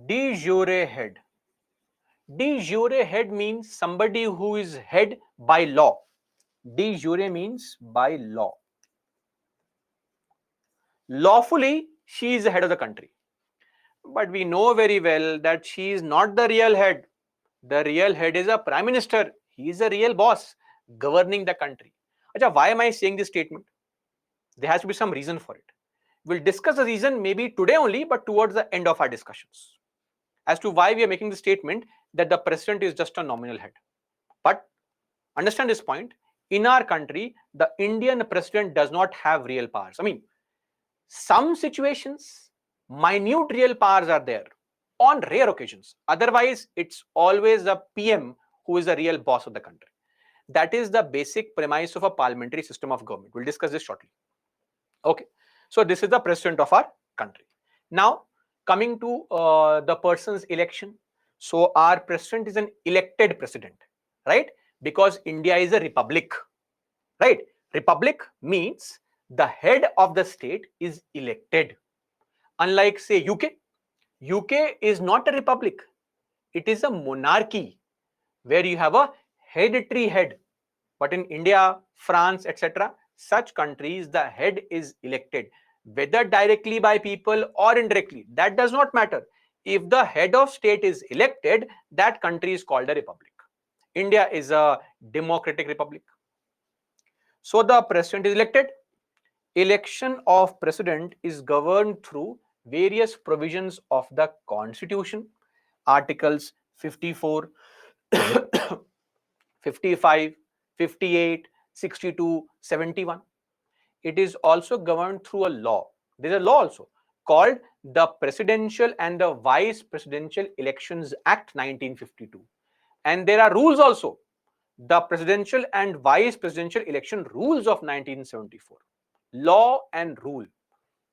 de jure head. De jure head means somebody who is head by law. De jure means by law. Lawfully, she is the head of the country. But we know very well that she is not the real head. The real head is a prime minister. He is a real boss governing the country. Acha, why am I saying this statement? There has to be some reason for it. We'll discuss the reason maybe today only, but towards the end of our discussions, as to why we are making the statement that the president is just a nominal head. But understand this point, in our country, the Indian president does not have real powers. I mean, some situations, minute real powers are there on rare occasions. Otherwise, it's always the PM who is the real boss of the country. That is the basic premise of a parliamentary system of government. We'll discuss this shortly. Okay, so this is the president of our country. Now, coming to the person's election. So, our president is an elected president, right? Because India is a republic, right? Republic means the head of the state is elected. Unlike, say, UK is not a republic, it is a monarchy where you have a hereditary head. But in India, France, etc., such countries, the head is elected, whether directly by people or indirectly. That does not matter. If the head of state is elected, that country is called a republic. India is a democratic republic. So the president is elected. Election of president is governed through various provisions of the constitution, articles 54, 55, 58, 62, 71. It is also governed through a law. There is a law also called the Presidential and the Vice Presidential Elections Act 1952. And there are rules also, the Presidential and Vice Presidential Election Rules of 1974. Law and rule,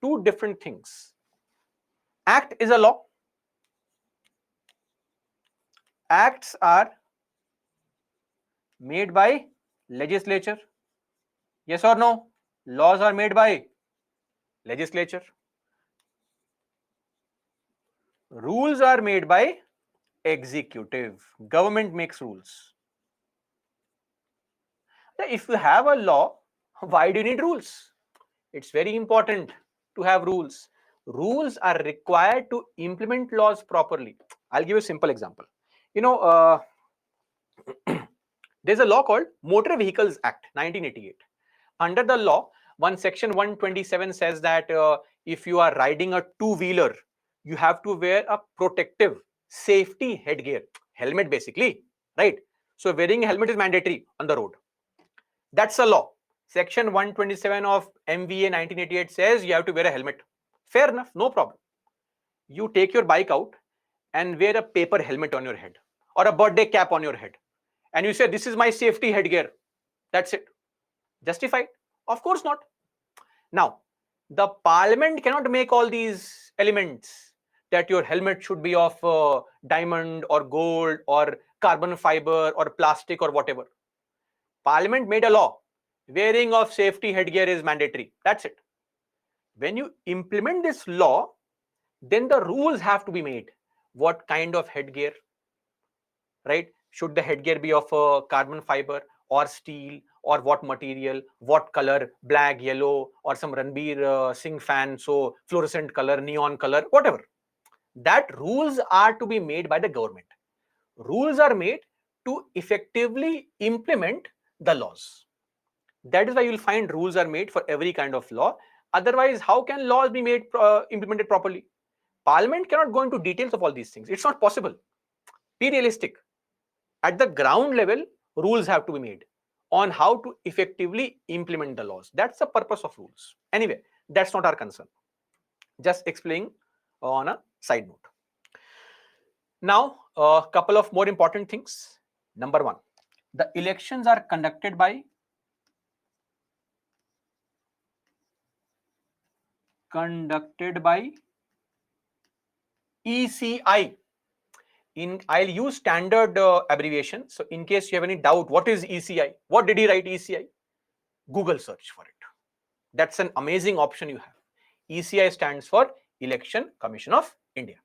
two different things. Act is a law. Acts are made by legislature. Yes or no? Laws are made by legislature. Rules are made by executive. Government makes rules. If you have a law, why do you need rules? It's very important to have rules. Rules are required to implement laws properly. I'll give you a simple example. You know, there's a law called Motor Vehicles Act 1988. Under the law, one section 127 says that if you are riding a two-wheeler, you have to wear a protective safety headgear, helmet basically, right? So wearing a helmet is mandatory on the road. That's a law. Section 127 of MVA 1988 says you have to wear a helmet. Fair enough, no problem. You take your bike out and wear a paper helmet on your head or a birthday cap on your head. And you say, this is my safety headgear. That's it. Justified? Of course not. Now, the parliament cannot make all these elements that your helmet should be of diamond or gold or carbon fiber or plastic or whatever. Parliament made a law. Wearing of safety headgear is mandatory. That's it. When you implement this law, then the rules have to be made. What kind of headgear, right? Should the headgear be of carbon fiber or steel or what material, what color, black, yellow, or some Ranbir Singh fan, so fluorescent color, neon color, whatever. That rules are to be made by the government. Rules are made to effectively implement the laws. That is why you'll find rules are made for every kind of law. Otherwise, how can laws be made implemented properly? Parliament cannot go into details of all these things. It's not possible. Be realistic. At the ground level, rules have to be made on how to effectively implement the laws. That's the purpose of rules. Anyway, that's not our concern. Just explaining on a side note. Now, a couple of more important things. Number one, the elections are conducted by conducted by ECI. I'll use standard abbreviation. So in case you have any doubt, what is ECI? What did he write ECI? Google search for it. That's an amazing option you have. ECI stands for Election Commission of India.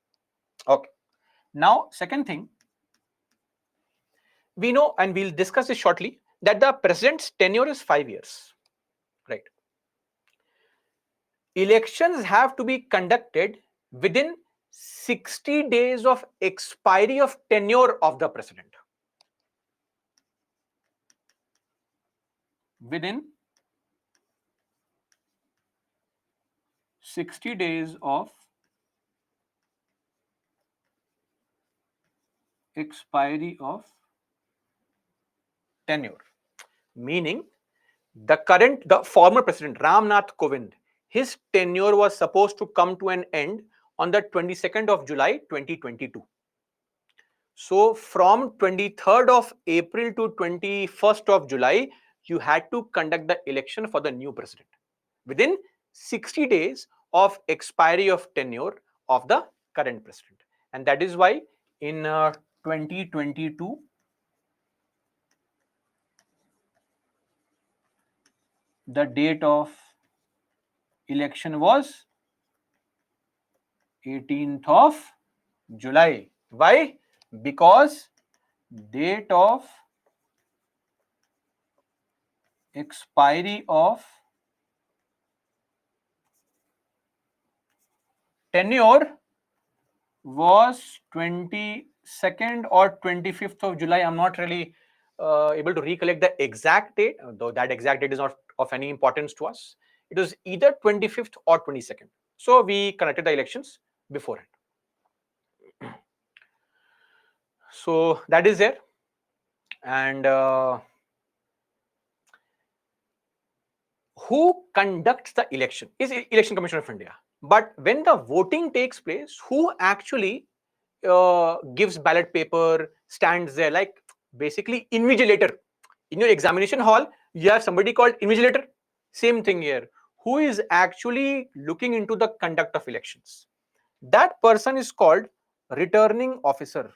Okay. Now, second thing, we know, and we'll discuss this shortly, that the president's tenure is 5 years, right? Elections have to be conducted within 60 days of expiry of tenure of the president. Within 60 days of expiry of tenure, meaning the former president Ramnath Kovind, his tenure was supposed to come to an end on the 22nd of July 2022. So from 23rd of April to 21st of July, you had to conduct the election for the new president within 60 days of expiry of tenure of the current president. And that is why in 2022, the date of election was 18th of July. Why? Because date of expiry of tenure was 22nd or 25th of July. I'm not really able to recollect the exact date, though that exact date is not of any importance to us. It was either 25th or 22nd. So we conducted the elections beforehand. So that is there. And who conducts the election is Election Commission of India. But when the voting takes place, who actually gives ballot paper, stands there, like basically invigilator. In your examination hall, you have somebody called invigilator. Same thing here. Who is actually looking into the conduct of elections? That person is called returning officer.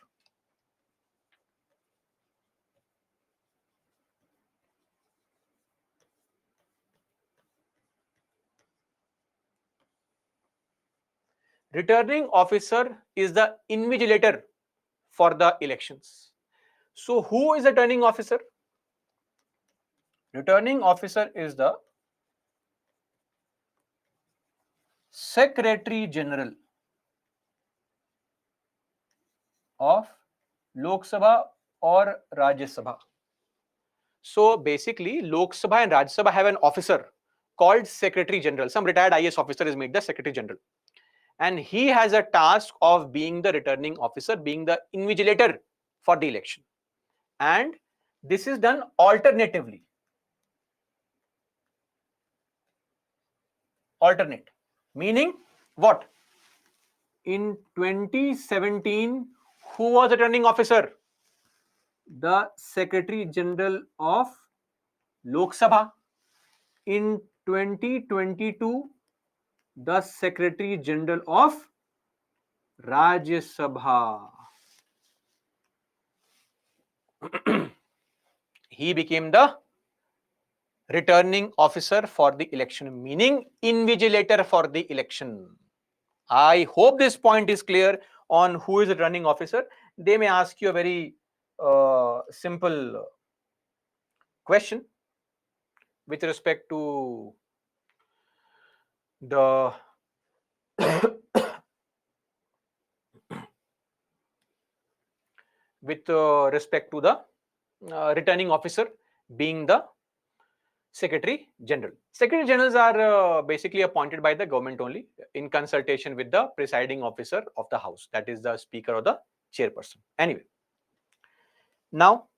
Returning officer is the invigilator for the elections. So who is the returning officer? Returning officer is the Secretary General of Lok Sabha or Rajya Sabha. So basically, Lok Sabha and Rajya Sabha have an officer called Secretary General. Some retired IAS officer is made the Secretary General. And he has a task of being the returning officer, being the invigilator for the election. And this is done alternatively. Alternate. Meaning what? In 2017, who was the returning officer? The Secretary General of Lok Sabha. In 2022, the Secretary General of Rajya Sabha. He became the returning officer for the election, meaning invigilator for the election. I hope this point is clear on who is the returning officer. They may ask you a very simple question with respect to the with respect to the returning officer being the Secretary General. Secretary Generals are basically appointed by the government only in consultation with the presiding officer of the House, that is the Speaker or the Chairperson. Anyway, now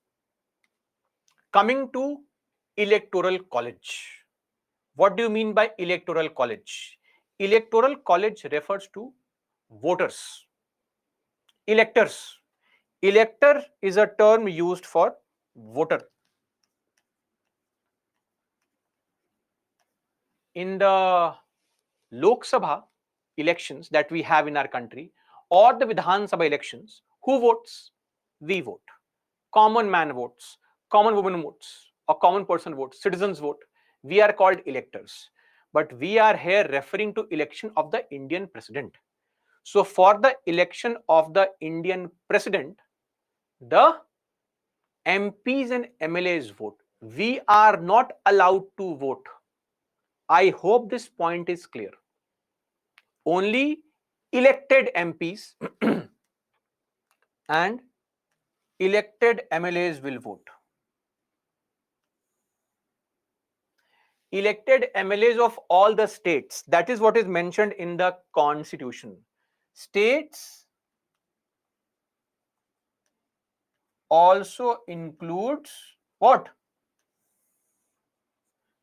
coming to Electoral College. What do you mean by Electoral College? Electoral College refers to voters, electors. Elector is a term used for voter. In the Lok Sabha elections that we have in our country or the Vidhan Sabha elections, who votes? We vote. Common man votes, common woman votes, or common person votes, citizens vote. We are called electors. But we are here referring to election of the Indian president. So for the election of the Indian president, the MPs and MLAs vote. We are not allowed to vote. I hope this point is clear. Only elected MPs and elected MLAs will vote. Elected MLAs of all the states. That is what is mentioned in the constitution. States also includes what?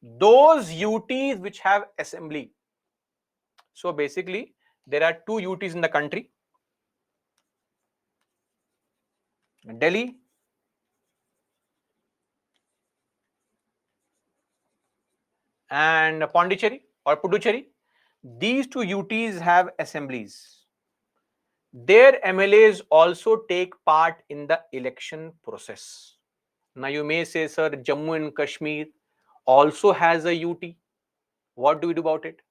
Those UTs which have assembly. So basically, there are two UTs in the country: Delhi and Pondicherry or Puducherry. These two UTs have assemblies. Their MLAs also take part in the election process. Now you may say, sir, Jammu and Kashmir also has a UT. What do we do about it?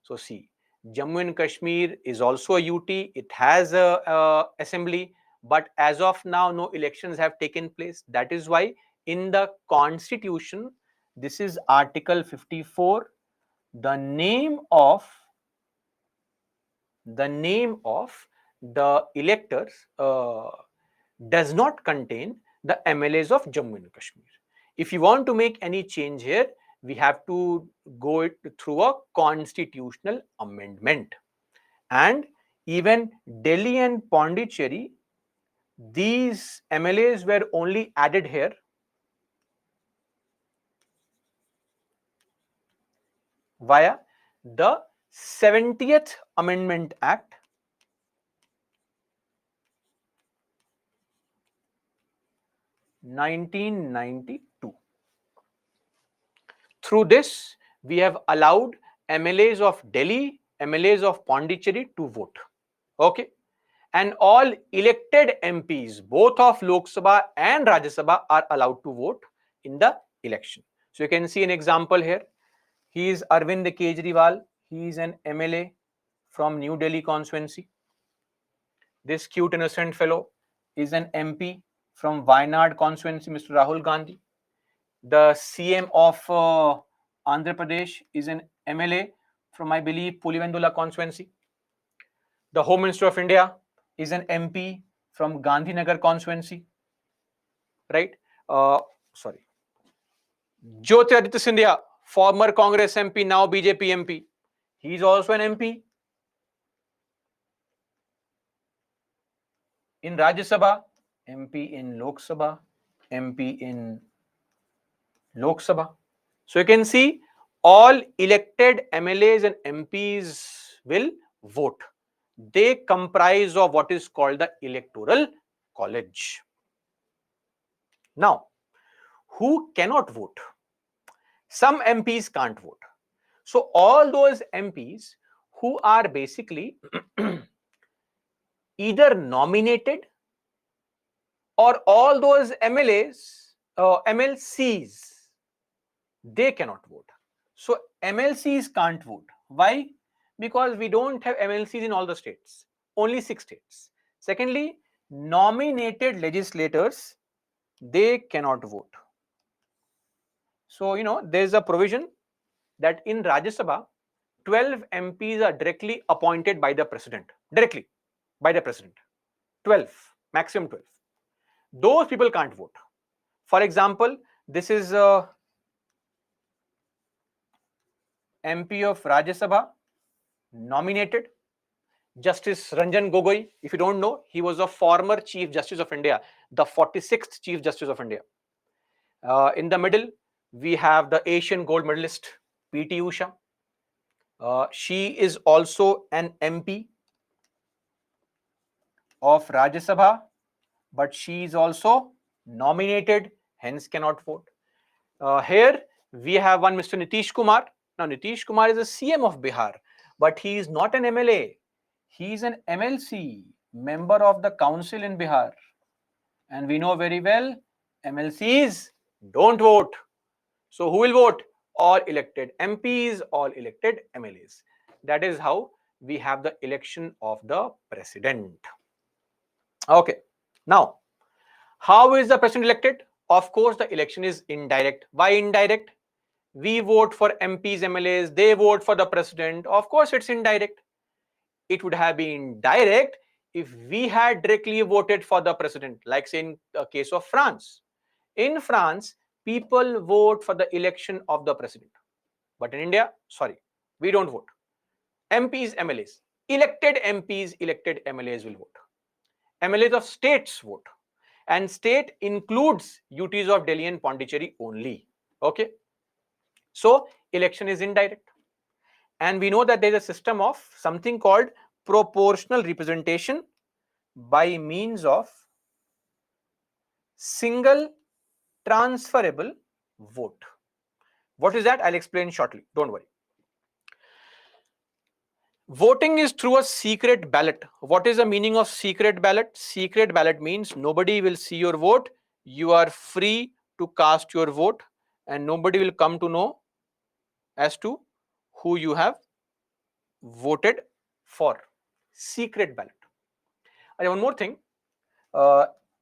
So see, Jammu and Kashmir is also a UT. It has a assembly, but as of now, no elections have taken place. That is why in the constitution, this is Article 54, the name of the electors does not contain the MLAs of Jammu and Kashmir. If you want to make any change here, we have to go through a constitutional amendment. And even Delhi and Pondicherry, these MLAs were only added here via the 70th Amendment Act 1992. Through this, we have allowed MLAs of Delhi, MLAs of Pondicherry to vote. Okay. And all elected MPs, both of Lok Sabha and Rajya Sabha, are allowed to vote in the election. So you can see an example here. He is Arvind Kejriwal. He is an MLA from New Delhi constituency. This cute innocent fellow is an MP from Wayanad constituency, Mr. Rahul Gandhi. The CM of Andhra Pradesh is an MLA from, I believe, Pulivendula constituency. The Home Minister of India is an MP from Gandhinagar constituency, right? Sorry. Jyotiraditya Scindia, former Congress MP, now BJP MP. He is also an MP. In Rajya Sabha, MP in Lok Sabha, MP in Lok Sabha. So you can see all elected MLAs and MPs will vote. They comprise of what is called the electoral college. Now, who cannot vote? Some MPs can't vote. So all those MPs who are basically either nominated, or all those MLAs, MLCs, they cannot vote. So MLCs can't vote. Why? Because we don't have MLCs in all the states, only 6 states. Secondly, nominated legislators, they cannot vote. So, there's a provision that in Rajya Sabha, 12 MPs are directly appointed by the president. Directly by the president. 12, maximum 12. Those people can't vote. For example, this is MP of Rajya Sabha, nominated Justice Ranjan Gogoi. If you don't know, he was a former Chief Justice of India, the 46th Chief Justice of India. In the middle, we have the Asian gold medalist, P.T. Usha. She is also an MP of Rajya Sabha, but she is also nominated, hence cannot vote. Here we have one Mr. Nitish Kumar. Now, Nitish Kumar is the CM of Bihar, but he is not an MLA. He is an MLC, member of the council in Bihar. And we know very well, MLCs don't vote. So who will vote? All elected MPs, all elected MLAs. That is how we have the election of the president. Okay. Now, how is the president elected? Of course, the election is indirect. Why indirect? We vote for MPs, MLAs, they vote for the president. Of course, it's indirect. It would have been direct if we had directly voted for the president, like say in the case of France. In France, people vote for the election of the president. But in India, sorry, we don't vote. MPs, MLAs, elected MPs, elected MLAs will vote. MLAs of states vote. And state includes UTs of Delhi and Pondicherry only. Okay. So election is indirect. And we know that there is a system of something called proportional representation by means of single transferable vote. What is that? I'll explain shortly. Don't worry. Voting is through a secret ballot. What is the meaning of secret ballot? Secret ballot means nobody will see your vote. You are free to cast your vote and nobody will come to know as to who you have voted for. Secret ballot. And one more thing.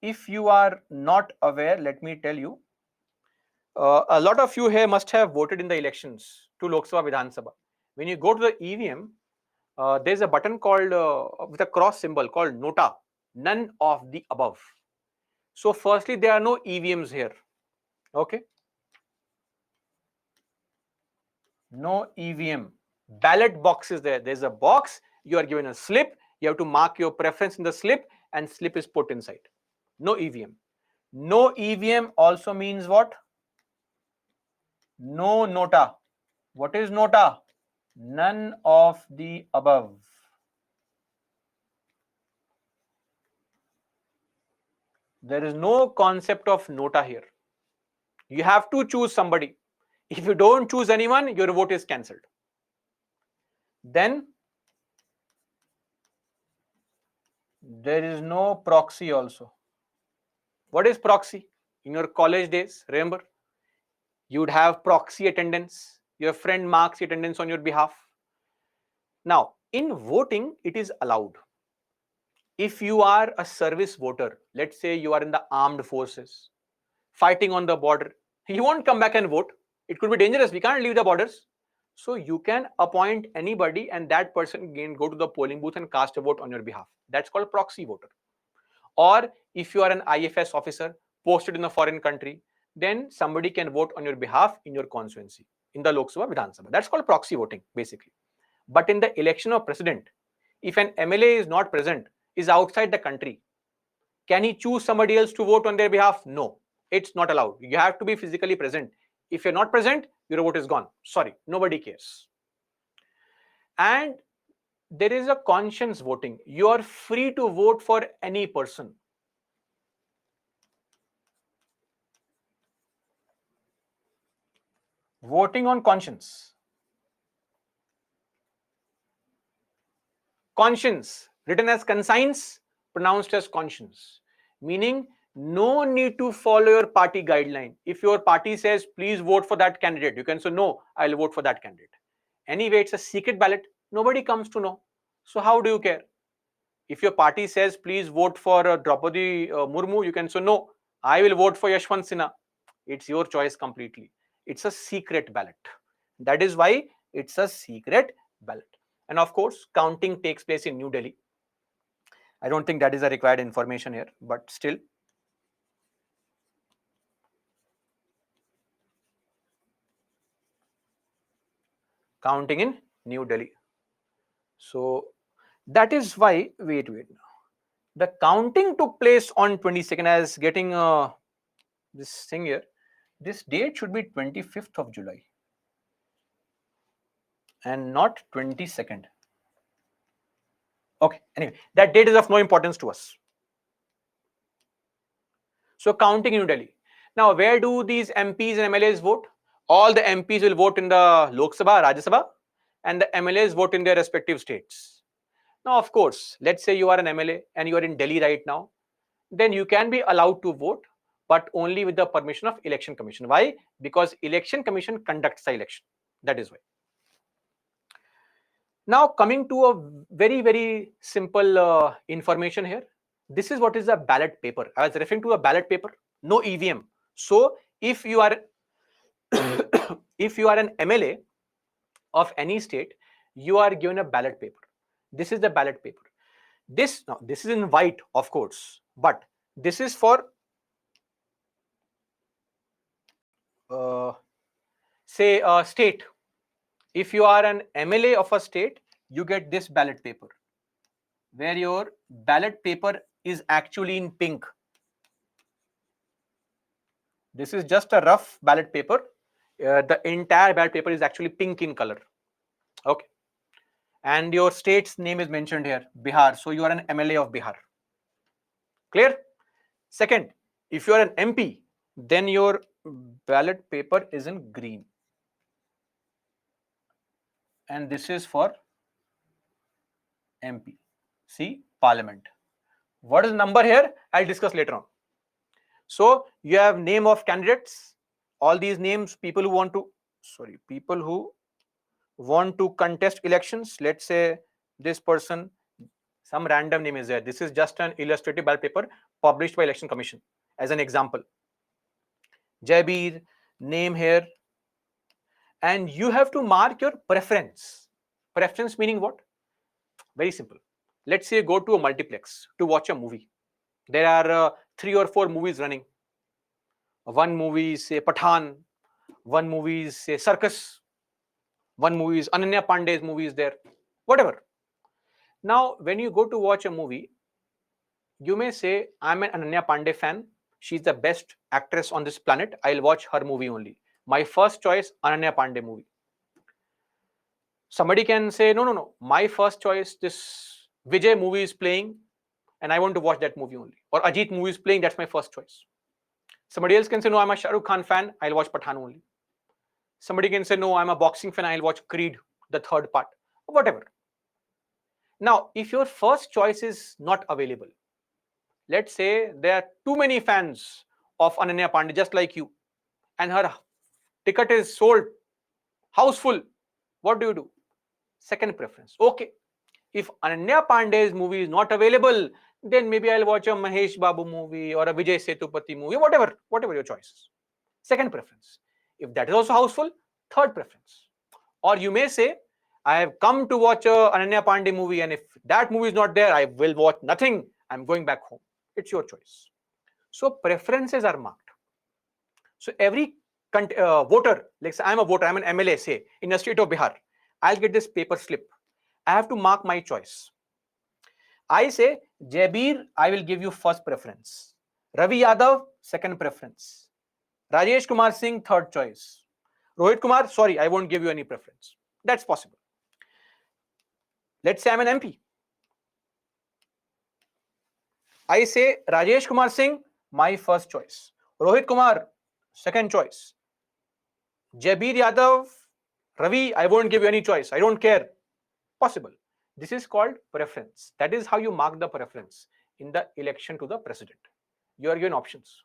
If you are not aware, let me tell you. A lot of you here must have voted in the elections to Lok Sabha, Vidhan Sabha. When you go to the EVM, there's a button called with a cross symbol called Nota, none of the above. So firstly, there are no EVMs here. Okay. No EVM. Ballot box is there. There's a box. You are given a slip. You have to mark your preference in the slip and slip is put inside. No EVM. No EVM also means what? No Nota. What is Nota? None of the above. There is no concept of Nota here. You have to choose somebody. If you don't choose anyone, your vote is cancelled. Then there is no proxy also. What is proxy? In your college days, remember, you would have proxy attendance. Your friend marks the attendance on your behalf. Now, in voting, it is allowed. If you are a service voter, let's say you are in the armed forces, fighting on the border, you won't come back and vote. It could be dangerous. We can't leave the borders. So you can appoint anybody and that person can go to the polling booth and cast a vote on your behalf. That's called proxy voter. Or if you are an IFS officer posted in a foreign country, then somebody can vote on your behalf in your constituency, in the Lok Sabha, Vidhan Sabha. That's called proxy voting, basically. But in the election of president, if an MLA is not present, is outside the country, can he choose somebody else to vote on their behalf? No, it's not allowed. You have to be physically present. If you're not present, your vote is gone. Sorry, nobody cares. And there is a conscience voting. You are free to vote for any person. Voting on conscience. Conscience, written as conscience, pronounced as conscience. Meaning, no need to follow your party guideline. If your party says, please vote for that candidate, you can say, no, I'll vote for that candidate. Anyway, it's a secret ballot. Nobody comes to know. So how do you care? If your party says, please vote for Draupadi Murmu, you can say, no, I will vote for Yashwant Sinha. It's your choice completely. It's a secret ballot. That is why it's a secret ballot. And of course, counting takes place in New Delhi. I don't think that is a required information here, but still. Counting in New Delhi. So that is why, wait now. The counting took place on 22nd. As getting this thing here. This date should be 25th of July and not 22nd. Okay, anyway, that date is of no importance to us. So counting in New Delhi. Now, where do these MPs and MLAs vote? All the MPs will vote in the Lok Sabha, Rajya Sabha, and the MLAs vote in their respective states. Now, of course, let's say you are an MLA and you are in Delhi right now, then you can be allowed to vote, but only with the permission of Election Commission. Why? Because Election Commission conducts the election. That is why. Now, coming to a very simple information here. This is what is a ballot paper. I was referring to a ballot paper, no EVM. So, if you are if you are an MLA of any state, you are given a ballot paper. This is the ballot paper. This is in white, of course, but this is for say a state. If you are an MLA of a state, you get this ballot paper, where your ballot paper is actually in pink. This is just a rough ballot paper. The entire ballot paper is actually pink in color. Okay. And your state's name is mentioned here, Bihar. So you are an MLA of Bihar. Clear? Second, if you are an MP, then your ballot paper is in green. And this is for MP. See, Parliament. What is the number here? I'll discuss later on. So you have name of candidates. All these names, people who want to contest elections. Let's say this person, some random name is there. This is just an illustrative ballot paper published by Election Commission as an example. Jabir, name here. And you have to mark your preference. Preference meaning what? Very simple. Let's say you go to a multiplex to watch a movie. There are 3 or 4 movies running. One movie is say Pathan, one movie is say Circus, one movie is Ananya Pandey's movie is there, whatever. Now, when you go to watch a movie, you may say, I'm an Ananya Pandey fan. She's the best actress on this planet. I'll watch her movie only. My first choice, Ananya Pandey movie. Somebody can say, no. My first choice, this Vijay movie is playing and I want to watch that movie only. Or Ajit movie is playing, that's my first choice. Somebody else can say, no, I'm a Shah Rukh Khan fan. I'll watch Pathan only. Somebody can say, no, I'm a boxing fan. I'll watch Creed, the third part, whatever. Now, if your first choice is not available, let's say there are too many fans of Ananya Pandey, just like you, and her ticket is sold, house full. What do? Second preference. Okay. If Ananya Pandey's movie is not available, then maybe I'll watch a Mahesh Babu movie or a Vijay Sethupathi movie, whatever your choice is. Second preference. If that is also houseful, third preference. Or you may say, I have come to watch a Ananya Pandey movie, and if that movie is not there, I will watch nothing. I'm going back home. It's your choice. So preferences are marked. So every voter, like say I'm a voter, I'm an MLA, say, in the state of Bihar, I'll get this paper slip. I have to mark my choice. I say, Jabir, I will give you first preference. Ravi Yadav, second preference. Rajesh Kumar Singh, third choice. Rohit Kumar, sorry, I won't give you any preference. That's possible. Let's say I'm an MP. I say, Rajesh Kumar Singh, my first choice. Rohit Kumar, second choice. Jabir Yadav, Ravi, I won't give you any choice. I don't care. Possible. This is called preference. That is how you mark the preference in the election to the president. You are given options.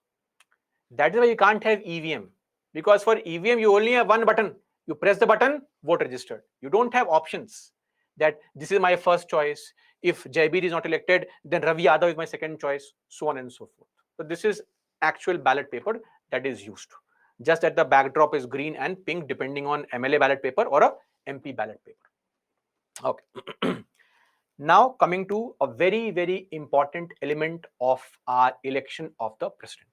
That is why you can't have EVM. Because for EVM, you only have one button. You press the button, vote registered. You don't have options that this is my first choice. If Jaibir is not elected, then Ravi Yadav is my second choice, so on and so forth. So this is actual ballot paper that is used. Just that the backdrop is green and pink depending on MLA ballot paper or a MP ballot paper. Okay. Now coming to a very important element of our election of the president.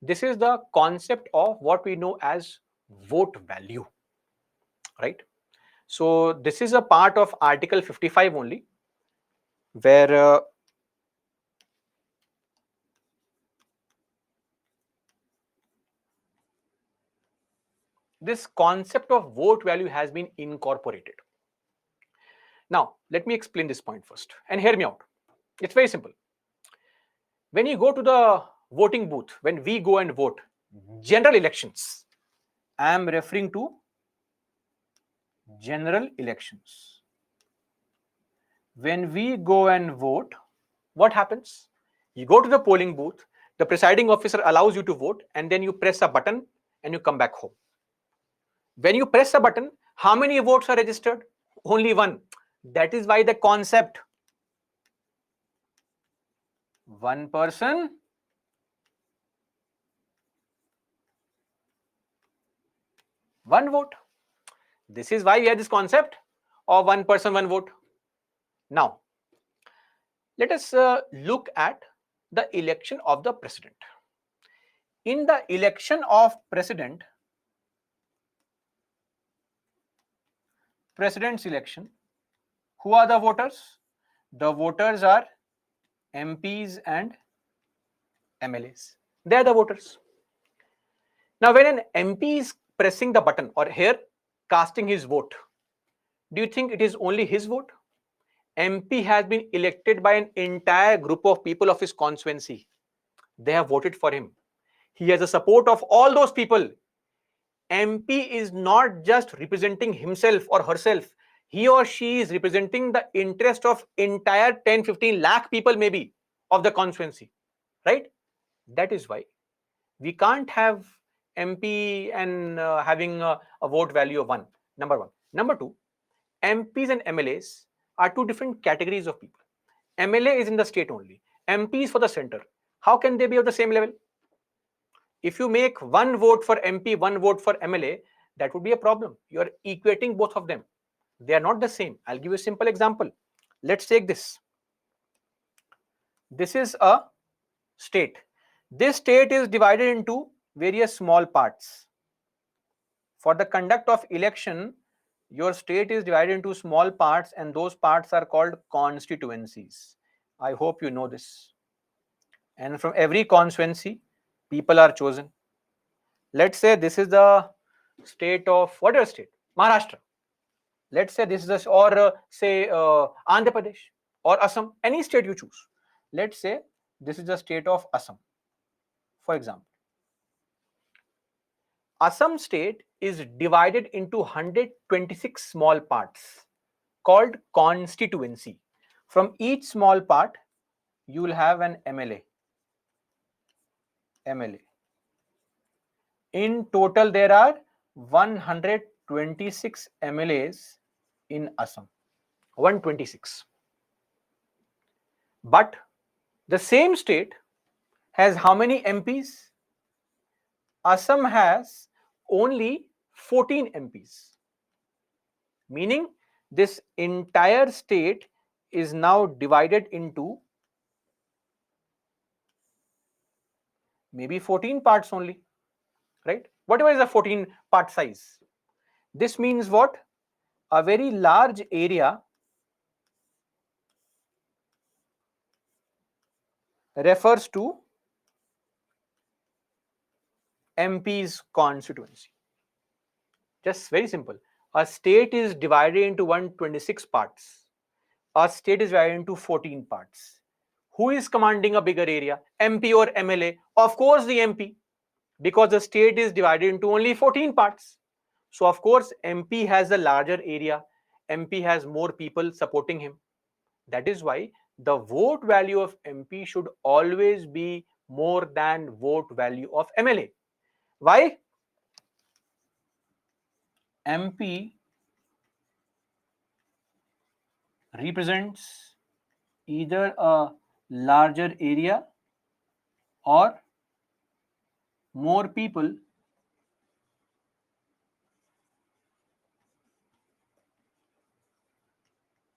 This is the concept of what we know as vote value, right? So this is a part of Article 55 only, where this concept of vote value has been incorporated. Now, let me explain this point first and hear me out. It's very simple. When you go to the voting booth, when we go and vote, general elections, I am referring to General elections. When we go and vote, what happens? You go to the polling booth, the presiding officer allows you to vote, and then you press a button and you come back home. When you press a button, how many votes are registered? Only one. That is why the concept one person, one vote. This is why we have this concept of one person, one vote. Now, let us look at the election of the president. In the election of president's election, who are the voters? The voters are MPs and MLAs. They are the voters. Now, when an MP is pressing the button or here casting his vote, do you think it is only his vote? MP has been elected by an entire group of people of his constituency. They have voted for him. He has the support of all those people. MP is not just representing himself or herself. He or she is representing the interest of entire 10-15 lakh people maybe of the constituency, right? That is why we can't have MP and having a vote value of one. Number one. Number two, MPs and MLAs are two different categories of people. MLA is in the state only. MP is for the center. How can they be of the same level? If you make one vote for MP, one vote for MLA, that would be a problem. You are equating both of them. They are not the same. I'll give you a simple example. Let's take this. This is a state. This state is divided into various small parts. For the conduct of election, your state is divided into small parts and those parts are called constituencies. I hope you know this. And from every constituency, people are chosen. Let's say this is the state of whatever state, Maharashtra. Let's say this is or say Andhra Pradesh or Assam, any state you choose. Let's say this is the state of Assam, for example. Assam state is divided into 126 small parts called constituency. From each small part, you will have an MLA. In total, there are 126 MLAs in Assam. 126. But the same state has how many MPs? Assam has only 14 MPs. Meaning this entire state is now divided into maybe 14 parts only, right? Whatever is the 14 part size. This means what? A very large area refers to MP's constituency. Just very simple. A state is divided into 126 parts. A state is divided into 14 parts. Who is commanding a bigger area? MP or MLA? Of course, the MP, because the state is divided into only 14 parts. So, of course, MP has a larger area. MP has more people supporting him. That is why the vote value of MP should always be more than vote value of MLA. Why? MP represents either a larger area or more people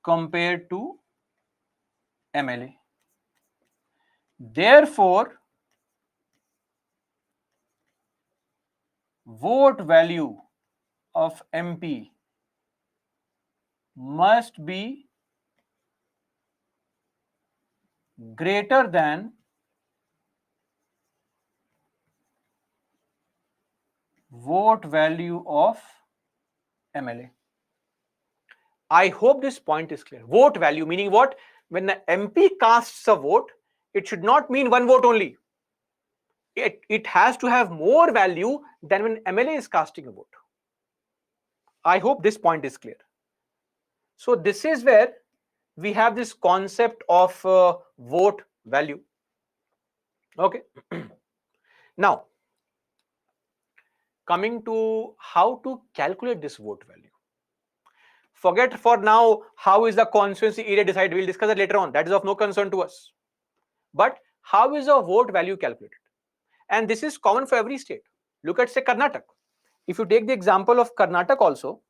compared to MLA. Therefore, vote value of MP must be greater than vote value of MLA. I hope this point is clear. Vote value meaning what? When the MP casts a vote, it should not mean one vote only. It has to have more value than when MLA is casting a vote. I hope this point is clear. So this is where we have this concept of vote value. Okay. Now, coming to how to calculate this vote value. Forget for now how is the constituency area decided. We'll discuss that later on. That is of no concern to us. But how is a vote value calculated? And this is common for every state. Look at, say, Karnataka. If you take the example of Karnataka also,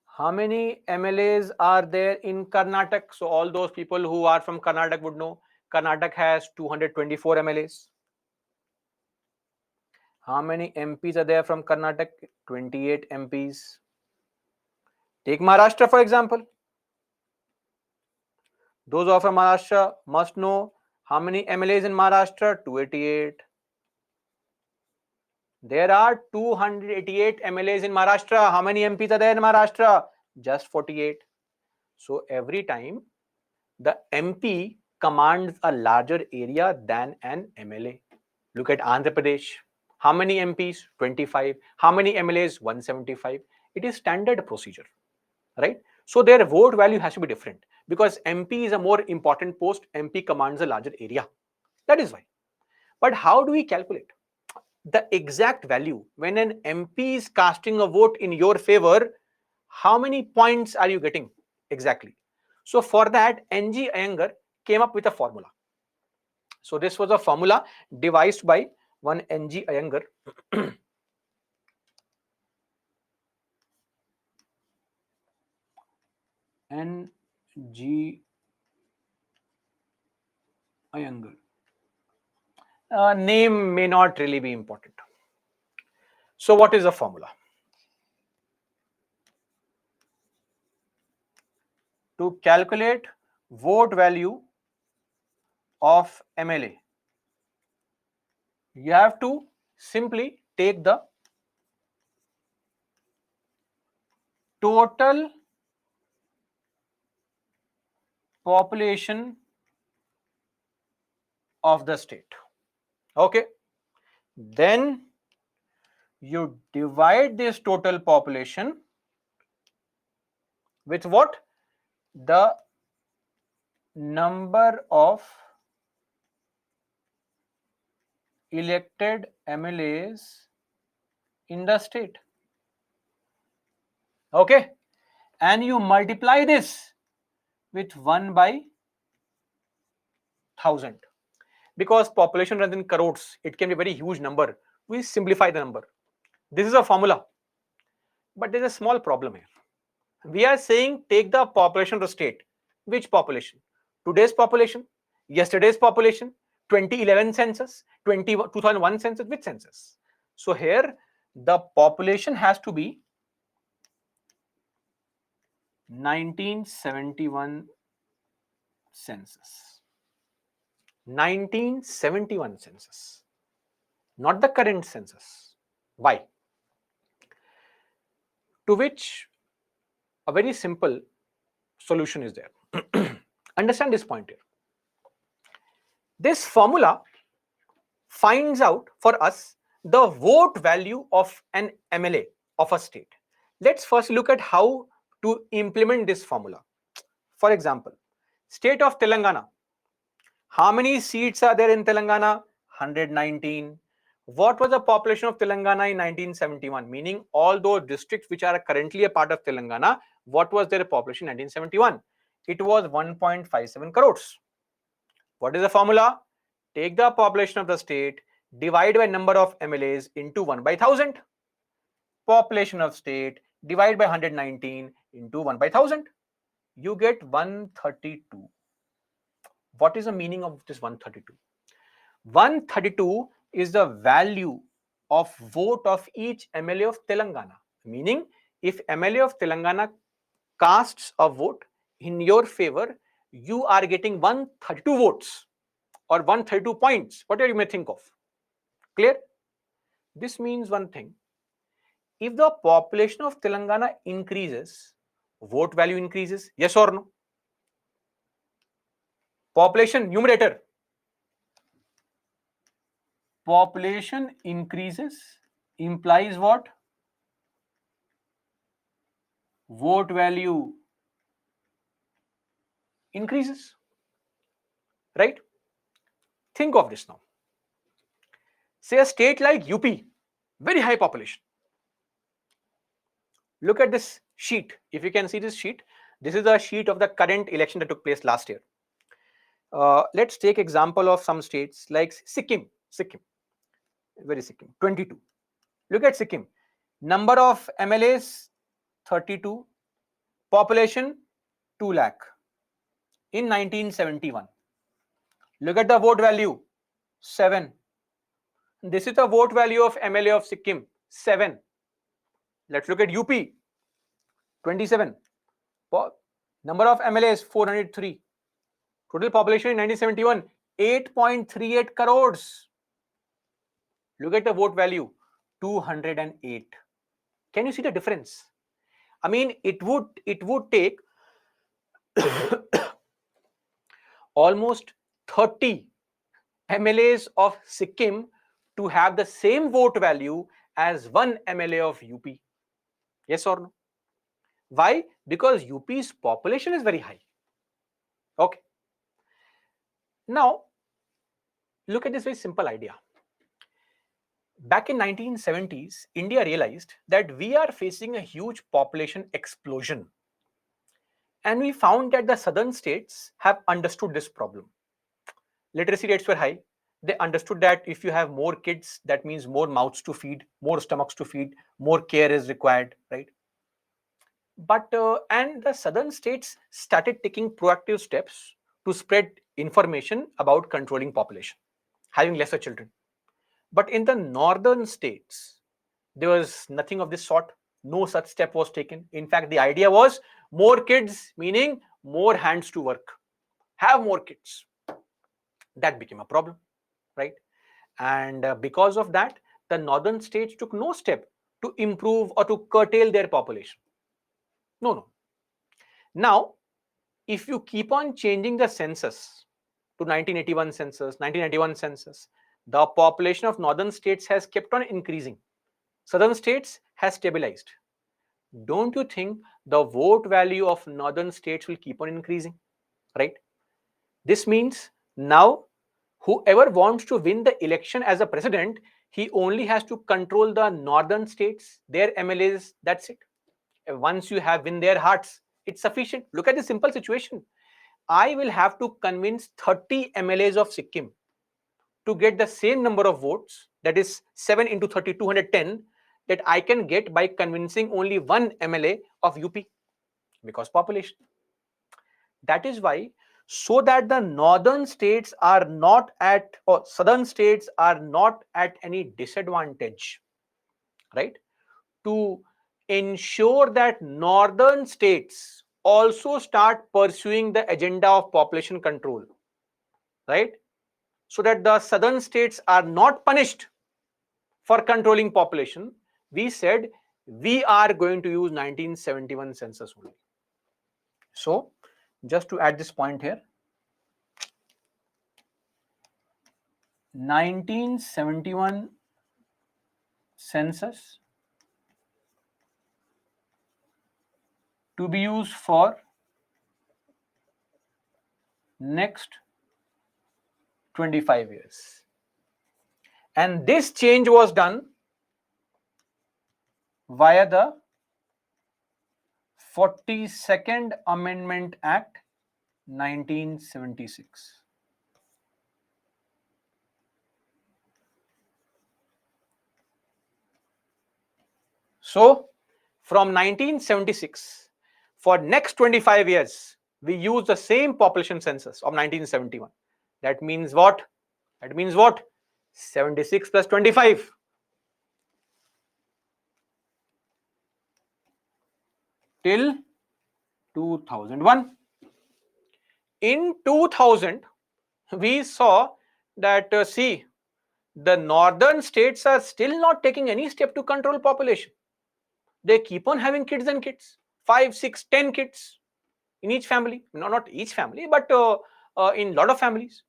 how many MLAs are there in Karnataka? So all those people who are from Karnataka would know Karnataka has 224 MLAs. How many MPs are there from Karnataka? 28 MPs. Take Maharashtra, for example. Those who are from Maharashtra must know how many MLAs in Maharashtra? 288. There are 288 MLAs in Maharashtra. How many MPs are there in Maharashtra? Just 48. So every time the MP commands a larger area than an MLA. Look at Andhra Pradesh. How many MPs? 25. How many MLAs? 175. It is standard procedure, right? So their vote value has to be different because MP is a more important post. MP commands a larger area. That is why. But how do we calculate the exact value when an MP is casting a vote in your favor? How many points are you getting exactly? So for that, NG Iyengar came up with a formula. So this was a formula devised by one NG Iyengar. NG Iyengar. Name may not really be important. So what is the formula? To calculate vote value of MLA, you have to simply take the total population of the state. Okay. Then you divide this total population with what? The number of elected MLAs in the state. Okay. And you multiply this with 1 by 1000. Because population runs in crores, it can be a very huge number. We simplify the number. This is a formula. But there's a small problem here. We are saying take the population of the state. Which population? Today's population? Yesterday's population? 2011 census? 2001 census? Which census? So here the population has to be 1971 census. 1971 census, not the current census. Why? To which a very simple solution is there. Understand this point here. This formula finds out for us the vote value of an MLA of a state. Let's first look at how to implement this formula. For example, state of Telangana. How many seats are there in Telangana? 119. What was the population of Telangana in 1971? Meaning all those districts which are currently a part of Telangana, what was their population in 1971? It was 1.57 crores. What is the formula? Take the population of the state, divide by number of MLAs into 1 by 1000. Population of state, divide by 119 into 1 by 1000. You get 132. What is the meaning of this 132? 132 is the value of vote of each MLA of Telangana. Meaning, if MLA of Telangana casts a vote in your favor, you are getting 132 votes or 132 points, whatever you may think of. Clear? This means one thing. If the population of Telangana increases, vote value increases, yes or no? Population numerator. Population increases, implies what? Vote value increases, right? Think of this now. Say a state like UP, very high population. Look at this sheet. If you can see this sheet, this is a sheet of the current election that took place last year. Let's take example of some states like Sikkim. Sikkim, very Sikkim, 22. Look at Sikkim. Number of MLAs 32, population 2 lakh in 1971. Look at the vote value 7. This is the vote value of MLA of Sikkim 7. Let's look at UP 27. Number of MLAs 403. Total population in 1971 8.38 crores. Look at the vote value 208. Can you see the difference? I mean, it would take almost 30 MLAs of Sikkim to have the same vote value as one MLA of UP. Yes or no? Why? Because UP's population is very high. Okay. Now, look at this very simple idea. Back in 1970s, India realized that we are facing a huge population explosion. And we found that the southern states have understood this problem. Literacy rates were high. They understood that if you have more kids, that means more mouths to feed, more stomachs to feed, more care is required, right? But and the southern states started taking proactive steps to spread information about controlling population, having lesser children. But in the northern states, there was nothing of this sort. No such step was taken. In fact, the idea was more kids, meaning more hands to work. Have more kids. That became a problem, right? And because of that, the northern states took no step to improve or to curtail their population. No, no. Now, if you keep on changing the census to 1981 census, 1991 census, the population of northern states has kept on increasing. Southern states has stabilized. Don't you think the vote value of northern states will keep on increasing, right? This means now whoever wants to win the election as a president, he only has to control the northern states, their MLAs, that's it. Once you have win their hearts, it's sufficient. Look at the simple situation. I will have to convince 30 MLAs of Sikkim to get the same number of votes, that is 7 into 30, 210, that I can get by convincing only one MLA of UP, because population. That is why, so that the northern states are not at, or southern states are not at any disadvantage, right? To ensure that northern states also start pursuing the agenda of population control, right? So that the southern states are not punished for controlling population, we said we are going to use 1971 census only. So, just to add this point here, 1971 census to be used for next 25 years. And this change was done via the 42nd Amendment Act 1976. So, from 1976, for next 25 years, we use the same population census of 1971. That means what? That means what? 76 plus 25. Till 2001. In 2000, we saw that, see, the northern states are still not taking any step to control population. They keep on having kids and kids, 5, 6, 10 kids in each family. No, not each family, but in a lot of families.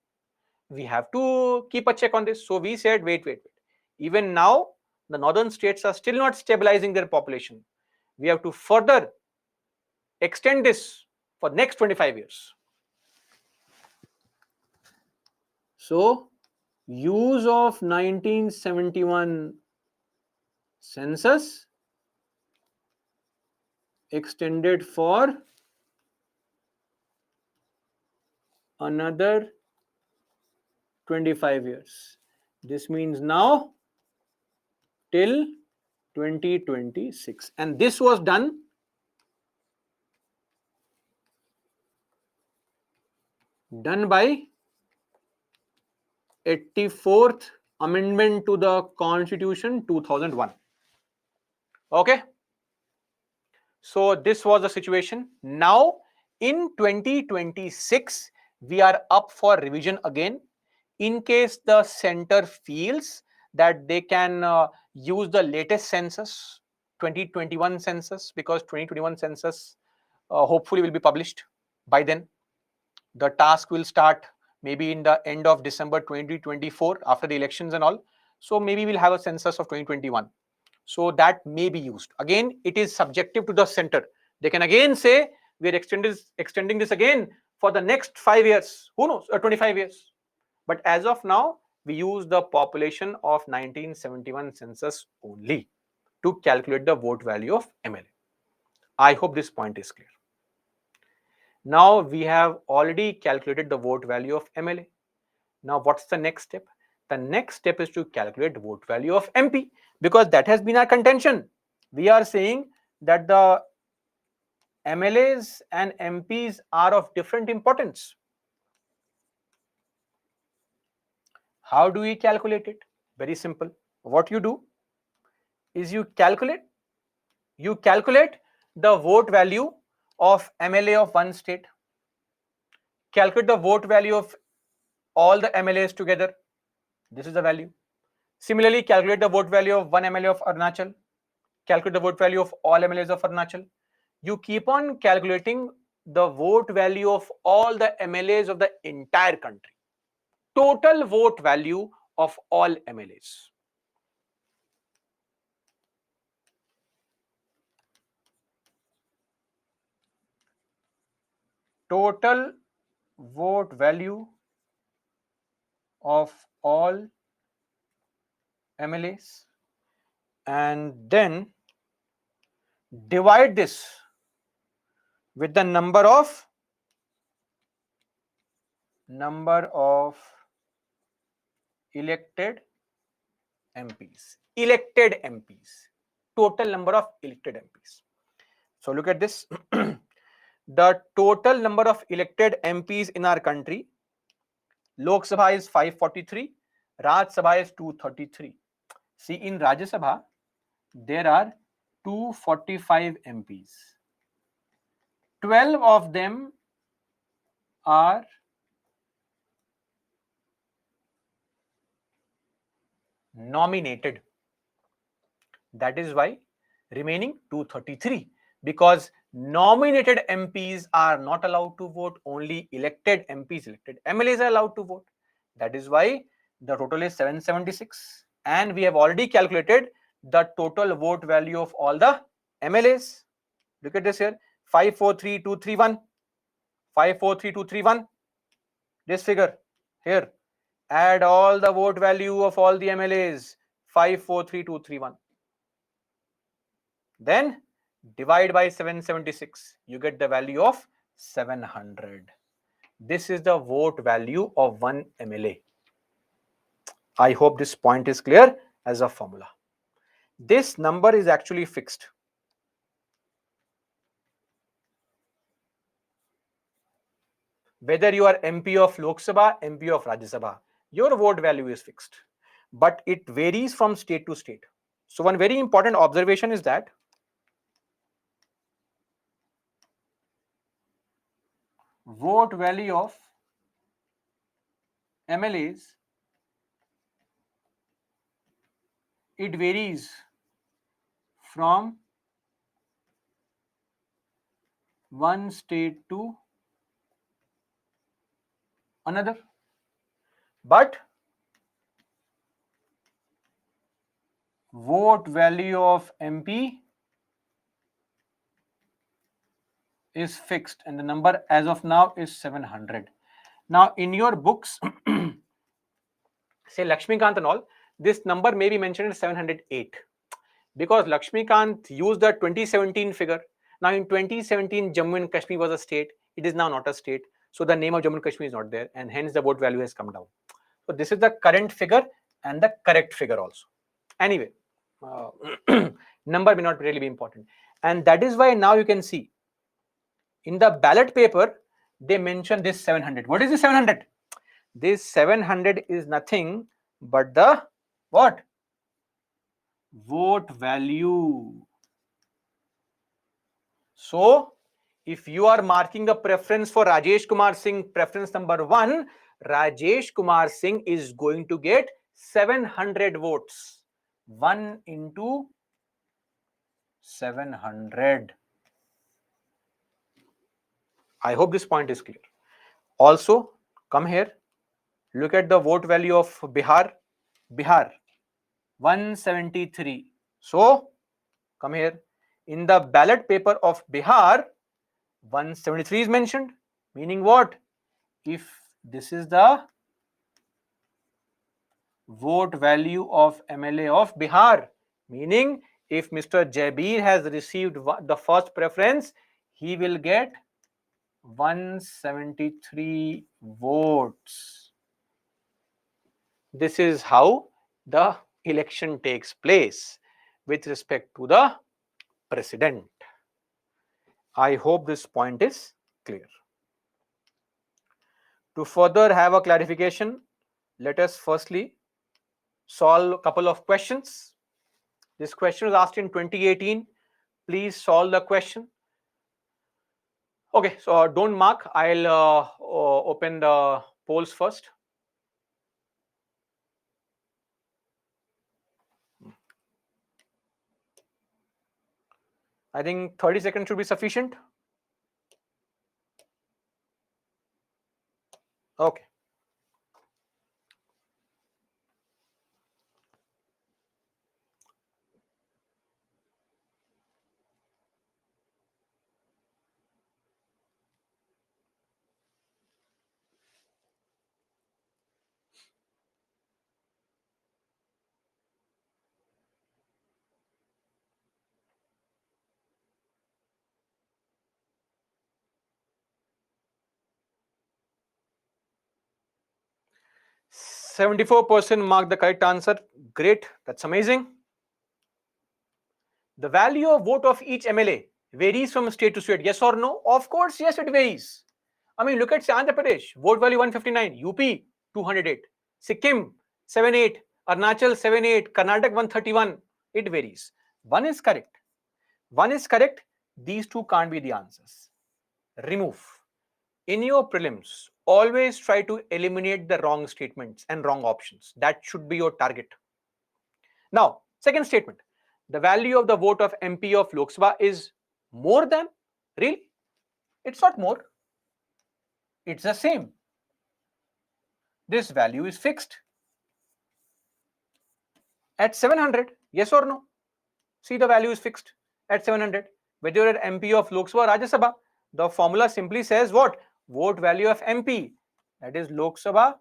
We have to keep a check on this. So we said, wait. Even now, the northern states are still not stabilizing their population. We have to further extend this for next 25 years. So, use of 1971 census extended for another 25 years. This means now till 2026. And this was done by 84th Amendment to the Constitution 2001. Okay. So this was the situation. Now in 2026, we are up for revision again. In case the center feels that they can use the latest census, 2021 census, because 2021 census hopefully will be published by then. The task will start maybe in the end of December 2024 after the elections and all. So maybe we'll have a census of 2021. So that may be used. Again, it is subjective to the center. They can again say we are extending this again for the next 5 years. Who knows? 25 years. But as of now, we use the population of 1971 census only to calculate the vote value of MLA. I hope this point is clear. Now we have already calculated the vote value of MLA. Now what's the next step? The next step is to calculate the vote value of MP, because that has been our contention. We are saying that the MLAs and MPs are of different importance. How do we calculate it? Very simple. What you do is you calculate the vote value of MLA of one state, calculate the vote value of all the MLAs together. This is the value. Similarly, calculate the vote value of one MLA of Arunachal, calculate the vote value of all MLAs of Arunachal. You keep on calculating the vote value of all the MLAs of the entire country. Total vote value of all MLAs. Total vote value of all MLAs, and then divide this with the number of elected MPs. Total number of elected MPs. So look at this. The total number of elected MPs in our country, Lok Sabha is 543, Rajya Sabha is 233. See, in Rajya Sabha, there are 245 MPs. 12 of them are nominated. That is why remaining 233, because nominated MPs are not allowed to vote, only elected MPs, elected MLAs are allowed to vote. That is why the total is 776, and we have already calculated the total vote value of all the MLAs. Look at this here, 543231, 543231. This figure here, add all the vote value of all the MLAs, 543231. Then divide by 776, you get the value of 700. This is the vote value of one MLA. I hope this point is clear as a formula. This number is actually fixed. Whether you are MP of Lok Sabha, MP of Rajya Sabha, your vote value is fixed. But it varies from state to state. So one very important observation is that vote value of MLAs, it varies from one state to another. But vote value of MP is fixed and the number as of now is 700. Now in your books, say Lakshmikant and all, this number may be mentioned as 708 because Lakshmikant used the 2017 figure. Now in 2017, Jammu and Kashmir was a state. It is now not a state. So the name of Jammu and Kashmir is not there and hence the vote value has come down. So this is the current figure and the correct figure also. Anyway, number may not really be important. And that is why now you can see in the ballot paper, they mention this 700. What is this 700? This 700 is nothing but the what? Vote value. So, if you are marking a preference for Rajesh Kumar Singh, preference number 1, Rajesh Kumar Singh is going to get 700 votes. 1 into 700. I hope this point is clear. Also, come here. Look at the vote value of Bihar. Bihar, 173. So, come here. In the ballot paper of Bihar, 173 is mentioned. Meaning what? If this is the vote value of MLA of Bihar, meaning if Mr. Jabir has received the first preference, he will get 173 votes. This is how the election takes place with respect to the president. I hope this point is clear. To further have a clarification, let us firstly solve a couple of questions. This question was asked in 2018. Please solve the question. Okay, so don't mark. I'll open the polls first. I think 30 seconds should be sufficient. Okay. %74% mark the correct answer. Great, that's amazing. The value of vote of each MLA varies from state to state. Yes or no? Of course, yes, it varies. I mean, look at Andhra Pradesh, vote value 159, UP 208, Sikkim 78, Arunachal 78, Karnataka 131. It varies. One is correct. One is correct. These two can't be the answers. Remove. In your prelims, always try to eliminate the wrong statements and wrong options. That should be your target. Now, second statement. The value of the vote of MP of Lok Sabha is more than? Really? It's not more. It's the same. This value is fixed at 700. Yes or no? See, the value is fixed at 700. Whether you're at MP of Lok Sabha or Rajya Sabha, the formula simply says what? Vote value of MP. That is Lok Sabha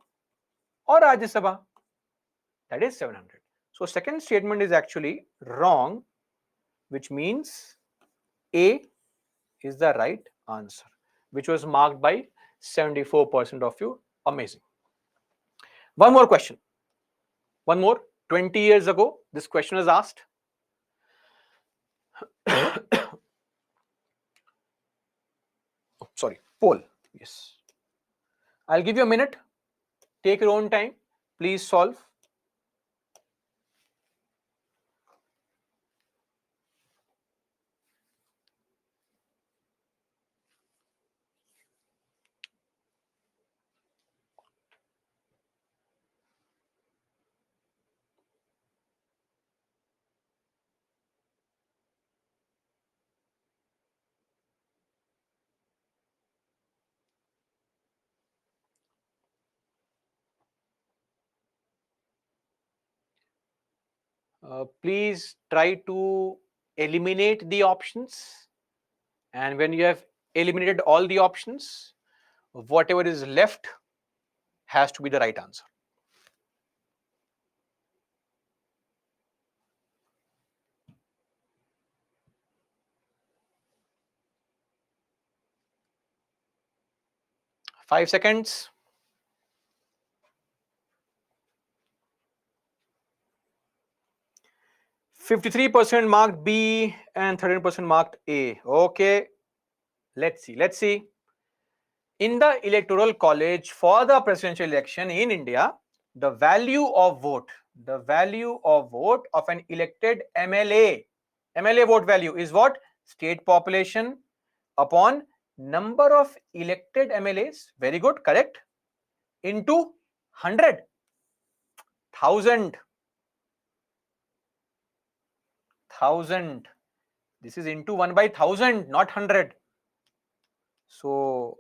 or Rajya Sabha. That is 700. So second statement is actually wrong, which means A is the right answer, which was marked by 74% of you. Amazing. One more question. One more. 20 years ago, this question was asked. Sorry, poll. Yes. I'll give you a minute. Take your own time. Please solve. Please try to eliminate the options, and when you have eliminated all the options, whatever is left has to be the right answer. Five seconds. 53% marked B and 13% marked A. Okay, let's see. Let's see. In the electoral college for the presidential election in India, the value of vote of an elected MLA vote value is what? State population upon number of elected MLAs. Very good, correct. Into 100, 1000. This is into 1 by 1000, not 100. So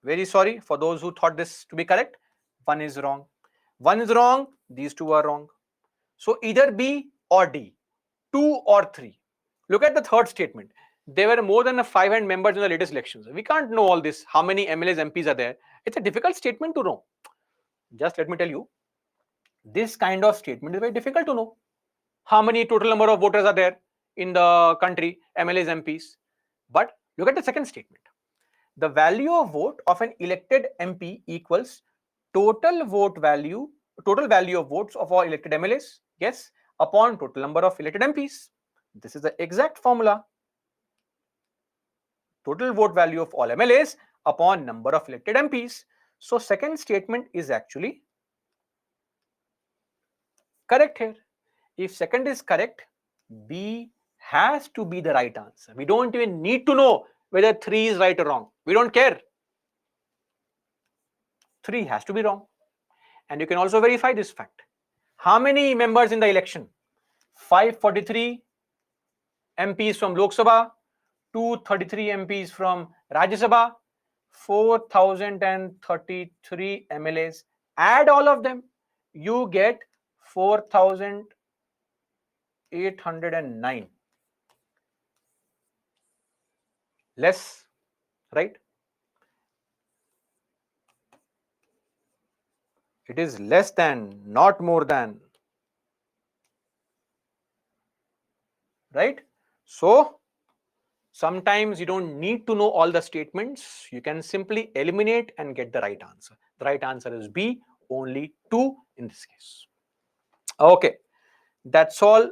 very sorry for those who thought this to be correct. One is wrong. One is wrong. These two are wrong. So either B or D, 2 or 3. Look at the third statement. There were more than 500 members in the latest elections. We can't know all this. How many MLAs, MPs are there? It's a difficult statement to know. Just let me tell you, this kind of statement is very difficult to know. How many total number of voters are there in the country, MLAs, MPs? But look at the second statement. The value of vote of an elected MP equals total value of votes of all elected MLAs, yes, upon total number of elected MPs. This is the exact formula. Total vote value of all MLAs upon number of elected MPs. So second statement is actually correct here. If second is correct, B has to be the right answer. We don't even need to know whether 3 is right or wrong. We don't care. 3 has to be wrong. And you can also verify this fact. How many members in the election? 543 MPs from Lok Sabha, 233 MPs from Rajya Sabha, 4033 MLAs. Add all of them, you get 4809. Less, right? It is less than, not more than. Right? So sometimes you don't need to know all the statements. You can simply eliminate and get the right answer. The right answer is B, only 2 in this case. Okay, that's all.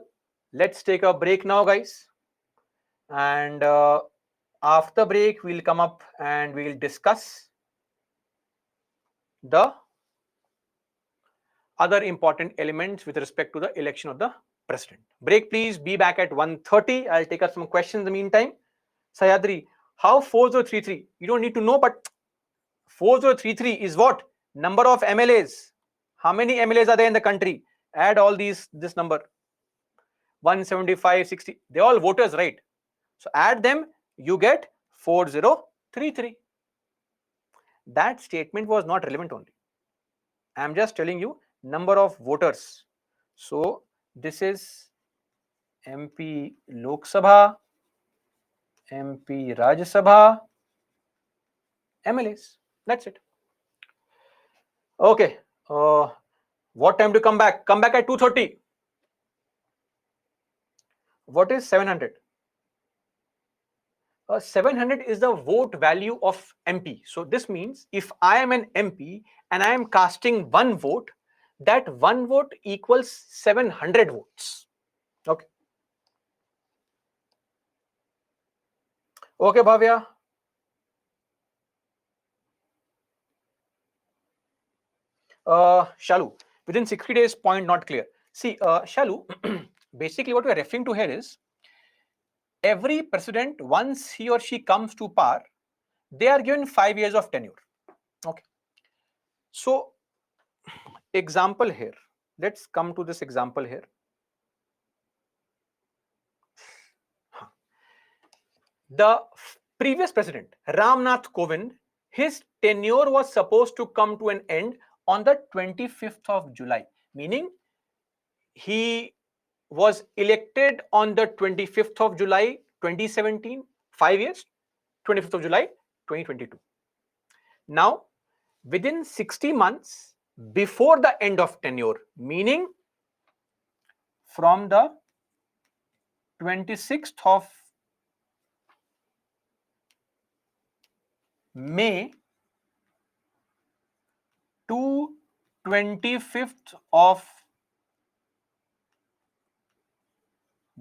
Let's take a break now, guys. And after break, we'll come up and we'll discuss the other important elements with respect to the election of the president. Break, please. Be back at 1:30. I'll take up some questions in the meantime. Sayadri, how 4033? You don't need to know, but 4033 is what? Number of MLAs. How many MLAs are there in the country? Add all this number. 175, 60. They're all voters, right? So add them, you get 4033. That statement was not relevant only. I'm just telling you number of voters. So this is MP Lok Sabha, MP Rajya Sabha, MLAs. That's it. Okay. What time to come back? Come back at 2:30. What is 700? 700 is the vote value of MP. So this means if I am an MP and I am casting one vote, that one vote equals 700 votes. Okay. Okay, Bhavya. Shalu, within 60 days, point not clear. See, Shalu, basically what we are referring to here is every president, once he or she comes to power, they are given 5 years of tenure. Okay. So, example here. Let's come to this example here. The previous president, Ramnath Kovind, his tenure was supposed to come to an end on the 25th of July, meaning he was elected on the 25th of July 2017, 5 years, 25th of July 2022. Now, within 60 months before the end of tenure, meaning from the 26th of May to 25th of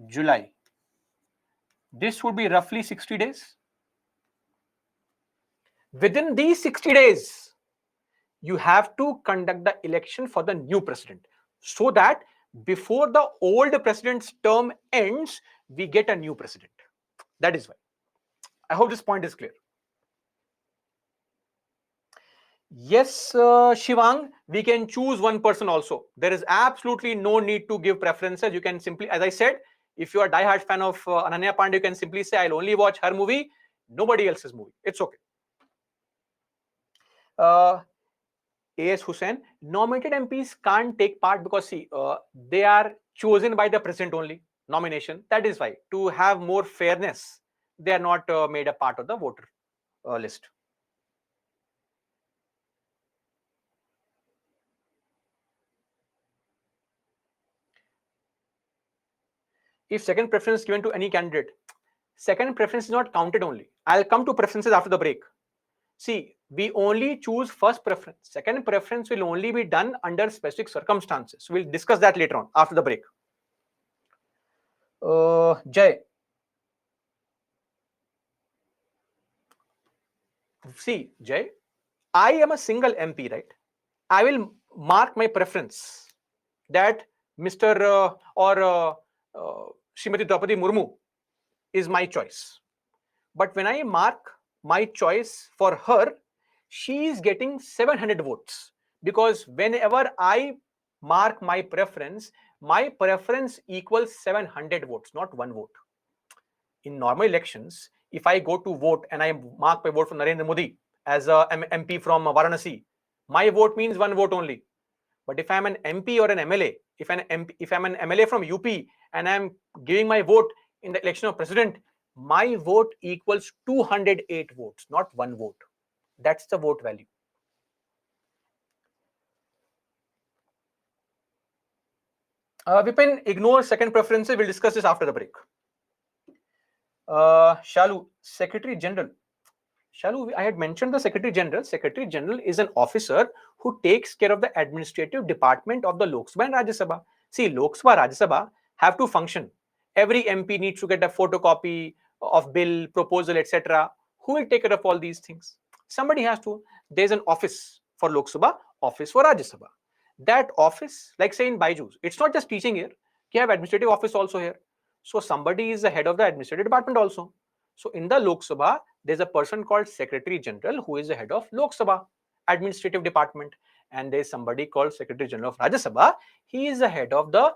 July. This would be roughly 60 days. Within these 60 days, you have to conduct the election for the new president so that before the old president's term ends, we get a new president. That is why. I hope this point is clear. Yes, Shivang, we can choose one person also. There is absolutely no need to give preferences. You can simply, as I said, if you are a die-hard fan of Ananya Pandey, you can simply say, I'll only watch her movie, nobody else's movie. It's okay. A.S. Hussain, nominated MPs can't take part because, see, they are chosen by the president only, nomination. That is why, to have more fairness, they are not made a part of the voter list. If second preference is given to any candidate, second preference is not counted only. I'll come to preferences after the break. See, we only choose first preference. Second preference will only be done under specific circumstances. We'll discuss that later on after the break. Jay. See, Jay, I am a single MP, right? I will mark my preference that Mr. or Srimati Draupadi Murmu is my choice. But when I mark my choice for her, she is getting 700 votes because whenever I mark my preference equals 700 votes, not one vote. In normal elections, if I go to vote and I mark my vote for Narendra Modi as a MP from Varanasi, my vote means one vote only. But if I'm an MP or an MLA, if I'm an MLA from UP and I'm giving my vote in the election of president, my vote equals 208 votes, not one vote. That's the vote value. Vipin, ignore second preferences. We'll discuss this after the break. Shalu, Secretary General. Shalu, I had mentioned the Secretary General. Secretary General is an officer who takes care of the administrative department of the Lok Sabha and Rajya Sabha. See, Lok Sabha, Rajya Sabha have to function. Every MP needs to get a photocopy of bill, proposal, etc. Who will take care of all these things? Somebody has to. There's an office for Lok Sabha, office for Rajya Sabha. That office, like say in Byju's, it's not just teaching here. You have administrative office also here. So somebody is the head of the administrative department also. So in the Lok Sabha, there's a person called Secretary General who is the head of Lok Sabha administrative department, and there's somebody called Secretary General of Rajya Sabha. He is the head of the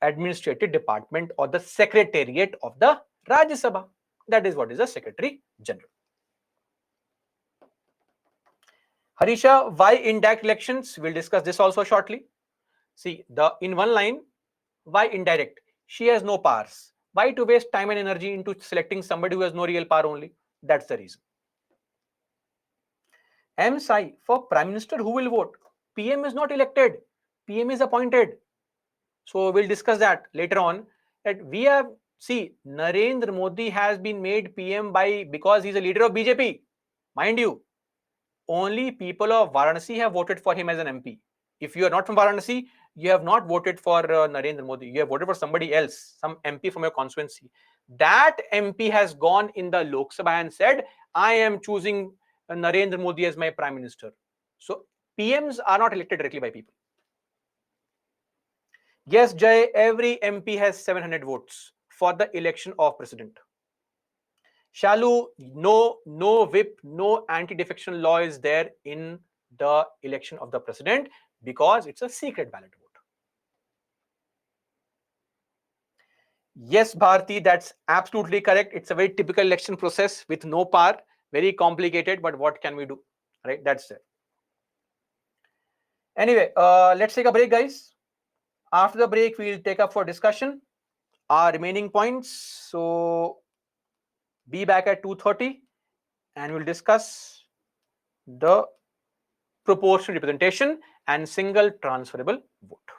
administrative department or the secretariat of the Rajya Sabha. That is what is a Secretary General. Harisha, why indirect elections? We'll discuss this also shortly. See, in one line, why indirect? She has no powers. Why to waste time and energy into selecting somebody who has no real power only? That's the reason. M. Sai, for Prime Minister, who will vote? PM is not elected. PM is appointed. So we'll discuss that later on. That we have, see, Narendra Modi has been made PM because he's a leader of BJP. Mind you, only people of Varanasi have voted for him as an MP. If you are not from Varanasi, you have not voted for Narendra Modi. You have voted for somebody else, some MP from your constituency. That MP has gone in the Lok Sabha and said, I am choosing Narendra Modi as my Prime Minister. So PMs are not elected directly by people. Yes, Jay, every MP has 700 votes for the election of president. Shalu, no whip, no anti-defection law is there in the election of the president because it's a secret ballot vote. Yes, Bharti, that's absolutely correct. It's a very typical election process with no power, very complicated, but what can we do? Right, that's it. Anyway, let's take a break, guys. After the break, we'll take up for discussion our remaining points. So be back at 2:30 and we'll discuss the proportional representation and single transferable vote.